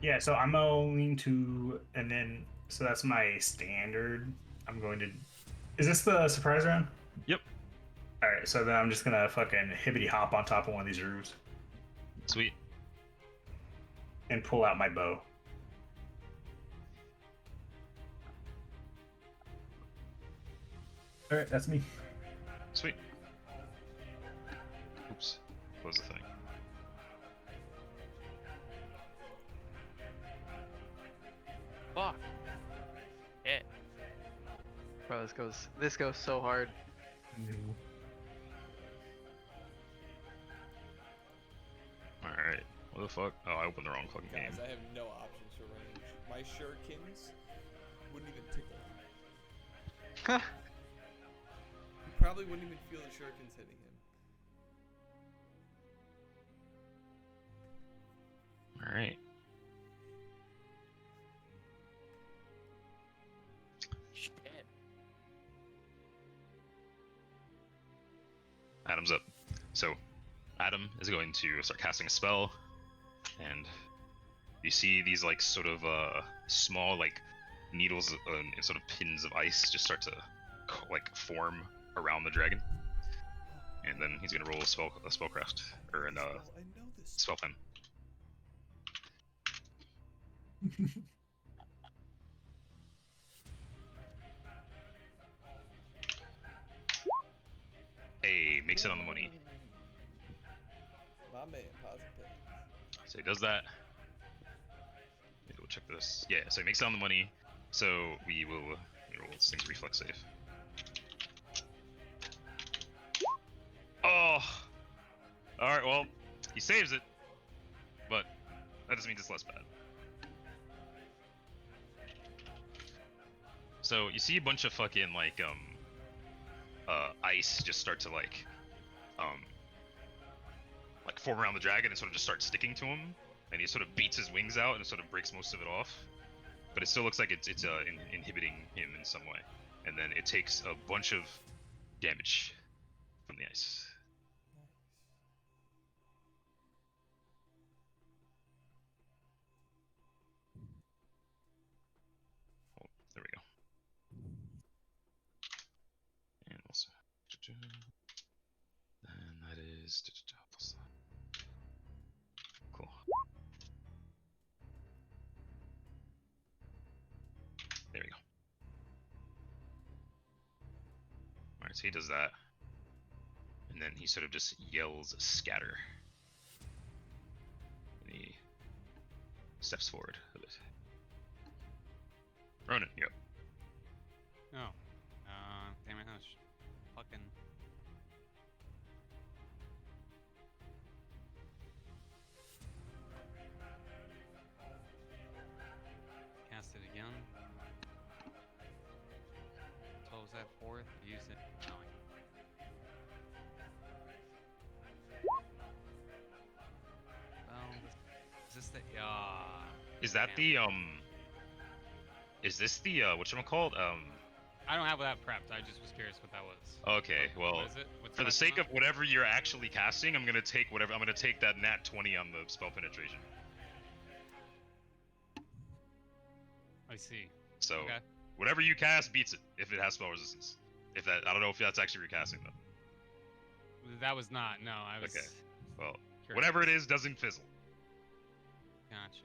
Yeah. So I'm going to, and then so that's my standard. I'm going to. Is this the surprise round? Yep. All right. So then I'm just gonna fucking hibbity hop on top of one of these roofs Sweet. and pull out my bow. All right. That's me. Sweet. Oops. Close the thing. Fuck. Hit. Bro, this goes so hard. Alright. What the fuck? Oh, I opened the wrong fucking game. Guys, I have no options for range. My shurikens wouldn't even tickle him. He probably wouldn't even feel the shurikens hitting him. Alright. Shit. Adam's up. So, Adam is going to start casting a spell, and you see these like sort of small like needles and sort of pins of ice just start to like form around the dragon, and then he's gonna roll a spellcraft or a I know this. spell pen. Hey, makes it on the money. My man, positive. So he does that. Maybe we'll check this. Yeah, so he makes it on the money. So we will roll this thing's reflex save. Oh! Alright, well, he saves it, but that just means it's less bad. So you see a bunch of fucking like ice just start to like form around the dragon and sort of just start sticking to him, and he sort of beats his wings out and sort of breaks most of it off, but it still looks like it's inhibiting him in some way, and then it takes a bunch of damage from the ice. Oh, there we go. And also, and that is plus that. Cool. There we go. Alright, so he does that. And then he sort of just yells scatter. And he steps forward a bit. Ronan, you're up. Oh. Damn it, that's fucking. Cast it again. So was that fourth? Use it. No. Well, is this the Is that damn. the is this the whatchamacallit? I don't have that prepped. I just was curious what that was. Okay, well, What is it? What's for the that sake one? of whatever you're actually casting, I'm gonna take that nat 20 on the spell penetration. I see. So Okay. whatever you cast beats it if it has spell resistance. If that, I don't know if that's actually recasting though. That was not. No, I was. Okay. Well, curious. whatever it is doesn't fizzle. Gotcha.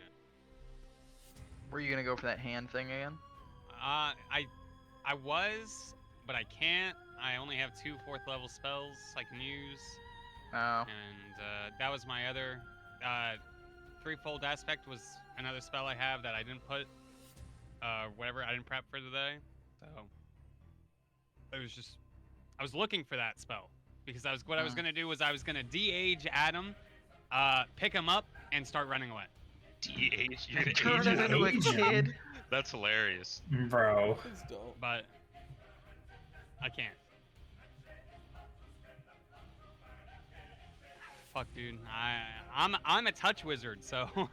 Were you gonna go for that hand thing again? I was, but I can't. I only have 2 4th level spells I can use, Oh. and that was my other. Threefold Aspect was another spell I have that I didn't put. Whatever, I didn't prep for today, so it was just. I was looking for that spell because I was gonna do was I was gonna de-age Adam, pick him up, and start running away. DH, you're gonna Turn age him it? into a age him. kid. That's hilarious. Bro. Please don't. But I can't. Fuck, dude. I'm a touch wizard, so. Oh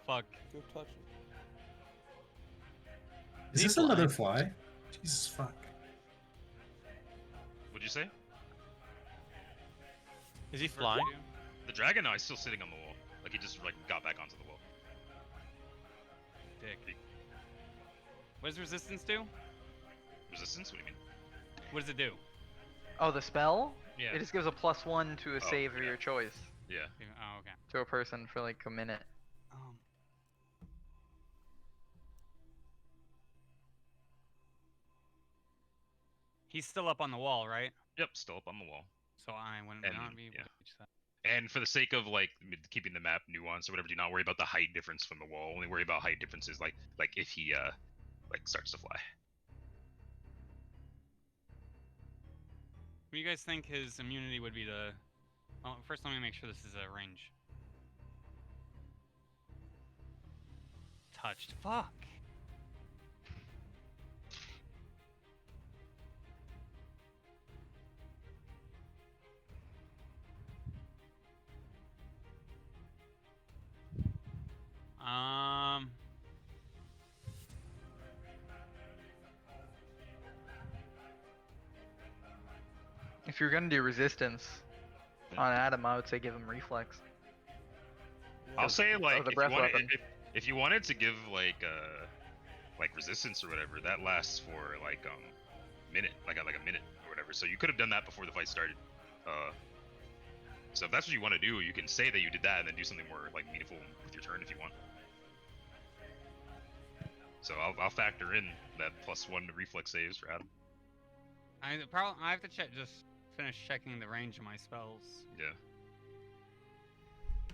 fuck. Go touch him. Is this another fly? Jesus fuck. What'd you say? Is he First flying? two. The dragon? No, he's still sitting on the wall. Like he just like got back onto the wall. Dick. What does resistance do? Resistance? What do you mean? What does it do? Oh, the spell? Yeah. It just gives a +1 to a Oh, save of yeah. your choice Yeah. Oh, okay. to a person for like a minute. He's still up on the wall, right? Yep, still up on the wall. So I wouldn't And, not be able yeah. to reach that. And for the sake of like keeping the map nuanced or whatever, do not worry about the height difference from the wall. Only worry about height differences like if he like starts to fly. What do you guys think his immunity would be to? Well, first let me make sure this is a range. Touched. Fuck. Um. If you're gonna do resistance on Adam, I would say give him reflex. I'll say like the if breath you, wanted, weapon. if you wanted to give like resistance or whatever, that lasts for like minute, like a minute or whatever. So you could have done that before the fight started. So if that's what you want to do, you can say that you did that and then do something more like meaningful with your turn if you want. So I'll factor in that +1 to reflex saves for Adam. I have to check. Just finish checking the range of my spells. Yeah.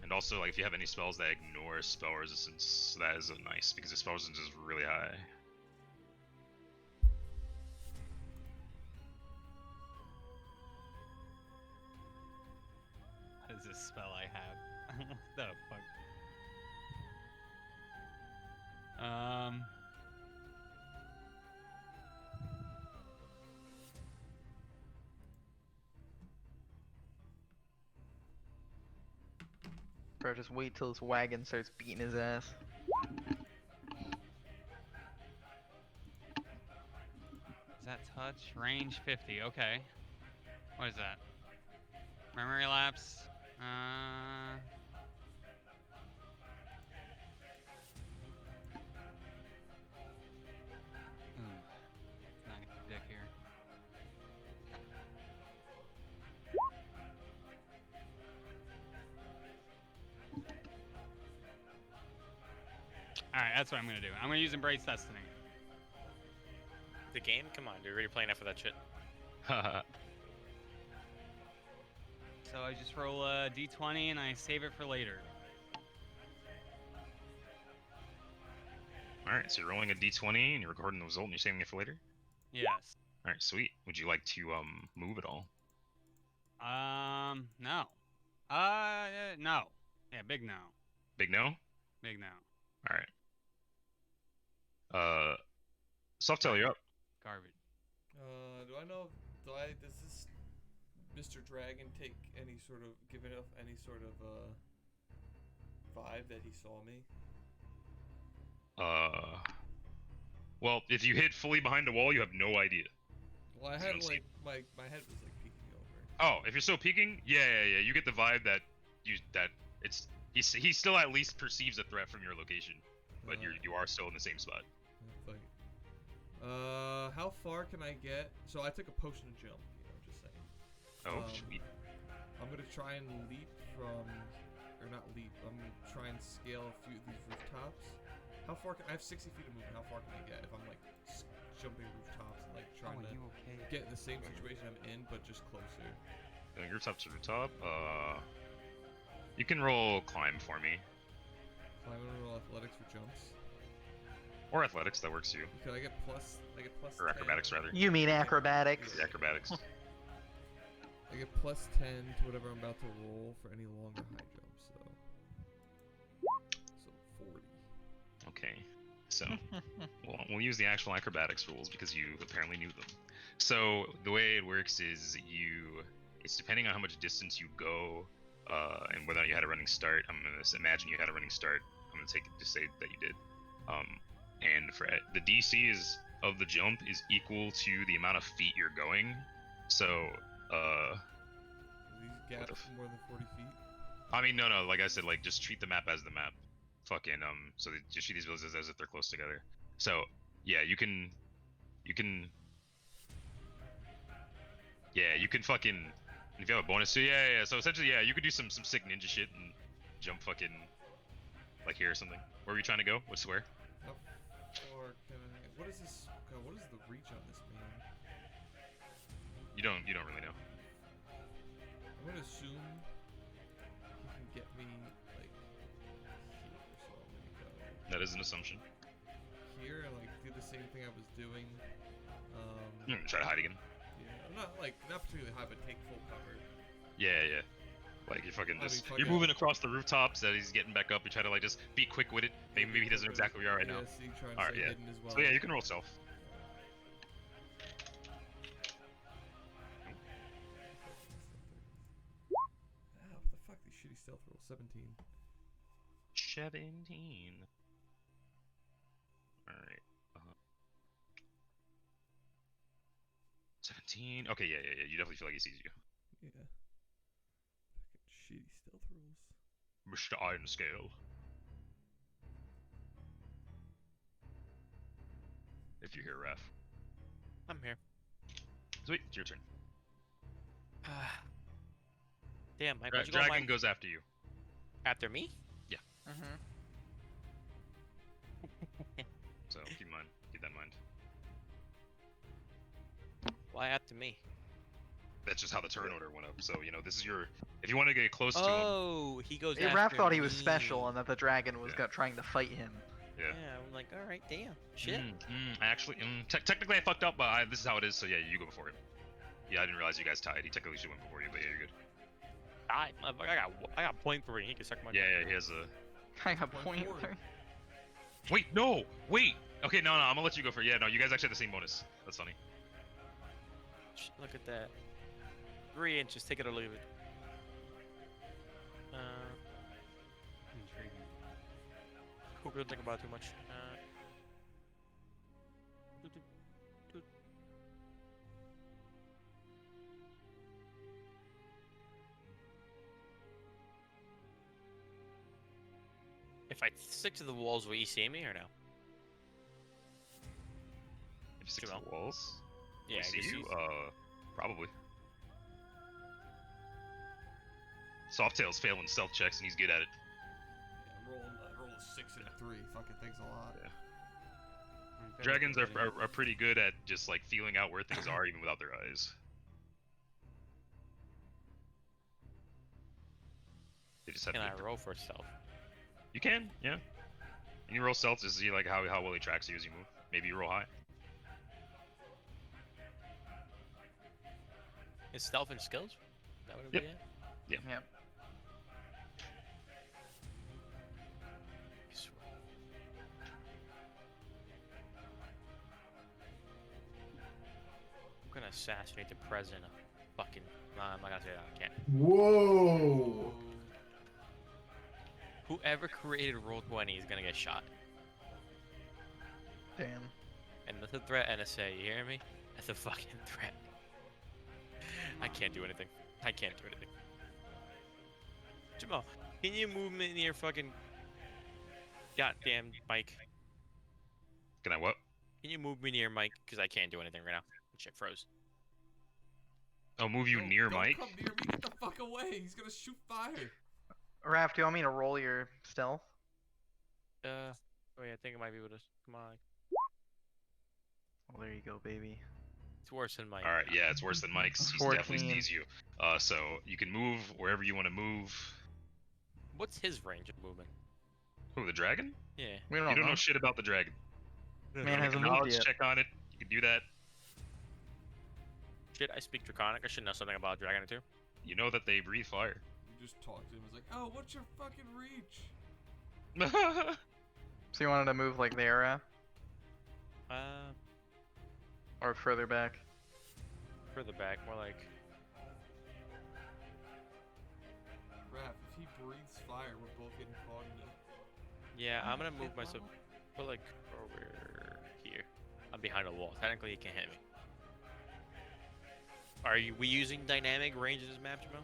And also, like, if you have any spells that ignore spell resistance, that is nice because the spell resistance is really high. What is this spell I have? What the fuck? Bro, just wait till this wagon starts beating his ass. Is that touch? Range 50. Okay. What is that? Memory lapse. Not gonna dick here. Alright, that's what I'm gonna do. I'm gonna use Embrace Destiny. The game? Come on, dude. We're already playing enough of that shit. So I just roll a d20 and I save it for later. Alright, so you're rolling a d20 and you're recording the result and you're saving it for later? Yes. Alright, sweet. Would you like to move at all? No. No. Yeah, big no. Big no? Big no. Alright. Softail, you're up. Garbage. Does this Mr. Dragon take any sort of, give it any sort of, vibe that he saw me? Well, if you hid fully behind a wall, you have no idea. Well, I You had, don't see- like, my head was, like, peeking over. Oh, if you're still peeking, yeah, you get the vibe that he still at least perceives a threat from your location, but you are still in the same spot. Fight. How far can I get? So I took a potion to jump, just saying. Oh, sweet. I'm gonna try and leap from, or not leap, I'm gonna try and scale a few of these rooftops. How far I have 60 feet of movement, how far can I get if I'm like jumping rooftops and like trying to okay? get in the same situation I'm in, but just closer? Rooftop to rooftop. You can roll climb for me, Climb and roll athletics for jumps. or athletics. That works too. Could I get plus Or 10? acrobatics rather. You mean acrobatics? Yeah, acrobatics. I get plus 10 to whatever I'm about to roll for any longer high jumps, so 40. Okay. So we'll use the actual acrobatics rules because you apparently knew them. So the way it works is it's depending on how much distance you go, and whether or not you had a running start. I'm gonna imagine you had a running start. I'm gonna take it to say that you did. And for the DC of the jump is equal to the amount of feet you're going. So, These gaps f- more than 40 feet. I mean, no, like I said, like just treat the map as the map. Fucking so just treat these villages as if they're close together. So, yeah, you can fucking if you have a bonus. So yeah. So essentially, yeah, you could do some sick ninja shit and jump fucking like here or something. Where are you trying to go? What square? How far can I? What is this? God, what is the reach on this man? You don't really know. I'm gonna assume he can get me like here, so I'm gonna go That is an assumption. here and like do the same thing I was doing. Try to hide again. Yeah, I'm not particularly high, but take full cover. Yeah. Like you fucking I mean, just fuck you're it. moving across the rooftops that he's getting back up. You try to like just be quick with it. Maybe he doesn't know exactly where you are right now. Yeah, see, trying to Alright, stay yeah. hidden as well. So yeah, you can roll stealth. What the fuck? These shitty stealth rolls. 17. 17. Alright. 17. Okay, yeah. You definitely feel like he sees you. Yeah. Fucking shitty stealth rolls. Mr. Iron Scale. If you're here, Raph. I'm here. Sweet, it's your turn. Damn, Mike, why'd you go Dragon goes after you. after me? Mm-hmm. So keep that in mind. Why after me? That's just how the turn order went up. So, this is your... If you want to get close to him... Oh, he goes after Raph thought he was me. special and that the dragon was Yeah. trying to fight him. Yeah. I'm like, all right, damn, shit. Actually, technically I fucked up, but this is how it is, so yeah, you go before him. Yeah, I didn't realize you guys tied. He technically should went before you, but yeah, you're good. I got point 3. He can suck my. Yeah, he has a... I got Point point forward. 3. Wait, no! Wait! Okay, no, I'm gonna let you go for... Yeah, no, you guys actually have the same bonus. That's funny. Look at that. 3 inches. Take it or leave it. Intriguing. Hope you don't think about it too much. If I stick to the walls, will you see me or no? If you stick to Jamal. the walls... Yeah, I I see guess you? he's- Probably. Softail's failing stealth checks and he's good at it. Yeah, I rolled a 6 and a 3. Fucking thanks a lot. Yeah. I'm very Dragons are good. pretty good at just like feeling out where things are even without their eyes. They just have Can to I roll for stealth? You can, yeah. And you roll stealth to see like how well he tracks you as you move. Maybe you roll high. Is stealth and skills? Is that what it would Yep. be at? Yep. I swear. I'm gonna assassinate the president of fucking. Nah, I'm not gonna say that. I can't. Whoa! Whoever created Roll20 is gonna get shot. Damn. And that's a threat, NSA. You hear me? That's a fucking threat. I can't do anything. I can't do anything. Jamal, can you move me near fucking goddamn Mike? Can I what? Can you move me near Mike? Because I can't do anything right now. Shit froze. Oh, move you No, near don't Mike? come near me. Get the fuck away. He's gonna shoot fire. Raph, do you want me to roll your stealth? Oh yeah, I think I might be able to. Come on. Well, there you go, baby. It's worse than Mike. All right, yeah, it's worse than Mike's. He definitely 14. sees you. So you can move wherever you want to move. What's his range of movement? Who, the dragon? Yeah. We You don't know shit about the dragon. Man Make a hasn't moved knowledge yet. check on it. You can do that. Shit, I speak Draconic. I should know something about Dragon too. You know that they breathe fire. You just talked to him. It's like, oh, what's your fucking reach? So you wanted to move like there, Raph? Uh, Or further back? further back, more like. Raph, if he breathes fire, we're both getting caught in it. Yeah, I'm gonna Hit move my myself, wall? but like over here. I'm behind a wall. Technically, he can't hit me. we using dynamic range in this map, Jamal?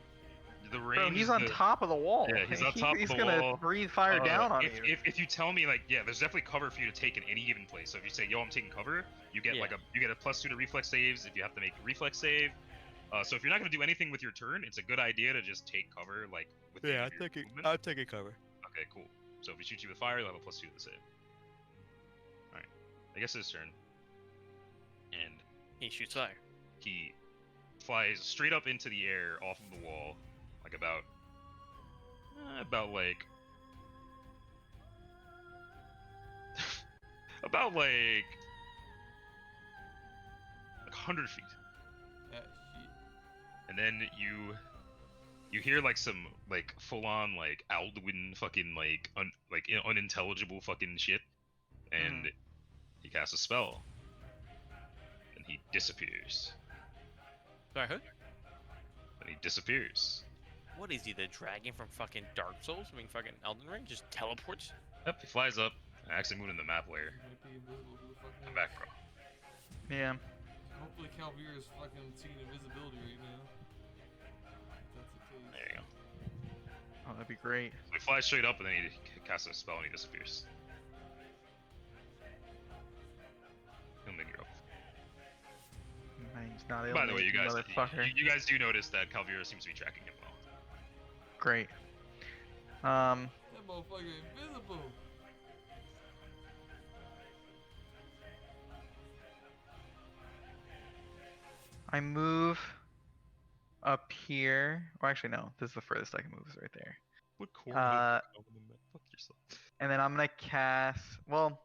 The range. Bro, he's on top of the wall. Yeah, he's on top He's of the gonna wall. breathe fire down on you. If you tell me like, yeah, there's definitely cover for you to take in any given place. So if you say, yo, I'm taking cover, you get like you get a +2 to reflex saves if you have to make a reflex save. So if you're not gonna do anything with your turn, it's a good idea to just take cover like within your movement. I'll take it cover. Okay, cool. So if we shoot you with fire, you'll have a +2 to the save. All right, I guess it's his turn. And He shoots fire. he flies straight up into the air off of the wall, like about like about like 100 feet. Shit. And then you hear like some like full on like Alduin fucking like unintelligible fucking shit, and he casts a spell, and he disappears. Sorry, who? And he disappears. What is he, the dragon from fucking Dark Souls? I mean, fucking Elden Ring? Just teleports? Yep, he flies up. I actually moved in the map layer. He might be invisible. Who the fuck Come knows? back, bro. Yeah. Hopefully Calvira is fucking seeing invisibility right now. If that's the case. There you go. Oh, that'd be great. So he flies straight up, and then he casts a spell, and he disappears. He'll make it up. He's not By the way, you guys, motherfucker. you guys do notice that Calvira seems to be tracking him well. Great. That motherfucker invisible. I move up here. Or actually, no. This is the furthest I can move. Is right there. What corner? Fuck yourself. And then I'm gonna cast. Well,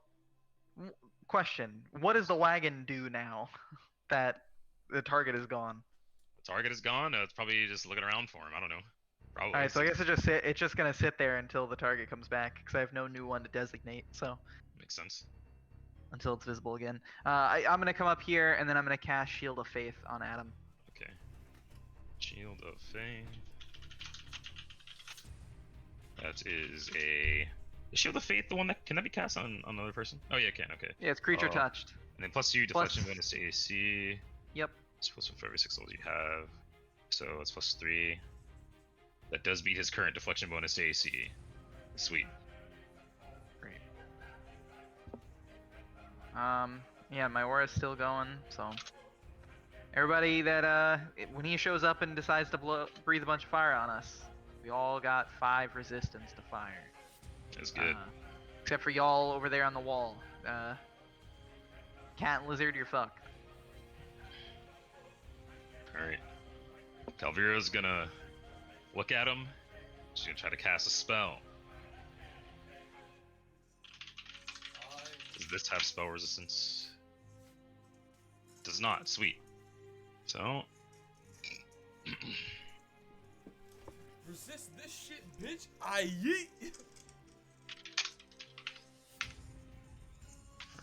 question: what does the wagon do now that the target is gone? The target is gone. It's probably just looking around for him. I don't know. Probably. All right, so I guess it's just gonna sit there until the target comes back because I have no new one to designate. So Makes sense. until it's visible again, I'm gonna come up here and then I'm gonna cast Shield of Faith on Adam. Okay. Shield of Faith. That is a. Is Shield of Faith the one that can that be cast on another person? Oh yeah, it can. Okay. Yeah, it's creature Oh. touched. And then +2 deflection Plus- bonus to AC. Yep. It's +1 for every 6 levels you have. So it's +3. That does beat his current deflection bonus to AC. Sweet. Great. Yeah, my aura's still going, so everybody that when he shows up and decides to breathe a bunch of fire on us, we all got 5 resistance to fire. That's good. Except for y'all over there on the wall. Cat and lizard, you're fucked. Alright. Calvira's gonna look at him. She's gonna try to cast a spell. Does this have spell resistance? Does not. Sweet. So. Resist this shit, bitch. I yeet.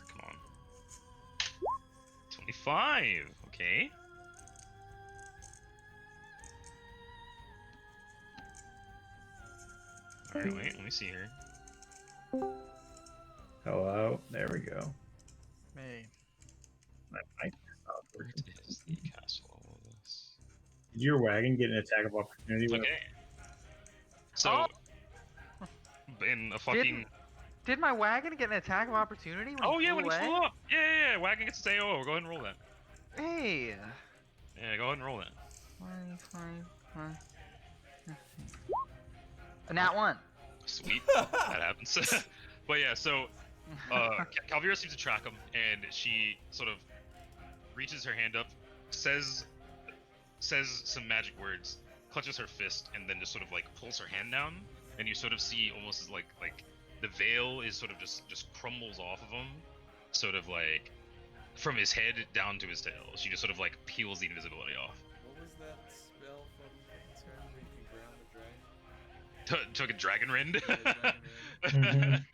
Come on. 25. Okay. Alright, wait, let me see here. Hello. There we go. Hey. My mic stopped Where working. is the castle of this? Did your wagon get an attack of opportunity? when- Okay. So, in a fucking. Did my wagon get an attack of opportunity when Oh he yeah, flew when he away? flew up. Yeah. Wagon gets to say, oh, go ahead and roll that. Hey. Yeah, go ahead and roll that. Nat 1. Sweet. That happens. But yeah, so Calvira seems to track him, and she sort of reaches her hand up, says some magic words, clutches her fist, and then just sort of like pulls her hand down, and you sort of see almost as like the veil is sort of just crumbles off of him, sort of like from his head down to his tail. She just sort of like peels the invisibility off. What was that spell from Skyrim where you can ground the dragon? Took a dragon rend. Yeah, dragon Mhm.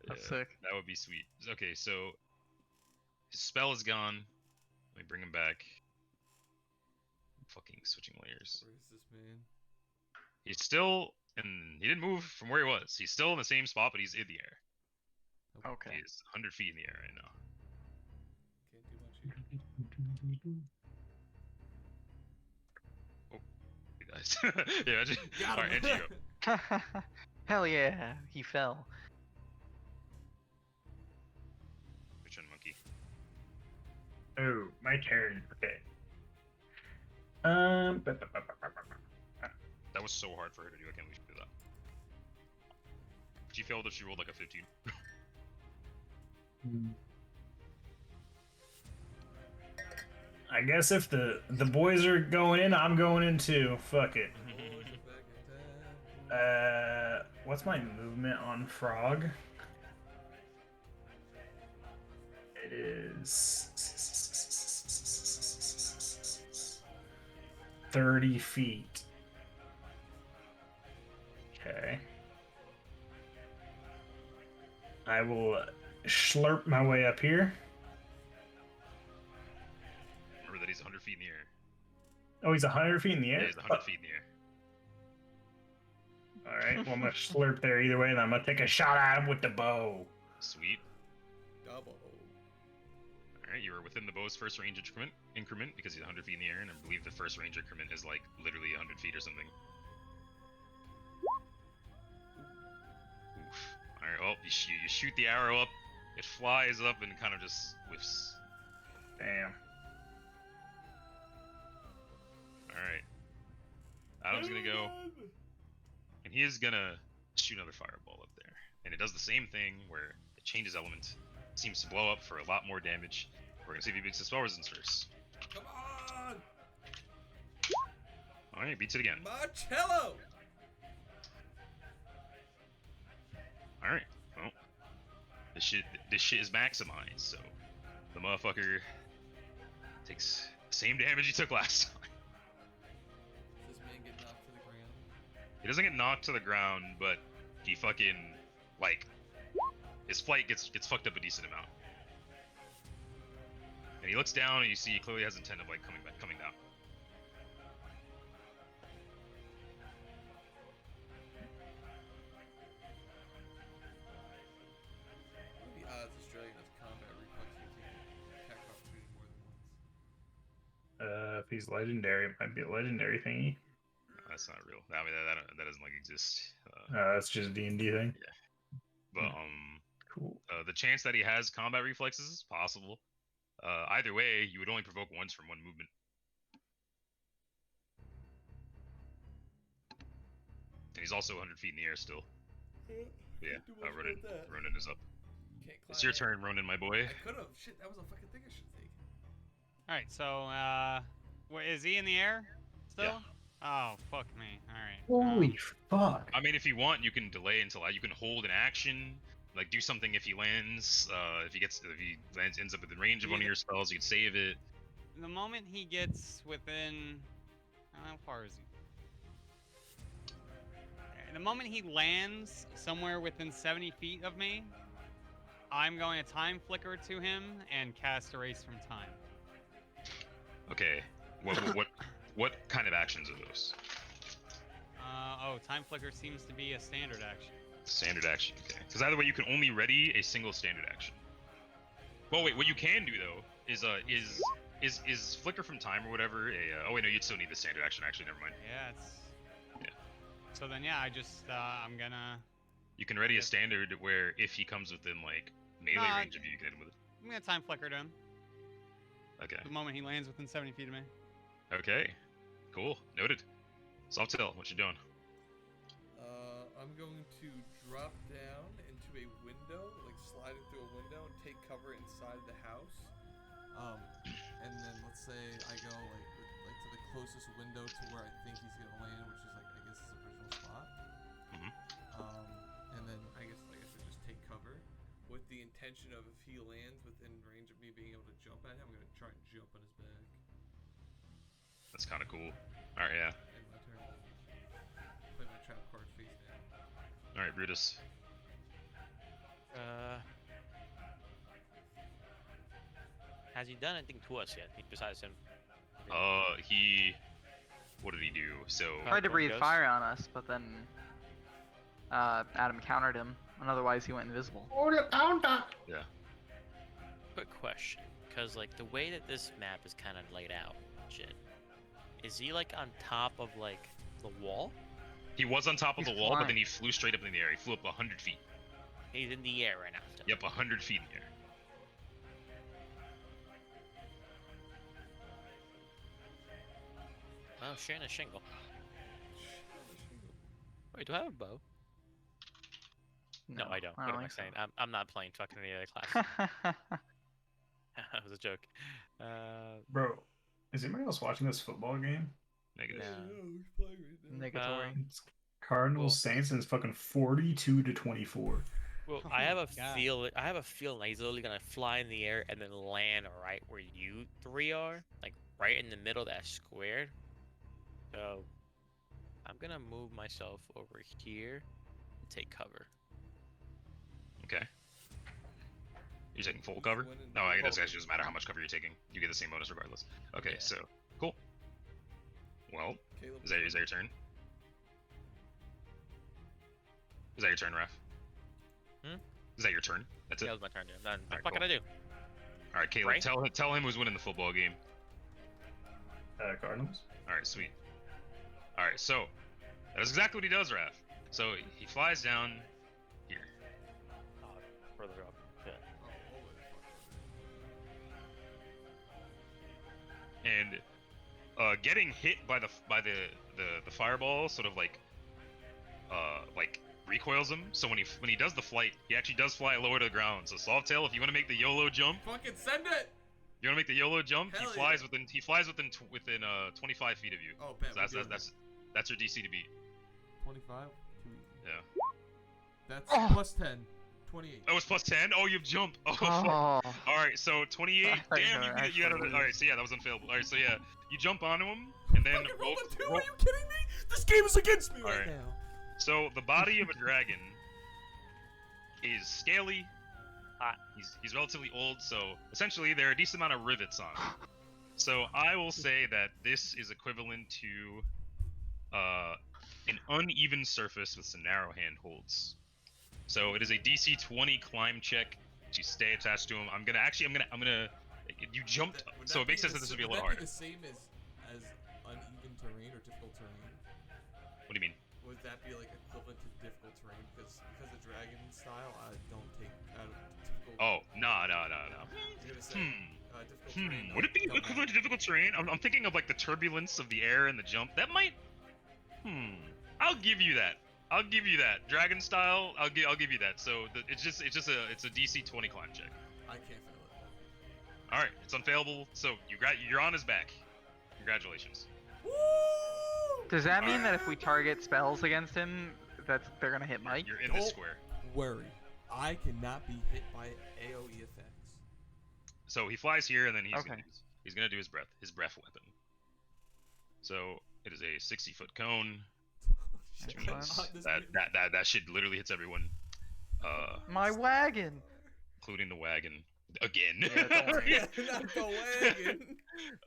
That's Yeah, sick. that would be sweet. Okay, so his spell is gone. Let me bring him back. I'm fucking switching layers. Where is this man? He's still, and he didn't move from where he was. He's still in the same spot, but he's in the air. Okay. He's 100 feet in the air right now. Can't do much here. Yeah, imagine. Got Alright, him. Angie, go. Hell yeah, he fell. Your turn, monkey. Oh, my turn. Okay. That was so hard for her to do. I can't believe she did that. She failed if she rolled like a 15. I guess if the boys are going in, I'm going in too. Fuck it. What's my movement on frog? It is 30 feet. Okay. I will slurp my way up here. Remember that he's 100 feet in the air. Oh, he's 100 feet in the Yeah, air? he's 100 feet in the air. Alright, well, I'm gonna slurp there either way, and I'm gonna take a shot at him with the bow. Sweet. Double. Alright, you were within the bow's first range increment because he's 100 feet in the air, and I believe the first range increment is like literally 100 feet or something. Oof. Alright, well, you shoot the arrow up, it flies up and kind of just whiffs. Damn. Alright. Adam's gonna go, and he is gonna shoot another fireball up there. And it does the same thing where it changes element, seems to blow up for a lot more damage. We're gonna see if he beats the spell resistance first. Come on! Alright, beats it again. Marcello! Alright, well, this shit is maximized, so the motherfucker takes the same damage he took last time. Does this man get knocked to the ground? He doesn't get knocked to the ground, but he fucking, like, his flight gets fucked up a decent amount. And he looks down and you see he clearly has intent of like coming down. What are the odds Australian has combat reflexes taking attack opportunity more than once? If he's legendary, it might be a legendary thingy. No, that's not real. I mean, that doesn't like exist. That's just a D&D thing. But Cool. the chance that he has combat reflexes is possible. Either way, you would only provoke once from one movement. And he's also 100 feet in the air still. Yeah, Ronan is up. Can't climb It's your it. turn, Ronan, my boy. I could've. Shit, that was a fucking thing I should've taken. Alright, so, is he in the air still? Yeah. Oh, fuck me. Alright. Holy fuck. I mean, if you want, you can delay until you can hold an action, like do something if he lands. If he ends up within range of one of your spells, you can save it. The moment he gets within... How far is he? The moment he lands somewhere within 70 feet of me, I'm going to time flicker to him and cast Erase from Time. Okay. What kind of actions are those? Time flicker seems to be a standard action. Standard action. Okay. Because either way, you can only ready a single standard action. Well, wait. What you can do though is flicker from time or whatever. Oh wait, no, you'd still need the standard action. Actually, never mind. Yeah, it's... Yeah. So then, yeah, I just, I'm gonna... You can ready a standard where if he comes within like melee range of you, you can hit him with it. I'm gonna time flicker to him. Okay. The moment he lands within 70 feet of me. Okay. Cool. Noted. Softail, what you doing? I'm going to drop down into a window, like sliding through a window, and take cover inside the house. And then let's say I go like to the closest window to where I think he's gonna land, which is like I guess his original spot. And then I guess like I said, just take cover with the intention of if he lands within range of me being able to jump at him, I'm gonna try and jump on his back. That's kind of cool. All right, yeah. End my turn. Play my trap card face down. All right, Brutus. Has he done anything to us yet? Besides him? What did he do? So Tried to breathe Ghost? fire on us, but then Adam countered him, and otherwise he went invisible. yeah. Quick question, because like the way that this map is kind of laid out, shit. Is he like on top of like The wall? He was on top of He's the wall, but then flying. he flew straight up in the air. He flew up 100 feet. He's in the air right now. Still. Yep, 100 feet in the air. Oh, sharing a shingle. Wait, do I have a bow? No, I don't. What am I think so. saying? I'm not playing fucking any other class. That was a joke. Bro, is anybody else watching this football game? Negative. Negatory. It's Cardinals Well- Saints, and it's fucking 42-24. Well, Oh I have my a God. feel. I have a feeling like he's literally gonna fly in the air and then land right where you three are, like right in the middle of that square. So, I'm gonna move myself over here and take cover. Okay. You're taking full cover? No, I guess it doesn't matter how much cover you're taking. You get the same bonus regardless. Okay, Yeah. so cool. Well, Caleb, is that your turn? Is that your turn, Raph? Hmm? Is that your turn? That's it. That was my turn. Dude. I'm done. What the Alright, fuck can I do? All right, Caleb. Right? Tell him who's winning the football game. Cardinals. All right, sweet. All right, so that's exactly what he does, Raph. So he flies down here. Further up. Shit. And getting hit by the fireball sort of like recoils him. So when he does the flight, he actually does fly lower to the ground. So Softail, if you want to make the YOLO jump, Fucking send it! you want to make the YOLO jump, Hell he flies yeah. within 25 feet of you. Oh, bet. So that's your DC to beat. 25? Too easy. Yeah. That's Oh. plus 10. 28. Oh, it's plus 10. Oh, you've jumped. Oh, fuck. Oh. All right, so 28. I thought you Damn, were you got actually it. All lose. right, so yeah, that was unfailable. All right, so yeah, you jump onto him, and then Fucking roll a 2? roll- Are you kidding me? This game is against me right Alright. now. So the body of a dragon is scaly. He's relatively old, so essentially there are a decent amount of rivets on him. So I will say that this is equivalent to an uneven surface with some narrow handholds. So it is a DC 20 climb check to stay attached to him. I'm gonna. You jumped, Would so that it makes be sense that this would be a would little that harder. the same as uneven terrain or difficult terrain? What do you mean? Would that be like equivalent to difficult terrain? Because the dragon style, I don't take out of difficult. Oh, no. I was gonna say, difficult terrain. Would it be don't equivalent to have. difficult terrain? I'm thinking of like the turbulence of the air and the jump. That might. I'll give you that. Dragon style. I'll give you that. So it's a DC 20 climb check. I can't fail it. All right, it's unfailable. So you're on his back. Congratulations. Woo! Does that mean that if we target spells against him, they're gonna hit Mike? You're in this Don't square. Worry, I cannot be hit by AOE effects. So he flies here, and then Okay. he's gonna do his breath weapon. So it is a 60-foot cone. Shit, Which I'm means on this that shit literally hits everyone, My wagon. including the wagon. Again. Yeah, don't worry. Not the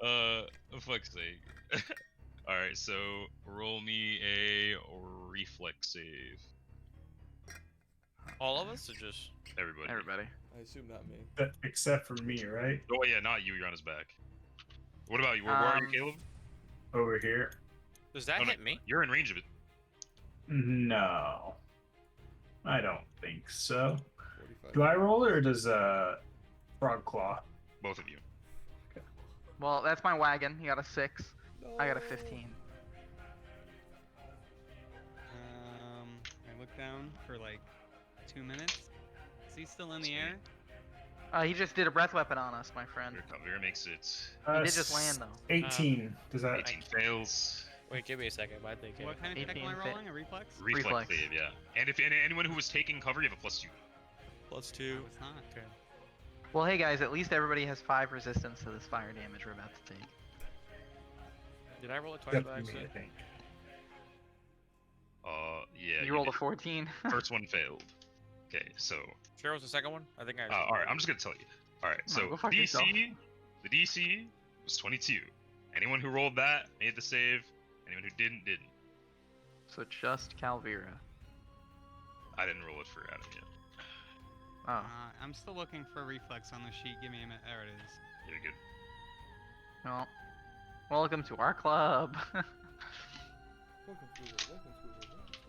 wagon. Fuck's sake. All right, so roll me a reflex save. All of us, or just? Everybody. Everybody. I assume not me. Except for me, right? Oh yeah, not you. You're on his back. What about you? Where are you, Caleb? Over here. Does that Oh, no, hit me? You're in range of it. No. I don't think so. 45. Do I roll or does Frog Claw? Both of you. Well, that's my wagon. He got a 6. I got a No. 15. I look down for like 2 minutes. Is he still in the air? He just did a breath weapon on us, my friend. Your cover makes it He did just land though. 18. Does that? 18 fails. Wait, give me a second. I think. What kind of check am I 18 rolling? A reflex? Reflex Reflex. save, yeah. And if anyone who was taking cover, you have a +2. +2. No, it's not. Okay. Well, hey guys, at least everybody has 5 resistance to this fire damage we're about to take. Did I roll it twice by Definitely, I accident? think. Yeah. You rolled a did. 14. First one failed. Okay, so Sure was the second one? I think I. all right, I'm just gonna tell you. All right, No, so go fuck DC, yourself. the DC was 22. Anyone who rolled that made the save. Anyone who didn't. So just Calvira. I didn't roll it for Adam yet. Oh. I'm still looking for a reflex on the sheet. Give me a minute. There it is. You're good. Well, welcome to our club. Welcome to the- welcome to the- welcome to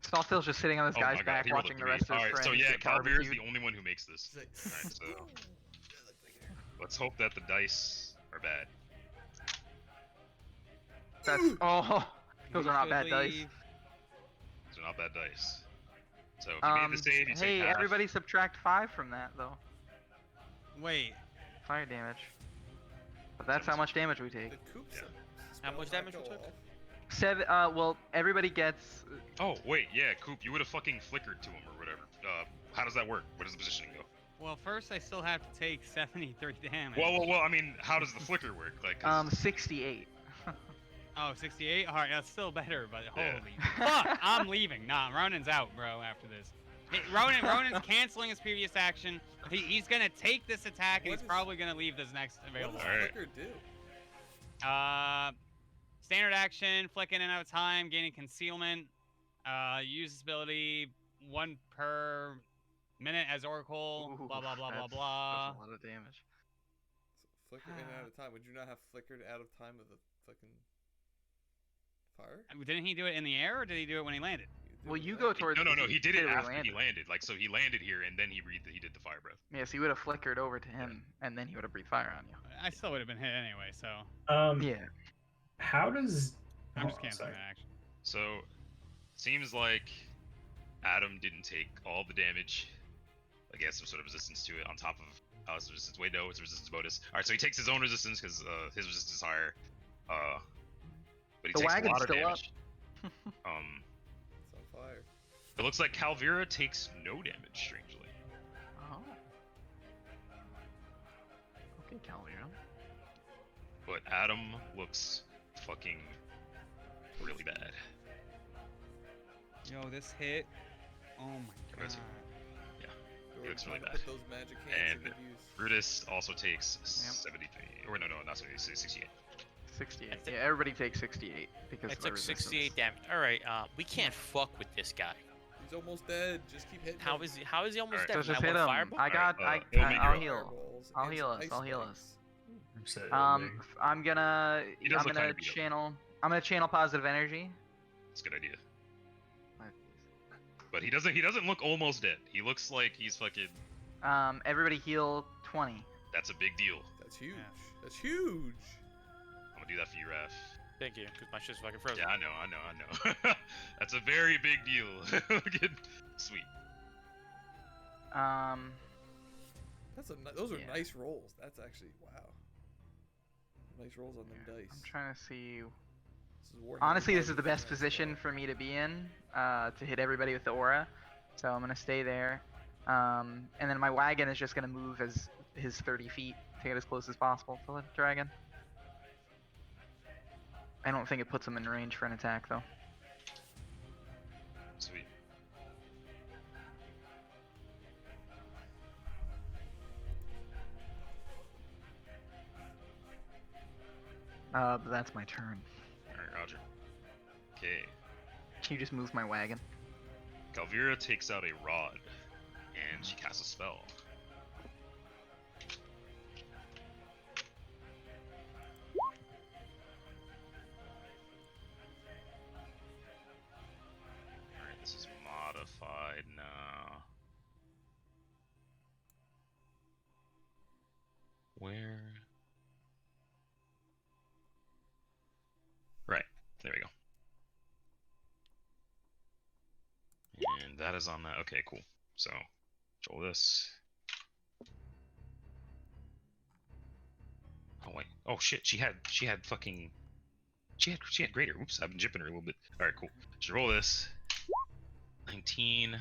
the- Saltill's just sitting on this Oh guy's my god, back he rolled a watching the 3. rest of his Alright, friends so yeah, get Calvir is barbecued. the only one who makes this. He's like, Alright, so "Ooh, that looks like here." let's hope that the dice are bad. That's oh, those You are not should bad dice. leave. Those are not bad dice. So if you made the save, you Hey, take half. everybody subtract 5 from that though. Wait. Fire damage. But that's how much damage we take. The coops. Yeah. How much spell damage not we go took? off. 7. Well, everybody gets. Oh wait, yeah, Coop, you would have fucking flickered to him or whatever. How does that work? Where does the positioning go? Well, first I still have to take 73 damage. Well. I mean, how does the flicker work? Like, 'cause- 68. Oh, 68? Alright, that's still better, but Yeah. holy fuck, I'm leaving. Nah, Ronan's out, bro, after this. Hey, Ronan's canceling his previous action. He's gonna take this attack, and What he's is- probably gonna leave this next What available. does Alright. Flicker do? Standard action, flicking in out of time, gaining concealment. Use this ability 1 per minute as Oracle. Ooh, Blah, blah, blah, blah, that's- blah. That's a lot of damage. Flicker in and out of time. Would you not have flickered out of time with the fucking fire? Didn't he do it in the air, or did he do it when he landed? Well, did it you with go that? towards. no, he did it when after landed. he landed. Like, so he landed here and then he did the fire breath. Yeah, so you would have flickered over to him, and then he would have breathed fire on you. I still would have been hit anyway, so Yeah. How does? I'm Oh, just canceling sorry. that action. So, seems like Adam didn't take all the damage. Like, he has some sort of resistance to it on top of Alice's resistance. Wait, no, it's a resistance bonus. Alright, so he takes his own resistance because his resistance is higher. But he The takes a wagon's lot of still up. damage. It's on fire. It looks like Calvira takes no damage, strangely. Oh. Okay, Calvira. But Adam looks fucking really bad. Yo, this hit. Oh my That's- god. Go looks ahead really and bad. Put those magic hands And to good use. Brutus also takes 73. Or no, not 70, 68. 68. That's it. Yeah, everybody takes 68 because I of the took resistance. 68 damage. All right, we can't fuck with this guy. He's almost dead. Just keep hitting How him. is he? How is he almost Alright. dead? So When just I hit went him. fireball? I got. Alright, he'll make I'll you heal. Fireballs I'll and heal some us, ice I'll heal spikes. I'm gonna. He does I'm look gonna kinda beat up. channel. I'm gonna channel positive energy. It's a good idea. But he doesn't look almost dead. He looks like he's fucking. Everybody heal 20. That's a big deal. That's huge. Yeah. That's huge. I'm gonna do that for you, Raph. Thank you, because my shit's fucking frozen. Yeah, I know. That's a very big deal. Fucking sweet. That's a. Those are Yeah. nice rolls. That's actually wow. Nice rolls on them dice. I'm trying to see. This is Warhammer Honestly, this is the 40K best position stuff. for me to be in to hit everybody with the aura. So I'm gonna stay there. And then my wagon is just gonna move as his 30 feet to get as close as possible to the dragon. I don't think it puts him in range for an attack though. Sweet. But that's my turn. Alright, Roger. Okay. Can you just move my wagon? Calvira takes out a rod, and she casts a spell. Alright, this is modified now. Where? Right, there we go. And that is on that. Okay, cool. So, control this. Oh wait. Oh shit. She had fucking. She had greater. Oops. I've been jipping her a little bit. All right, cool. Should roll this. 19.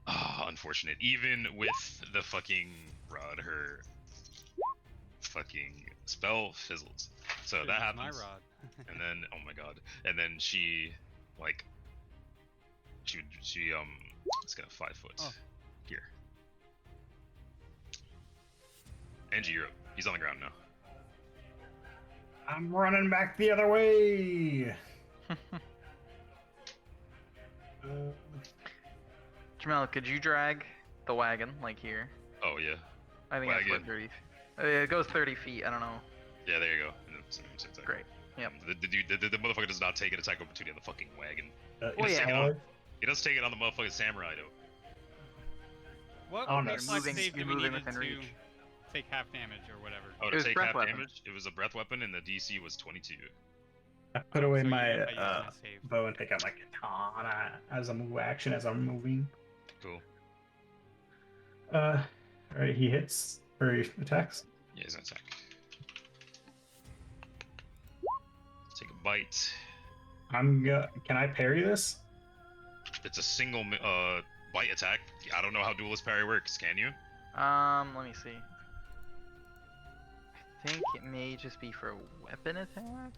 Ah, unfortunate. Even with the fucking rod, her fucking spell fizzles. So Should've that used happens. My rod. And then, oh my god. And then she, like, it's got 5 foot Oh. here. Angie, you're up. He's on the ground now. I'm running back the other way. Jamel, could you drag the wagon like here? Oh, yeah. I think that's Wagon. what 30. It goes 30 feet. I don't know. Yeah, there you go. And then So it's attack. Great. Yep. The motherfucker does not take an attack opportunity on the fucking wagon. Well, does yeah. take it on. He does take it on the motherfucking samurai though. What Oh, no, reflex moving- save you're do we moving need within to reach. take half damage or whatever? Oh, It to was take breath half weapon. damage, it was a breath weapon, and the DC was 22. I put away So even my if I use my save. bow and take out my katana as a move action as I'm moving. Cool. Alright, he hits or he attacks. Yeah, he's gonna attack. Let's take a bite. Can I parry this? It's a single bite attack. I don't know how duelist parry works. Can you? Let me see. I think it may just be for weapon attack.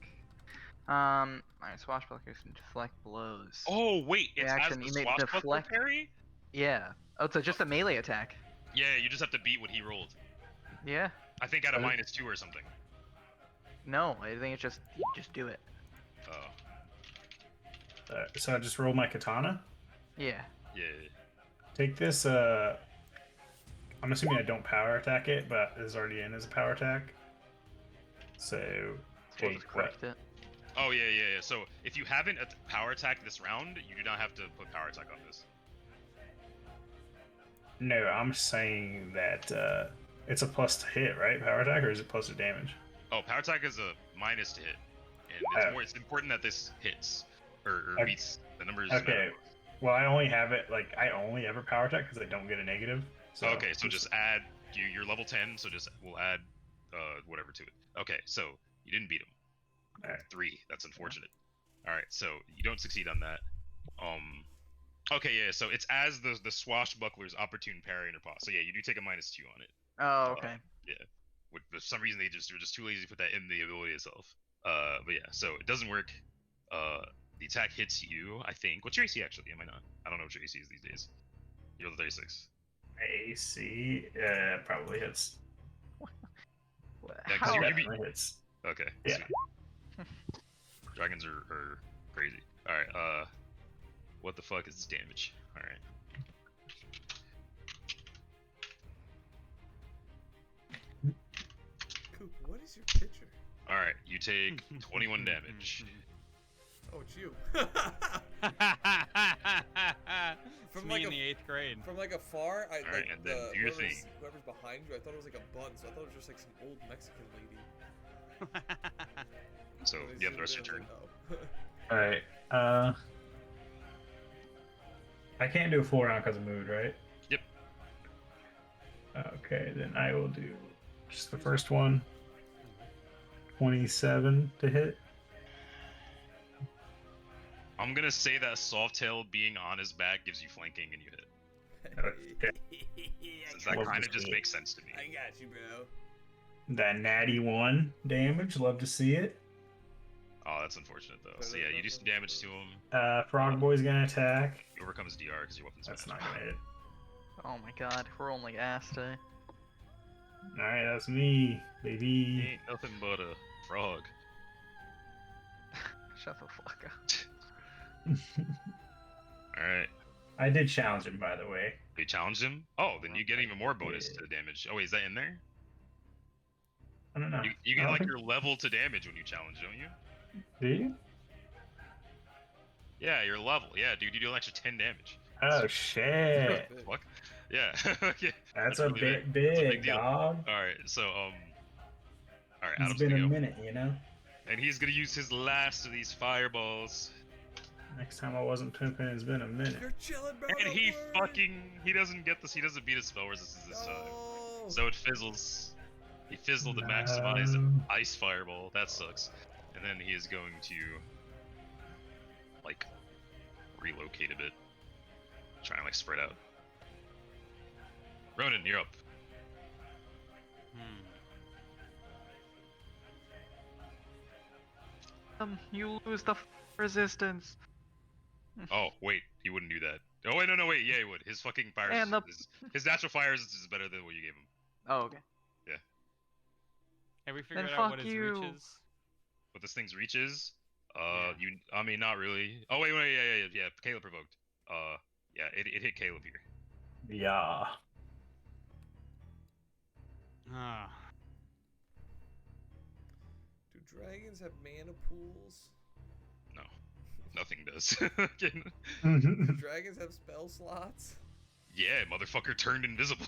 Alright, swashbucklers can deflect blows. Oh wait, it's as Reaction, the you may swashbuckler deflect- parry. Yeah. Oh, it's just a melee attack. Yeah, you just have to beat what he rolled. Yeah. I think at a Okay. -2 or something. No, I think it's just do it. Oh, So I just roll my katana. Yeah. yeah. Take this. I'm assuming I don't power attack it, but it's already in as a power attack. So We'll take just correct it. Oh yeah. So if you haven't power attacked this round, you do not have to put power attack on this. No, I'm saying that it's a plus to hit, right? Power attack, or is it plus to damage? Oh, power attack is a minus to hit, and it's important that this hits or Okay. beats the numbers. Okay. Well, I only have it I only ever power attack because I don't get a negative. So Okay, so just add you're level 10, so we'll add whatever to it. Okay, so you didn't beat him. Alright. 3. That's unfortunate. All right, so you don't succeed on that. Okay, yeah. So it's as the swashbuckler's opportune parry in riposte. So yeah, you do take a -2 on it. Oh, okay. For some reason they're just too lazy to put that in the ability itself. But yeah, so it doesn't work. The attack hits you, I think. What's your AC actually? Am I not? I don't know what your AC is these days. You're the 36. AC probably hits. Yeah, 'cause How? you beat- Definitely hits. Okay. Yeah. sweet. Dragons are crazy. All right. What the fuck is this damage? All right. Coop, what is your picture? All right. You take 21 damage. Oh, it's you. It's From me like in a- the 8th grade. From like afar, I Alright, like and then do your thing. whoever's behind you. I thought it was like a bun, so I thought it was just like some old Mexican lady. So When I you have the rest zoomed of your in, turn. I was like, All right. I can't do a full round because of mood, right? Yep. Okay, then I will do just the first one. 27 to hit. I'm gonna say that Softail being on his back gives you flanking and you hit. Okay. Since that Love kind to of just see it. makes sense to me. I got you, bro. That natty 1 damage. Love to see it. Oh, that's unfortunate though. So yeah, you do some damage to him. Frog Boy's gonna attack. He overcomes DR because your weapon's That's magic. not gonna hit. Oh my god, we're only ass today. Alright, that's me, He baby. ain't nothing but a frog. Shut the fuck up. Alright. I did challenge him, by the way. You challenged him? Oh, then you get even more bonus to the damage. Oh wait, is that in there? I don't know. You I get don't like think- your level to damage when you challenge, don't you? Do you? Yeah, your level. Yeah, dude, you do an extra 10 damage. Oh shit. Fuck. Yeah. Okay. That's That's a really bit That's a big, big deal. dog. Alright, so Alright, It's Adam's been gonna a go. minute, you know? And he's gonna use his last of these fireballs. Next time I wasn't pimping, it's been a minute. You're chilling, bro. And don't he worry. he doesn't get this, he doesn't beat his spell resistance this time. No. So it fizzles. He fizzled to maximize ice fireball. That sucks. And then he is going to like relocate a bit. Try and like spread out. Ronan, you're up. You lose the resistance. Oh, wait, he wouldn't do that. Oh wait, no, wait, yeah, he would. His fucking fire And the- his natural fire resistance is better than what you gave him. Oh, okay. Have we figured out fuck what his you. reach is? What this thing's reach is? Yeah. I mean, not really. Oh wait, yeah. Caleb provoked. Yeah, it hit Caleb here. Yeah. Ah. Dude, dragons have mana pools? No, nothing does. Do dragons have spell slots? Yeah, motherfucker turned invisible.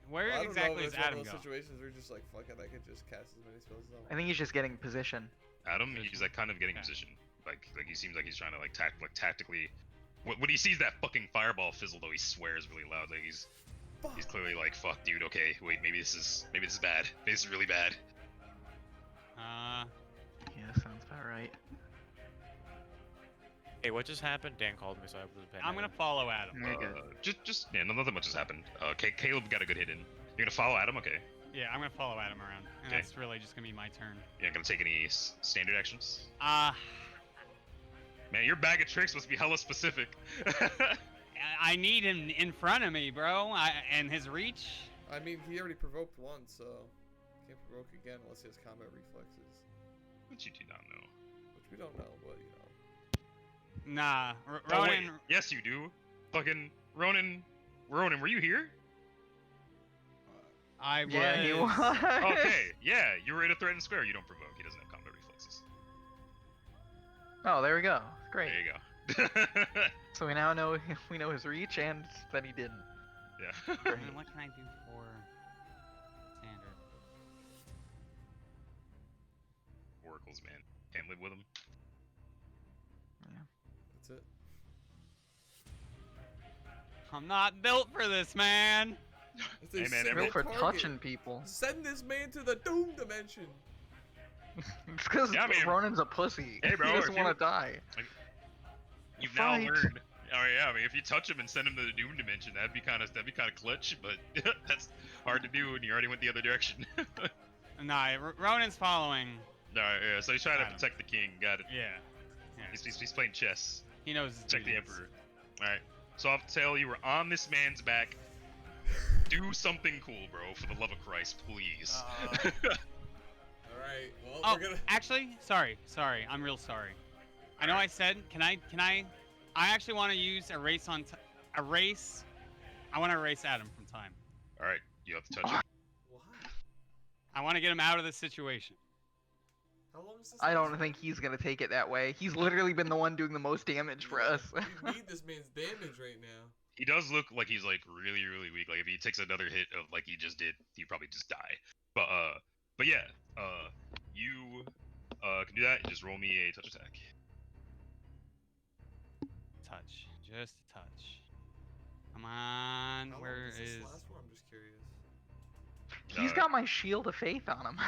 Where Well, I don't exactly know is if it's one Adam of those going? situations where you're just like, fuck it, I could just cast as many spells as I want. I think he's just getting position. Adam, he's like kind of getting Okay. position. Like he seems like he's trying to like tactically. When he sees that fucking fireball fizzle, though, he swears really loud. Like he's clearly like, fuck, dude. Okay, wait, maybe this is bad. Maybe this is really bad. Yeah, sounds about right. Hey, what just happened? Dan called me, so I was paying. I'm gonna follow Adam. You're good. Just yeah, nothing much has happened. Caleb got a good hit in. You're gonna follow Adam, okay? Yeah, I'm gonna follow Adam around, and Okay. that's really just gonna be my turn. You're not gonna take any standard actions. Man, your bag of tricks must be hella specific. I need him in front of me, bro. And his reach. I mean, he already provoked once, so can't provoke again unless he has combat reflexes, Which you do not know. which we don't know, but you know. Nah, Oh, wait. Ronan. Yes, you do. Fucking Ronan, were you here? I was. Yeah, he was. Okay, yeah, you were in a threatened square. You don't provoke. He doesn't have combat reflexes. Oh, there we go. Great. There you go. So we now know his reach and that he didn't. Yeah. Great. And what can I do for standard? Oracles, man. Can't live with them. That's it. I'm not built for this, man. It's a Hey, man, single Built for target. touching people. Send this man to the doom dimension. It's because Yeah, I mean- Ronan's a pussy. Hey, bro, he doesn't if you- want to die. You've now Fight. learned. Oh yeah, I mean, if you touch him and send him to the Doom Dimension, that'd be kind of clutch, but that's hard to do when you already went the other direction. Nah, Ronan's following. Alright, yeah, so he's trying to Adam. protect the king. Got it. Yeah. Yeah. He's playing chess. He knows his Check the duties. Emperor. Alright. So I'll tell you, we're on this man's back. Do something cool, bro, for the love of Christ, please. All right. Well, Oh, we're gonna. actually, sorry. I'm real sorry. I know I said, can I? I actually want to use erase. I want to erase Adam from time. Alright, you have to touch him. Why? I want to get him out of this situation. How long is this? I last? don't think he's gonna take it that way. He's literally been the one doing the most damage for us. We need this man's damage right now. He does look like he's like really, really weak. Like if he takes another hit of like he just did, he'd probably just die. But yeah, you can do that. Just roll me a touch attack. Touch, just a touch. Come on, How where long does is? this last for? I'm just curious. He's got my shield of faith on him.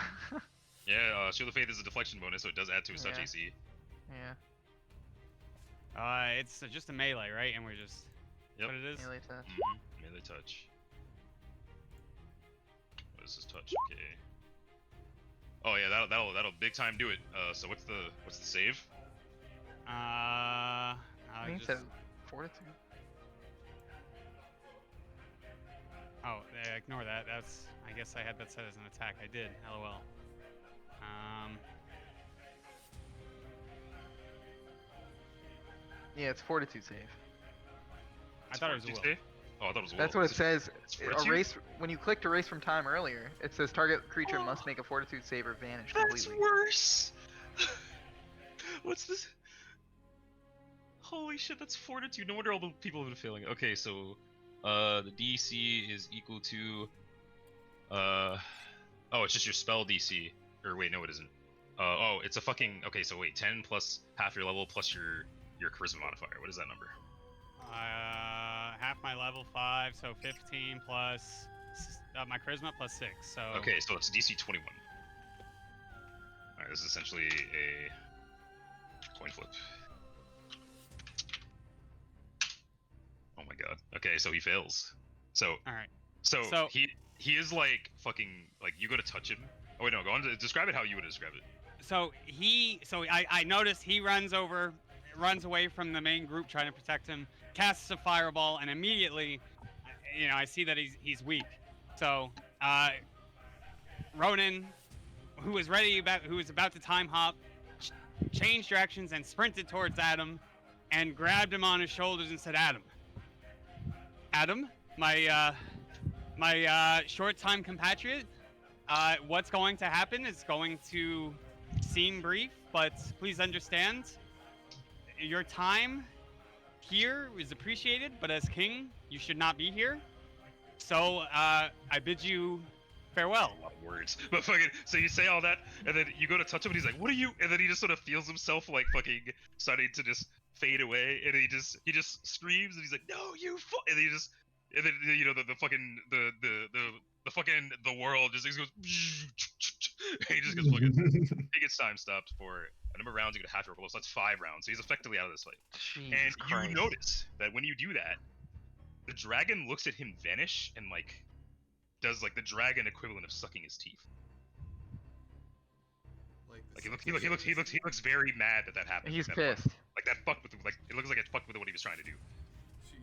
Yeah, Shield of Faith is a deflection bonus, so it does add to his touch Yeah. AC. Yeah. It's just a melee, right? And we're just. Yep. What it is? Melee touch. Melee touch. What is his touch? Okay. Oh yeah, that'll big time do it. So what's the save? I think Just, it's fortitude. oh, ignore that. That's. I guess I had that set as an attack. I did. LOL. Yeah, it's fortitude save. I thought it was a Fortitude will. save? Oh, I thought it was a That's will. what it says. It's fortitude? Erase when you clicked erase from time earlier. It says target creature must make a fortitude save or vanish That's completely. worse. What's this? Holy shit, that's fortitude. No wonder all the people have been failing. Okay, so the DC is equal to oh, it's just your spell DC. Or wait, no, it isn't. Oh, it's a fucking okay. So wait, 10 plus half your level plus your charisma modifier. What is that number? Half my level 5, so 15 plus my charisma plus 6. So. Okay, so it's DC 21. Alright, this is essentially a coin flip. Oh my god. Okay, so he fails. So All right. so So- he is like fucking like you go to touch him. Oh wait, no, go on to describe it how you would describe it. So I noticed he runs away from the main group trying to protect him, casts a fireball, and immediately, I see that he's weak. So, Ronan, who was about to time hop, changed directions and sprinted towards Adam, and grabbed him on his shoulders and said, Adam, my short time compatriot, what's going to happen is going to seem brief, but please understand, your time here is appreciated, but as king, you should not be here. So, I bid you farewell. A lot of words. But fucking, so you say all that, and then you go to touch him, and he's like, "What are you?" And then he just sort of feels himself like fucking starting to just fade away, and he just screams, and he's like, "No, you!" And he just, and then you know the fucking the fucking the world just goes. And he just gets fucking. He gets time stopped for a number of rounds. You get a half your roll, so that's 5 rounds. So he's effectively out of this fight. Jesus And Christ. you notice that when you do that, the dragon looks at him vanish and like does like the dragon equivalent of sucking his teeth. Like he looks very mad that happened. He's like, that pissed. Like that fucked with it looks like it fucked with what he was trying to do. She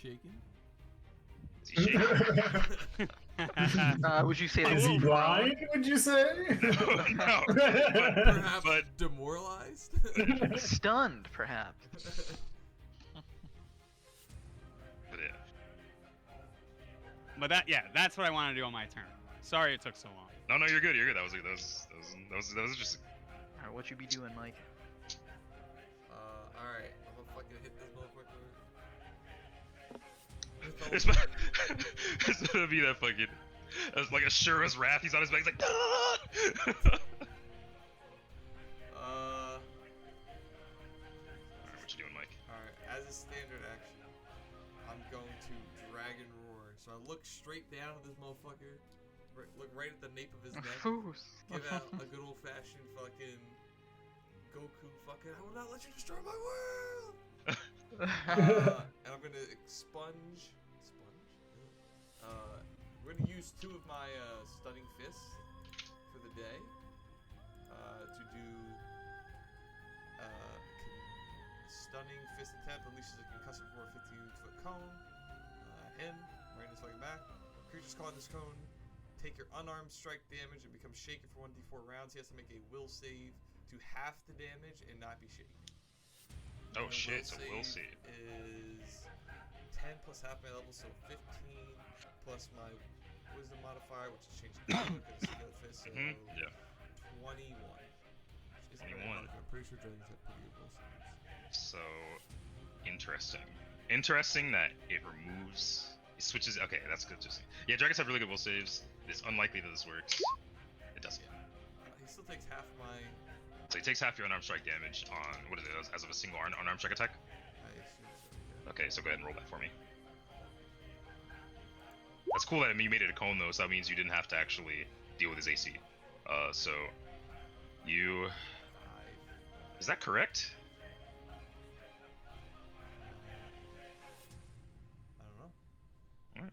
shaking? Is he shaking? Would you say Is that he blind, would you say? No. Perhaps but- demoralized? stunned, perhaps? But yeah. But that's what I want to do on my turn. Sorry it took so long. No, you're good. You're good. That was just. Alright, what you be doing, Mike? Alright. I'm gonna fucking hit this motherfucker. It's gonna be that fucking. It's like Ashterra's wrath. He's on his back. He's like. "Ah!" Alright, what you doing, Mike? Alright, as a standard action, I'm going to Dragon Roar. So I look straight down at this motherfucker, look right at the nape of his neck, give out a good old fashioned fucking Goku fucking, I will not let you destroy my world! And I'm gonna expunge. We're gonna use 2 of my stunning fists for the day to do stunning fist attempt. Unleashes a concussive roar 15-foot cone. Him right in his fucking back. Creatures caught in this cone take your unarmed strike damage and become shaken for 1d4 rounds. He has to make a will save to half the damage and not be shaken. Oh My shit! So will save. Is 10 plus half my level, so 15 plus my wisdom modifier, which is changed to 2 because it's a fist, so Yeah. 21. Which isn't very 21. hard, I'm pretty sure dragons have pretty good will saves. So interesting. Interesting that it removes. It switches. Okay, that's good. Just yeah, dragons have really good will saves. It's unlikely that this works. It doesn't. He still takes half my. So he takes half your unarmed strike damage on what is it as of a single unarmed strike attack. I assume so. Yeah. Okay, so go ahead and roll that for me. That's cool that you made it a cone though, so that means you didn't have to actually deal with his AC. So you. 5. Is that correct? I don't know.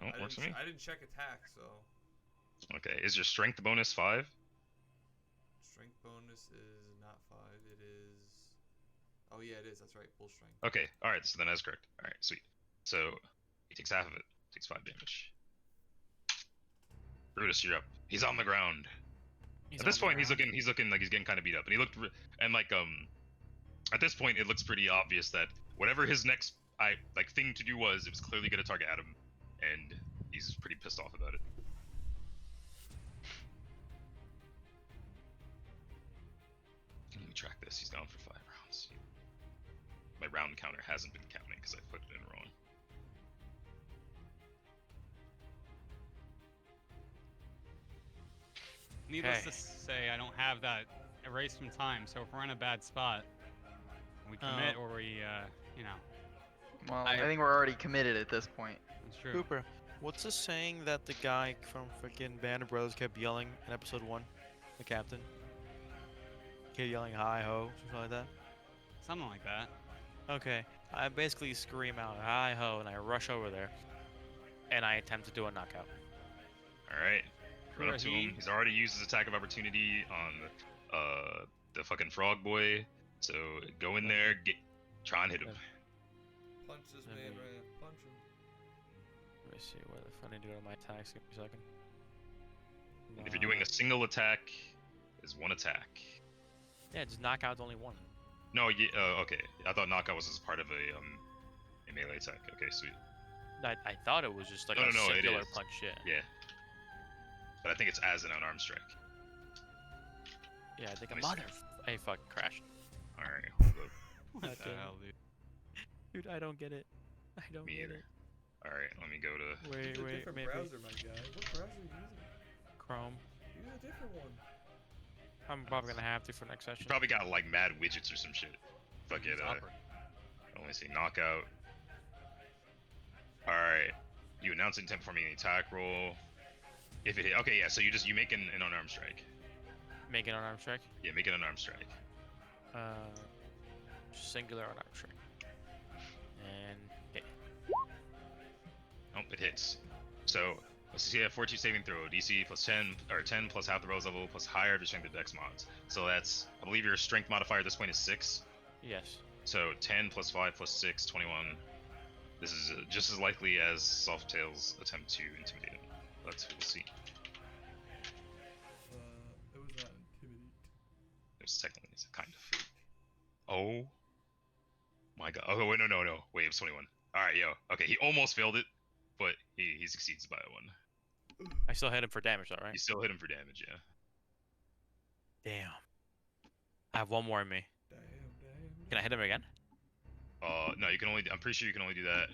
Alright, well, works for me. I didn't check attack, so Okay, is your strength bonus 5? strength bonus is not 5. It is. Oh yeah, it is. That's right. Full strength. Okay, alright, so then that's correct. Alright, sweet. So he takes half of it. Takes 5 damage. Brutus, you're up. He's on the ground. At this point, he's looking like he's getting kind of beat up, and he looked and like at this point, it looks pretty obvious that whatever his next thing to do was, it was clearly gonna target Adam, and he's pretty pissed off about it. Let me track this. He's down for 5 rounds. My round counter hasn't been counting because I put it in wrong. Needless to Okay. say, I don't have that erase from time. So if we're in a bad spot, we commit or we, you know, Well, I think we're already committed at this point. it's true. Cooper, what's the saying that the guy from freaking Band of Brothers kept yelling in episode 1? The captain? Kept yelling hi ho, something like that? Something like that. Okay, I basically scream out hi ho and I rush over there. And I attempt to do a knockout. Alright. Run up to him. Kurahee. He's already used his attack of opportunity on the fucking frog boy. So go in there, try and hit him. Punch this Let man me- right. Punch him. Let me see where the fuck I need to go to my attacks. Give me a second. If you're doing a single attack, is 1 attack. Yeah, just knockout's only 1. No, okay. I thought knockout was as part of a melee attack. Okay, sweet. I thought it was just like No, a no, it singular is. punch, yeah. Yeah. But I think it's as an unarmed strike. Yeah, I think a Let me see. mother. Hey, fuck, crashed. All right, hold up. What the Okay. hell, dude? Dude, I don't get it. I don't Me get either. it. All right, let me go to. Wait, Use a wait, different maybe browser, my guy. What browser are you using? Chrome. Use a different one. I'm probably gonna have to for next You session. probably got like mad widgets or some shit. Fuck it. Opera. Let me see. Knockout. All right. You announce intent performing an attack roll. If it hit, okay, yeah. So you make an unarmed strike. Make an unarmed strike. Yeah, make an unarmed strike. Singular unarmed strike. And hit. Oh, it hits. So let's see. A 42 saving throw. DC plus 10 or 10 plus half the rolls level plus higher if you're strength or dex mods. So that's, I believe your strength modifier at this point is 6. Yes. So 10 plus 5 plus 6, 21. This is just as likely as Softail's attempt to intimidate him. We'll see. It was not intimidate. It was technically kind of. Oh my god. Oh wait, no. Wait, it was 21. All right, yo. Okay, he almost failed it, but he succeeds by 1. I still hit him for damage, though, right? You still hit him for damage, yeah. Damn. I have one more in me. Damn. Can I hit him again? No, you can only. I'm pretty sure you can only do that.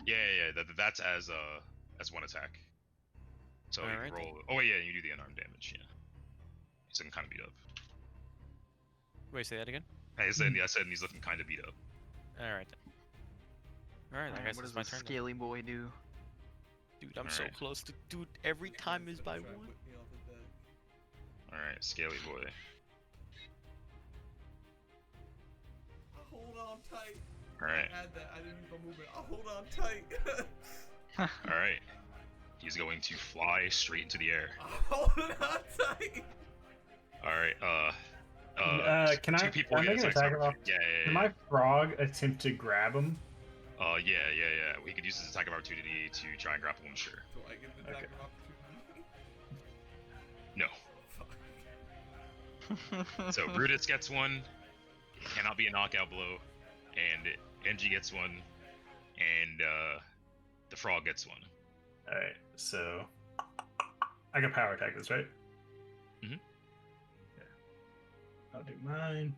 Yeah. That's as one attack. So you Alright can roll. Oh wait, yeah, you do the unarmed damage. Yeah. He's looking kind of beat up. Wait, say that again? I said he's looking kind of beat up. Alright then. Alright, I guess what it's does my the turn then. scaly boy do? Dude, I'm so Alright. close to. Dude, every time is by Try and 1. put me off the deck. All right, scaly boy. Hold on tight. All right. I had that. I didn't use my movement. I'll hold on tight. All right. He's going to fly straight into the air. Hold on tight. All right. Can I- Two people can I get make an attacks attack of of opportunity. Can my frog attempt to grab him? Yeah. We could use his attack of opportunity to try and grapple him. Sure. Do I get the attack Okay. of opportunity? No. Fuck. So Brutus gets one. It cannot be a knockout blow, and NG gets one, and the frog gets one. Alright, so I can power attack this, right? Mhm. Yeah. I'll do mine.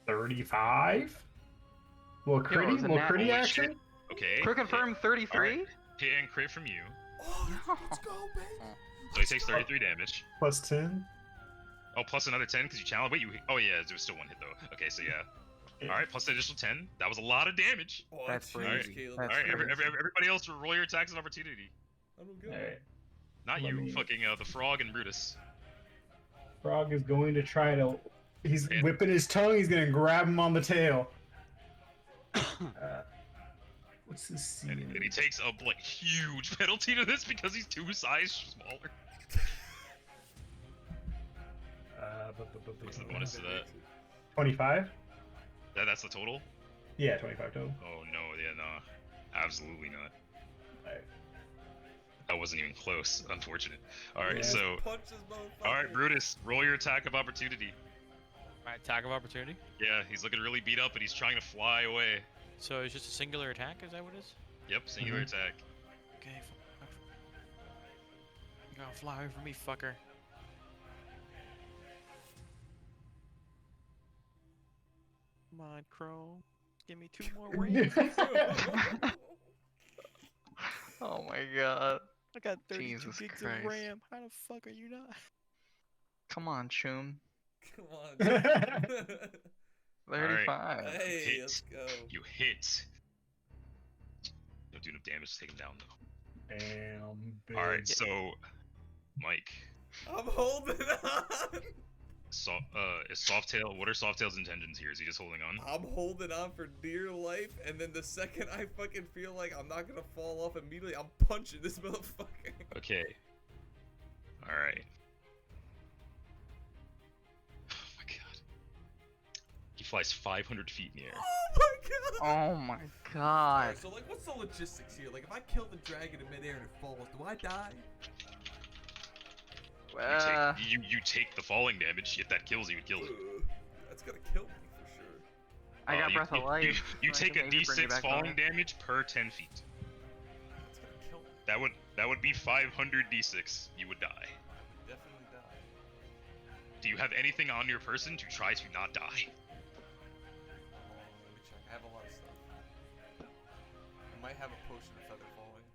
35? Will Yo, it was critty? a Will nat- critty Holy action? shit. Okay. Quick confirm 33? Hit and crit from you. Oh, let's go, baby. So he takes 33 damage. Plus 10? Oh, plus another 10 because you challenge. Wait, oh yeah, there was still one hit though. Okay, so yeah. All right, plus the additional 10. That was a lot of damage. Oh, That's huge, crazy. Caleb. That's All right, crazy. everybody else roll your attacks of opportunity. I don't get Alright. it. Not Let you, me- fucking the frog and Brutus. Frog is going to try to. He's Yeah. whipping his tongue. He's going to grab him on the tail. What's this? And he takes a like huge penalty to this because he's 2 size smaller. What's the bonus to that? 25? That's the total? Yeah, 25 total. Oh no, yeah, no. Absolutely not. Alright. That wasn't even close, unfortunate. Alright, Yeah. so Punch this motherfucker. alright, Brutus, roll your attack of opportunity. My attack of opportunity? Yeah, he's looking really beat up, but he's trying to fly away. So it's just a singular attack, is that what it is? Yep, singular attack. Okay, you're gonna fly away from me, fucker. Come on, Chrome. Give me 2 more rings. Oh my god. I got 32 Jesus gigs Christ. of RAM. How the fuck are you not? Come on, Choom. Come on. 35. Hey, Hit. let's go. You hit. Don't do enough damage to take him down though. Damn. Alright, big. so Mike. I'm holding on. Is Softail, what are Softail's intentions here? Is he just holding on? I'm holding on for dear life, and then the second I fucking feel like I'm not gonna fall off immediately, I'm punching this motherfucker. Okay. Alright. Oh my god. He flies 500 feet in the air. Oh my god. Oh my god. Alright, so like, what's the logistics here? Like, if I kill the dragon in midair and it falls, do I die? You take the falling damage. If that kills you, it kills you. That's gonna kill me for sure. I got you- breath of life. You so I take can a maybe bring you d6 back falling on. damage per 10 feet. That's gonna kill me. That That would be 500 d6. You would die. Definitely die. Do you have anything on your person to try to not die? Let me check. I have a lot of stuff. I might have a potion of feather falling.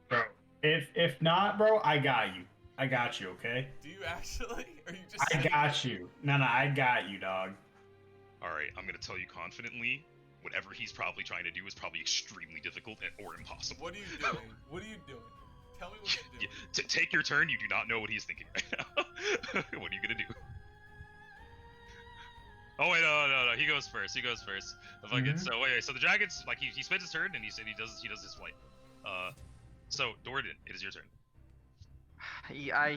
Bro, if not, bro, I got you. I got you, okay? Do you actually? Or you just? I saying got it? you. No, I got you, dog. Alright, I'm gonna tell you confidently, whatever he's probably trying to do is probably extremely difficult or impossible. What are you doing? What are you doing? Tell me what you're doing. To take your turn, you do not know what he's thinking right now. What are you gonna do? Oh wait, no, he goes first. The fucking so wait, so the dragon's like he spends his turn and he said he does his flight. So Dorden, it is your turn.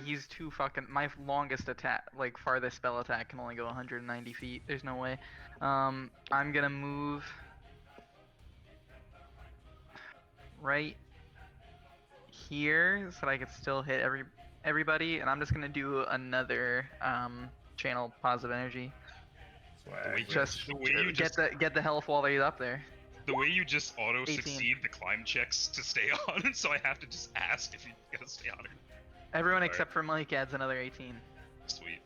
He's too fucking. My longest attack, like farthest spell attack, can only go 190 feet. There's no way. I'm gonna move right here so that I could still hit everybody, and I'm just gonna do another channel positive energy. Swag. Just the way you get the health while they're up there. The way you just auto 18. succeed the climb checks to stay on, so I have to just ask if you gotta stay on it. Everyone Alright. except for Mike adds another 18. Sweet.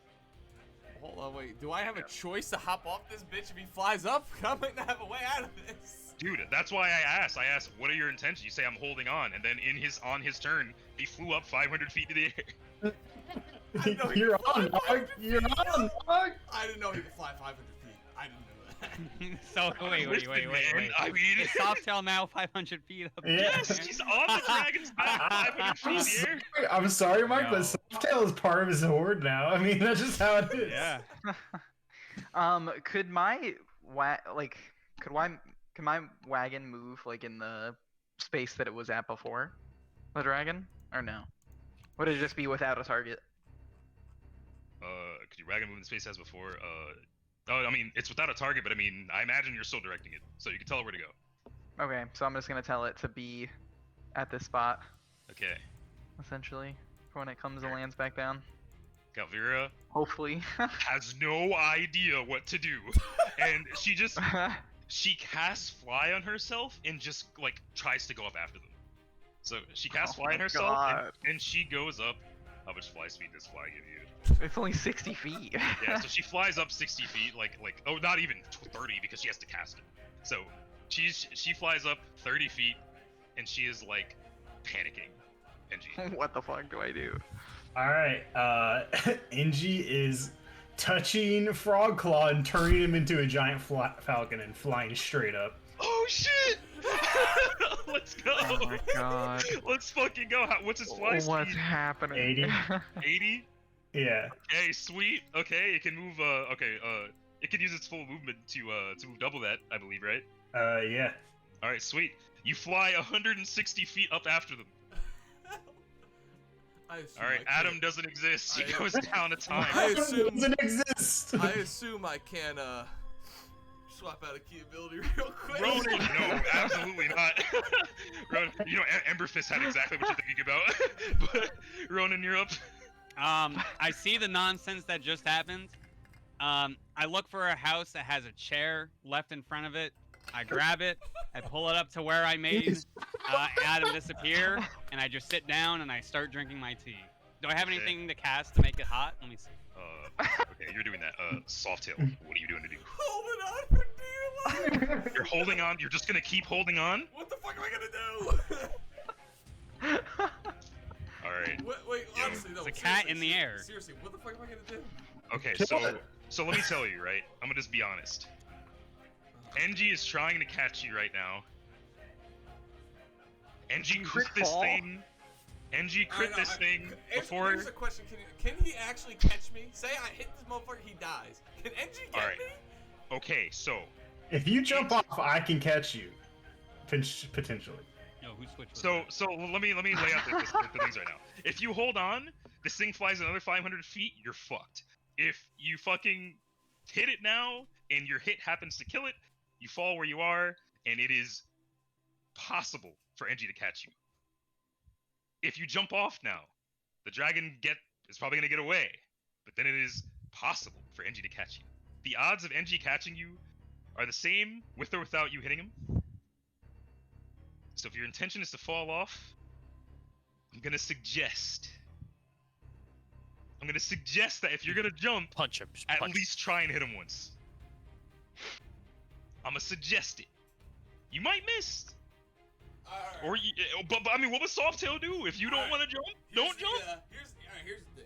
Hold on, wait. Do I have a choice to hop off this bitch if he flies up? I might not have a way out of this. Dude, that's why I asked. What are your intentions? You say I'm holding on, and then on his turn, he flew up 500 feet to the air. I know he You're can fly on, dog. 500 You're feet. on, dog. I didn't know he could fly 500 feet. I didn't know that. So wait. Listen, man, I mean, Is Softail now 500 feet up? Yeah. yes, he's on the dragon's back, 500 feet in the air. I'm sorry, Mike, No. but Softail is part of his horde now. I mean, that's just how it is. Yeah. Could my could my wagon move like in the space that it was at before the dragon, or no? Would it just be without a target? Could you wagon move in space as before? I mean, it's without a target, but I mean, I imagine you're still directing it, so you can tell it where to go. Okay, so I'm just gonna tell it to be at this spot, Okay. essentially, for when it comes and lands back down. Galvira Hopefully. has no idea what to do, and she casts fly on herself and just like tries to go up after them. So she casts Oh fly on my herself God. and she goes up. How much fly speed does fly give you? It's only 60 feet. Yeah, so she flies up 60 feet, like oh, not even 30 because she has to cast it. So she flies up 30 feet, and she is like panicking. NG. What the fuck do I do? All right. Inji is touching Frogclaw and turning him into a giant falcon and flying straight up. Oh shit! Let's go! Oh my God. Let's fucking go! What's his fly What's speed? happening? 80? 80? Yeah. Okay, sweet. Okay, it can move. It can use its full movement to move double that, I believe, right? Yeah. All right, sweet. You fly 160 feet up after them. I assume All right, I Adam can't- doesn't exist. He I- goes down a time. I assume- doesn't exist. I assume I can swap out a key ability real quick. Ronan, no, absolutely not. Ronan, you know, Ember Fist had exactly what you're thinking about. But Ronan, you're up. I see the nonsense that just happened. I look for a house that has a chair left in front of it. I grab it, I pull it up to where I made Adam disappear, and I just sit down and I start drinking my tea. Do I have Okay. anything to cast to make it hot? Let me see. Okay, you're doing that. Softail, what are you doing to do? Holding on for dear life. You're holding on. You're just gonna keep holding on. What the fuck am I gonna do? All right. Wait, Yo, honestly, no. it's a cat seriously, in the air. Seriously, what the fuck am I gonna do? Okay, Kill so it. so let me tell you, right? I'm gonna just be honest. NG is trying to catch you right now. NG crit Crit this fall? thing. NG crit I know, this thing before. Here's a question: Can he actually catch me? Say I hit this motherfucker, he dies. Can NG get Alright. me? Okay, so If you jump off, I can catch you. Potentially. Yo, who switched? with so that? so let me lay out the things right now. If you hold on, this thing flies another 500 feet. You're fucked. If you fucking hit it now and your hit happens to kill it, you fall where you are, and it is possible for NG to catch you. If you jump off now, the dragon is probably gonna get away, but then it is possible for NG to catch you. The odds of NG catching you are the same with or without you hitting him. So if your intention is to fall off, I'm gonna suggest that if you're gonna jump, Punch him. Just at punch him. least try and hit him once. I'm gonna suggest it. You might miss. Alright. Or you, but I mean, what would Softail do if you don't Alright. want to jump? Here's Don't the, jump. Here's the thing.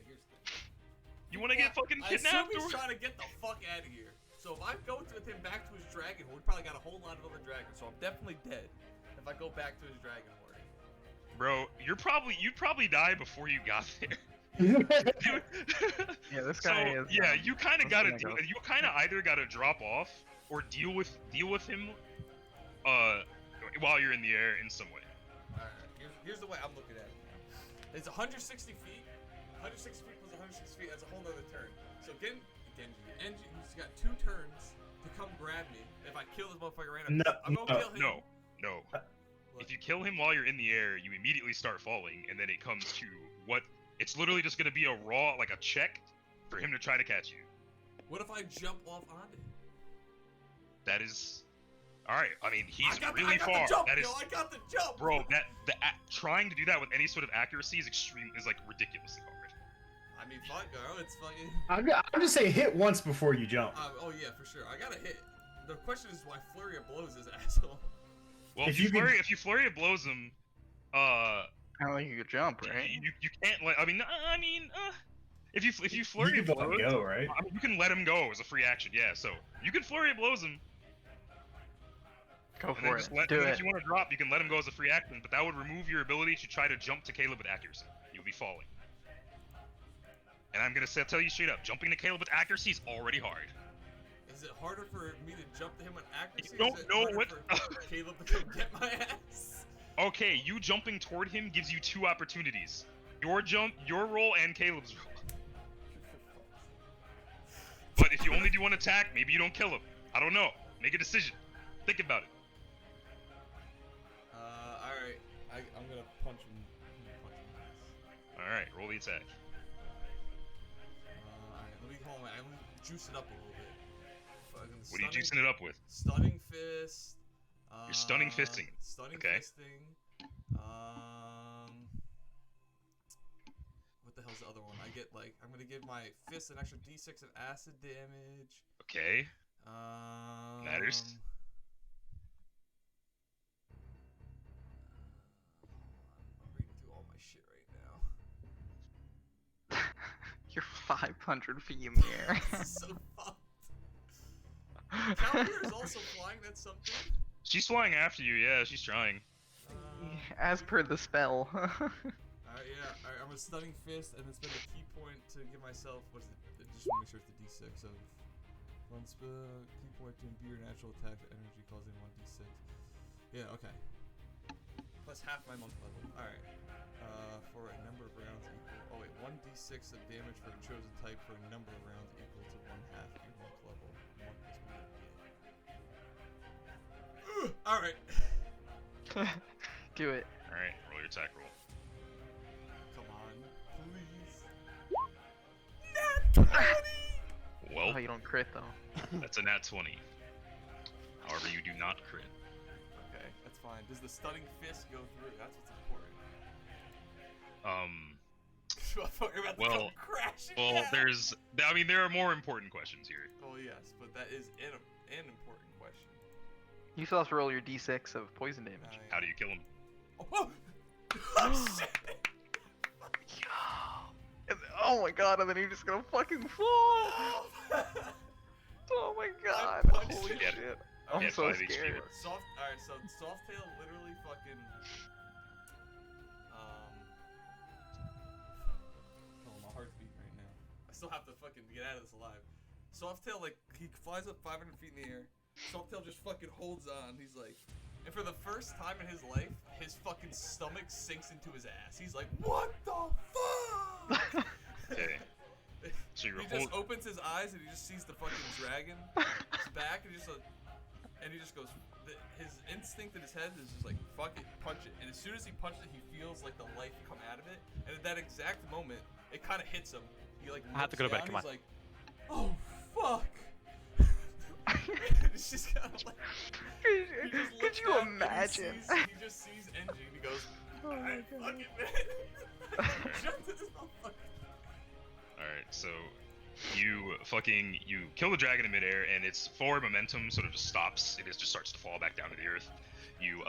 You want to get fucking I assume kidnapped? he's Or... trying to get the fuck out of here. So if I go with him back to his dragon horde, we probably got a whole lot of other dragons. So I'm definitely dead if I go back to his dragon horde. Bro, you'd probably die before you got there. Yeah, this guy So is. yeah, you kind of this gotta guy do. goes- You kind of either gotta drop off or deal with him, while you're in the air in some way. Alright, here's the way I'm looking at it. It's 160 feet. 160 feet plus 160 feet. That's a whole nother turn. So Genji, he's got 2 turns to come grab me. If I kill this motherfucker right now, I'm gonna kill him. No. What? If you kill him while you're in the air, you immediately start falling, and then it comes to what? It's literally just gonna be a raw, like a check, for him to try to catch you. What if I jump off on it? That is, all right. I mean, he's I got really far. The jump, That is, yo, I got the jump, bro. Trying to do that with any sort of accuracy is like ridiculously hard. I mean, fuck, girl, it's fucking. I'm just saying hit once before you jump. Oh yeah, for sure. I gotta hit. The question is why Flurry of blows his asshole. Well, If if you you flurry of blows him, I don't think you could jump, right? you can't let. I mean, if you You flurry can of let blows, him go, right? I mean, you can let him go as a free action. Yeah, so you can flurry of blows him. Go And then for just it. let, Do and then it. if you want to drop, you can let him go as a free action, but that would remove your ability to try to jump to Caleb with accuracy. You'll be falling. And I'm gonna tell you straight up, jumping to Caleb with accuracy is already hard. Is it harder for me to jump to him with accuracy? You or don't is it know harder what- for Caleb to come get my ass? Okay, you jumping toward him gives you 2 opportunities. Your jump, your roll, and Caleb's roll. But if you only do one attack, maybe you don't kill him. I don't know. Make a decision. Think about it. Alright. I'm gonna punch him. Alright, roll the attack. Alright, let me hold on. I'm gonna juice it up a little bit. Fucking What are you juicing it up with? Stunning fist. You're stunning fisting. Stunning Okay. fisting. What the hell's the other one? I get like I'm gonna give my fist an extra D6 of acid damage. Okay. Matters. I'm reading through all my shit right now. You're 500 feet in the air. This is so fucked. Calvert is also flying. That's something. She's flying after you, yeah, she's trying. As per the spell. Alright, yeah. Alright, I'm a stunning fist, and then spend a key point to give myself. What's it? Just want to make sure it's the D6 of one spell. Key point to imbue your natural attack energy, causing 1d6. Yeah, okay. Plus half my monk level. Alright. For a number of rounds equal. Oh wait, 1d6 of damage for a chosen type for a number of rounds equal to 1/2 your monk level. Alright. Do it. Alright, roll your attack roll. Come on, please. Nat 20! Well, Oh, you don't crit though. that's a nat 20. However, you do not crit. Okay, that's fine. Does the stunning fist go through? That's what's important. Motherfucker about to Well- come crashing Well, down. there are more important questions here. Oh yes, but that is an important question. You still have to roll your d6 of poison damage. How do you kill him? Oh, whoa! Oh shit! Oh my god, and then you're just gonna fucking fall! Oh my god, punched holy him. shit. I'm Yeah, so 5 HP. scared. Alright, so Softail literally fucking oh, my heart's beating right now. I still have to fucking get out of this alive. Softail, like, he flies up 500 feet in the air. Softail just fucking holds on. He's like, and for the first time in his life, his fucking stomach sinks into his ass. He's like, what the fuck? Okay. So you're He just opens his eyes and he just sees the fucking dragon. His back and he just goes. His instinct in his head is just like, fuck it, punch it. And as soon as he punches it, he feels like the life come out of it. And at that exact moment, it kind of hits him. He like. I have to go to bed, down, come on. He's like, oh fuck. It's just kind of like. He just Could looks you down and imagine? He just sees NG and he goes, "I fucking man." Jump to this motherfucker. Alright, so you kill the dragon in midair, and its forward momentum sort of just stops. It just starts to fall back down to the earth. You're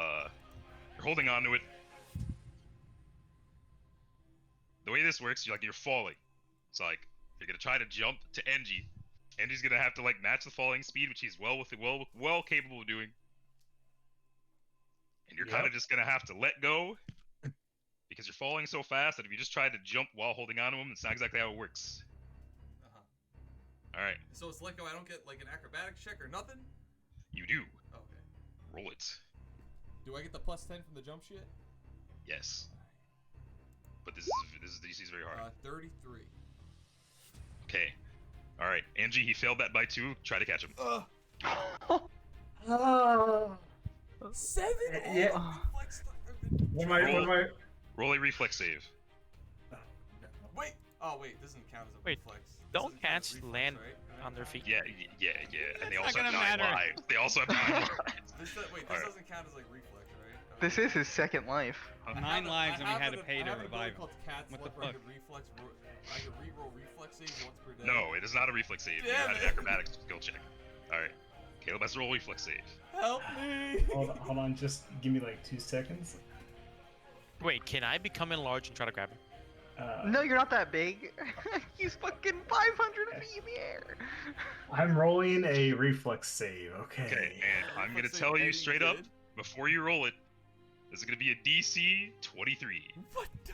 holding on to it. The way this works, you're falling. It's like you're gonna try to jump to Engie. Engie's gonna have to like match the falling speed, which he's well capable of doing. And you're kind of just gonna have to let go because you're falling so fast that if you just try to jump while holding on to him, it's not exactly how it works. All right. So it's let go. I don't get like an acrobatics check or nothing. You do. Okay. Roll it. Do I get the +10 from the jump shit? Yes. But this is very hard. 33. Okay. All right, Angie, he failed that by 2. Try to catch him. 7. Yeah. Reflex. What am I? Roll a reflex save. Wait. Oh wait, this doesn't count as a Wait, reflex. This don't doesn't count as cats reflex, land right? on their feet? Yeah. And they That's also not have gonna 9 matter. lives. They also have 9 lives. This Alright. doesn't count as like reflex, right? This is his second life. 9 lives and we had to pay to I have an ability revive him. called Cat What the Slip where fuck? I can re-roll reflex saves once per day. No, it is not a reflex save. You Damn had an it. acrobatics skill check. All right. Caleb has to roll a reflex save. Help me! Hold on, just give me like 2 seconds. Wait, can I become enlarged and try to grab him? No, you're not that big. He's fucking 500 feet in the air. I'm rolling a reflex save. Okay. Okay, and I'm gonna Reflex save tell you Eddie straight up did. before you roll it. This is gonna be a DC 23. What the?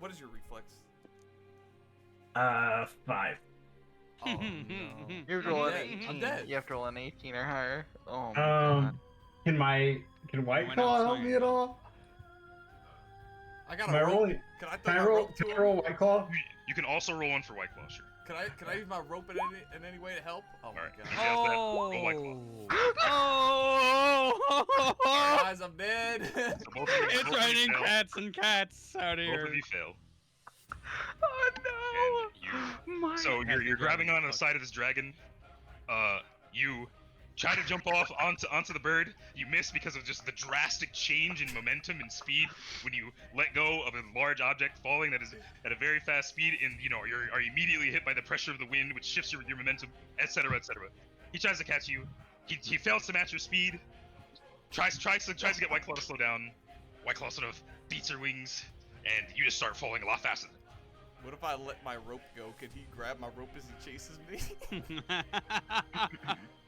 What is your reflex? 5. Oh no. You have to roll an dead. 18. I'm dead. You have to roll an 18 or higher. Oh my god. Can White Why Claw not help me at all? I got Am a I rope. rolling? Can I throw Can I my roll? rope to Can I him? roll White Claw? You can also roll one for White Claw, sure. Can I use my rope in any way to help? Oh my Alright. god. He fails that. Roll White Claw. Oh! Guys, I'm dead. So both of you, It's both of you raining fail. cats and cats out Both here. of you fail. Oh And no! My So Has you're the grabbing dragon onto the fucked. side of this dragon. You try to jump off onto the bird. You miss because of just the drastic change in momentum and speed when you let go of a large object falling that is at a very fast speed, and are immediately hit by the pressure of the wind, which shifts your momentum, etc., etc. He tries to catch you. He fails to match your speed. Tries to get White Claw to slow down. White Claw sort of beats her wings, and you just start falling a lot faster. What if I let my rope go? Could he grab my rope as he chases me?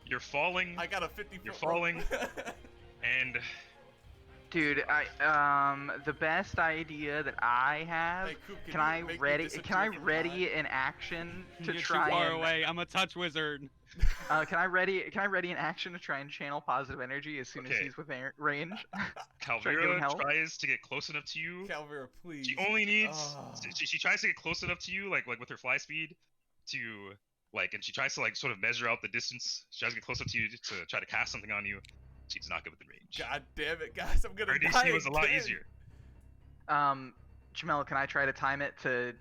You're falling, I got a 50-foot You're falling. and Dude, the best idea that I have. Hey, Coop, Can I you make me ready? disappear Can I from ready time? an action to You're too try far and? away. I'm a touch wizard. Can I ready an action to try and channel positive energy as soon as Okay. he's within range? Try Calvera giving help? tries to get close enough to you. Calvera, please. She only needs. Ah. She tries to get close enough to you, like with her fly speed, to and she tries to sort of measure out the distance. She tries to get close up to you to try to cast something on you. She's not good within range. God damn it, guys! I'm gonna Her die DC was a lot again. easier. Jamel, can I try to time it to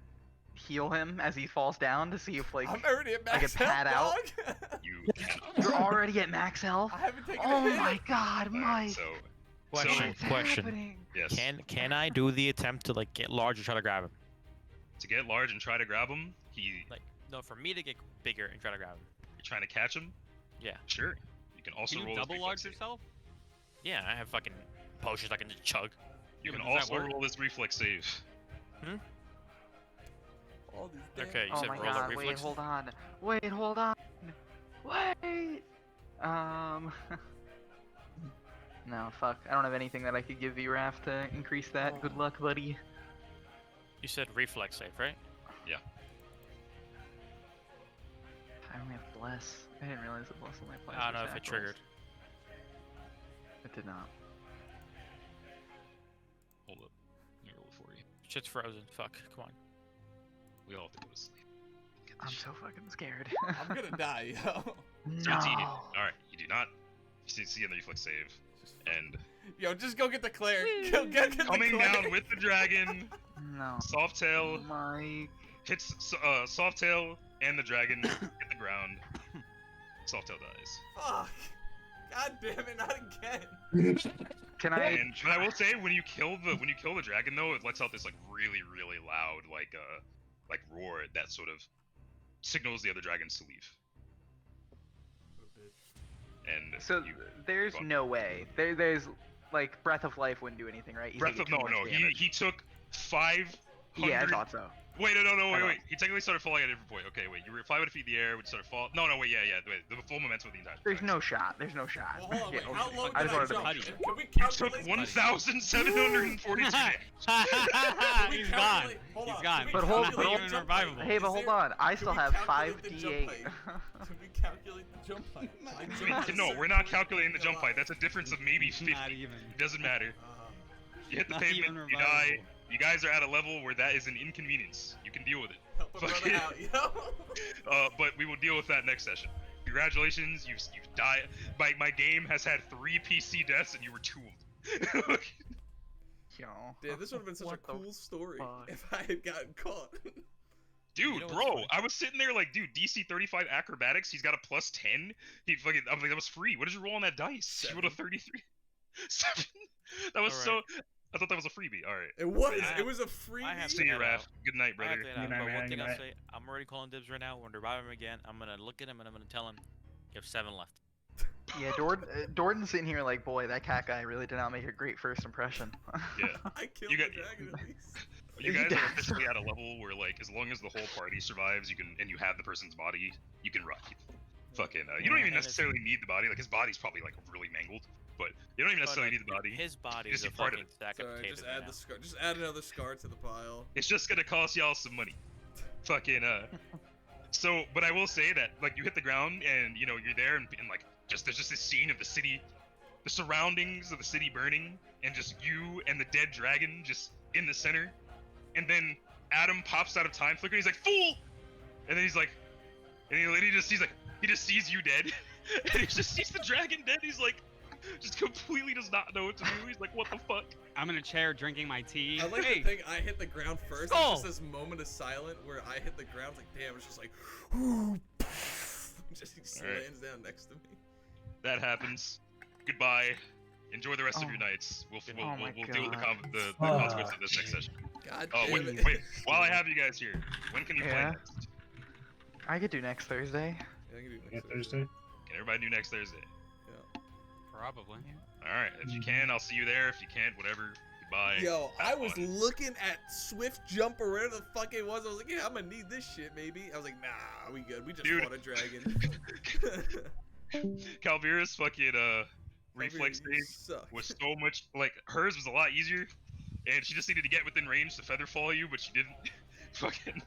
heal him as he falls down to see if I'm already at max I can pad health, out? dog. You cannot. you're already at max health? I haven't taken Oh a hit. my god, Alright, Mike! so Question. What's Question. happening? yes, Can I do the attempt to get large and try to grab him? to get large and try to grab him, No, for me to get bigger and try to grab him. you're trying to catch him. Yeah. Sure. You can also Can you roll his double reflex large save. yourself? Yeah, I have fucking potions I can just chug. You Yeah, can but does that also work? roll this reflex save. All these damn- Okay, you Oh said my roll a god, wait, reflex. hold on. Wait, hold on. Wait! No, fuck. I don't have anything that I could give VRAF to increase that. Good luck, buddy. You said reflex save, right? I only have Bless. I didn't realize that Bless only applies I don't to know if it shackles. triggered. It did not. Hold up. Let me roll it for you. Shit's frozen. Fuck. Come on. We all have to go to sleep. Get I'm this so fucking scared. I'm gonna die, yo. shit. No. 13. Alright, you do not see in the reflex save. And Yo, just go get the cleric. Go get the coming cleric. down with the dragon, No. Softail Mike. hits Softail and the dragon hit the ground. Softail dies. Fuck. God damn it, not again. Can I? And I will say, when you kill the dragon though, it lets out this like really loud like roar that sort of signals the other dragons to leave. And So there's go on. no way. There's like Breath of Life wouldn't do anything, right? He's Breath taking of too no, much he damage. took 500. Yeah, I thought so. Wait, no, I wait. He technically started falling at a different point. Okay, wait. You were 500 feet in the air, would start to fall. No, wait, yeah. Wait, the full momentum of the entire. There's no shot. There's no shot. Well, hold on, wait. Yeah, How low I did just I wanted to jump? make sure. And can we You calculate? took 1,742 damage. we He's gone. calculate- hold He's on, gone. can we But hold- calculate but the hold- jump revivable. height? Hey, but Is hold there- on. I can still we have calculate the 5 jump D8. height? Can we calculate the jump height? Can I jump at a No, certain we're not point calculating the and jump height. That's a difference of maybe 50. Not even. It doesn't matter. You hit the Not pavement, even you die. revivable. You guys are at a level where that is an inconvenience. You can deal with it. Help a Fuck brother it. out, yo. But we will deal with that next session. Congratulations, you've died. My game has had 3 PC deaths and you were 2 of them. Yo. Dude, this would have been such a What the cool story fuck? if I had gotten caught. Dude, know what's bro, funny? I was sitting there like, dude, DC 35 acrobatics, he's got a plus 10. He fucking, I was like, that was free. What did you roll on that dice? You rolled a 33. 7. That was Alright. so. I thought that was a freebie. All right. It was. I it was a freebie. I have See you, that Raph. out. Good night, I have brother. to Good but night, one man, thing good I'll night. say, I'm already calling dibs right now. We're gonna revive him again. I'm gonna look at him and I'm gonna tell him, you have 7 left. Yeah, Jordan's sitting here like, boy, that cat guy really did not make a great first impression. Yeah. I killed You the got- dragon at least. You He guys are died. officially at a level where, like, as long as the whole party survives, you can, and you have the person's body, you can rock. Fucking, you don't even And it's- necessarily need the body. Like, his body's probably like really mangled, but you don't even necessarily need the body. His body Just is a be part of fucking stack of Sorry, potatoes just right add now. the scar. Just add another scar to the pile. It's just gonna cost y'all some money. Fucking, So, but I will say that, like, you hit the ground and, you know, you're there and like, there's just this scene of the city, the surroundings of the city burning, and just you and the dead dragon just in the center. And then Adam pops out of time flicker and he's like, fool! And then he's like, and he just sees you dead. And he just sees the dragon dead. He's like, just completely does not know what to do. He's like, what the fuck? I'm in a chair drinking my tea. I like hey, to think I hit the ground first. Skull! It's just this moment of silence where I hit the ground. It's like, damn, it's just like, whoo, just he Alright. slams down next to me. That happens. Goodbye. Enjoy the rest of Oh. your nights. We'll Oh my deal with the God. consequences of this next session. God Oh, damn wait, it. wait. While I have you guys here, when can you play Yeah. next? I could do next Thursday. Yeah, I can do Yeah, next Thursday. Can everybody do next Thursday? probably. All right. If you can, I'll see you there. If you can't, whatever. Goodbye. Yo, I Have was fun. looking at Swift Jump or whatever the fuck it was. I was like, yeah, I'm gonna need this shit, maybe. I was like, nah, we good. We just Dude. fought a dragon. Calvira's fucking reflex I mean, you save suck. was so much like hers was a lot easier, and she just needed to get within range to feather fall you, but she didn't. Fucking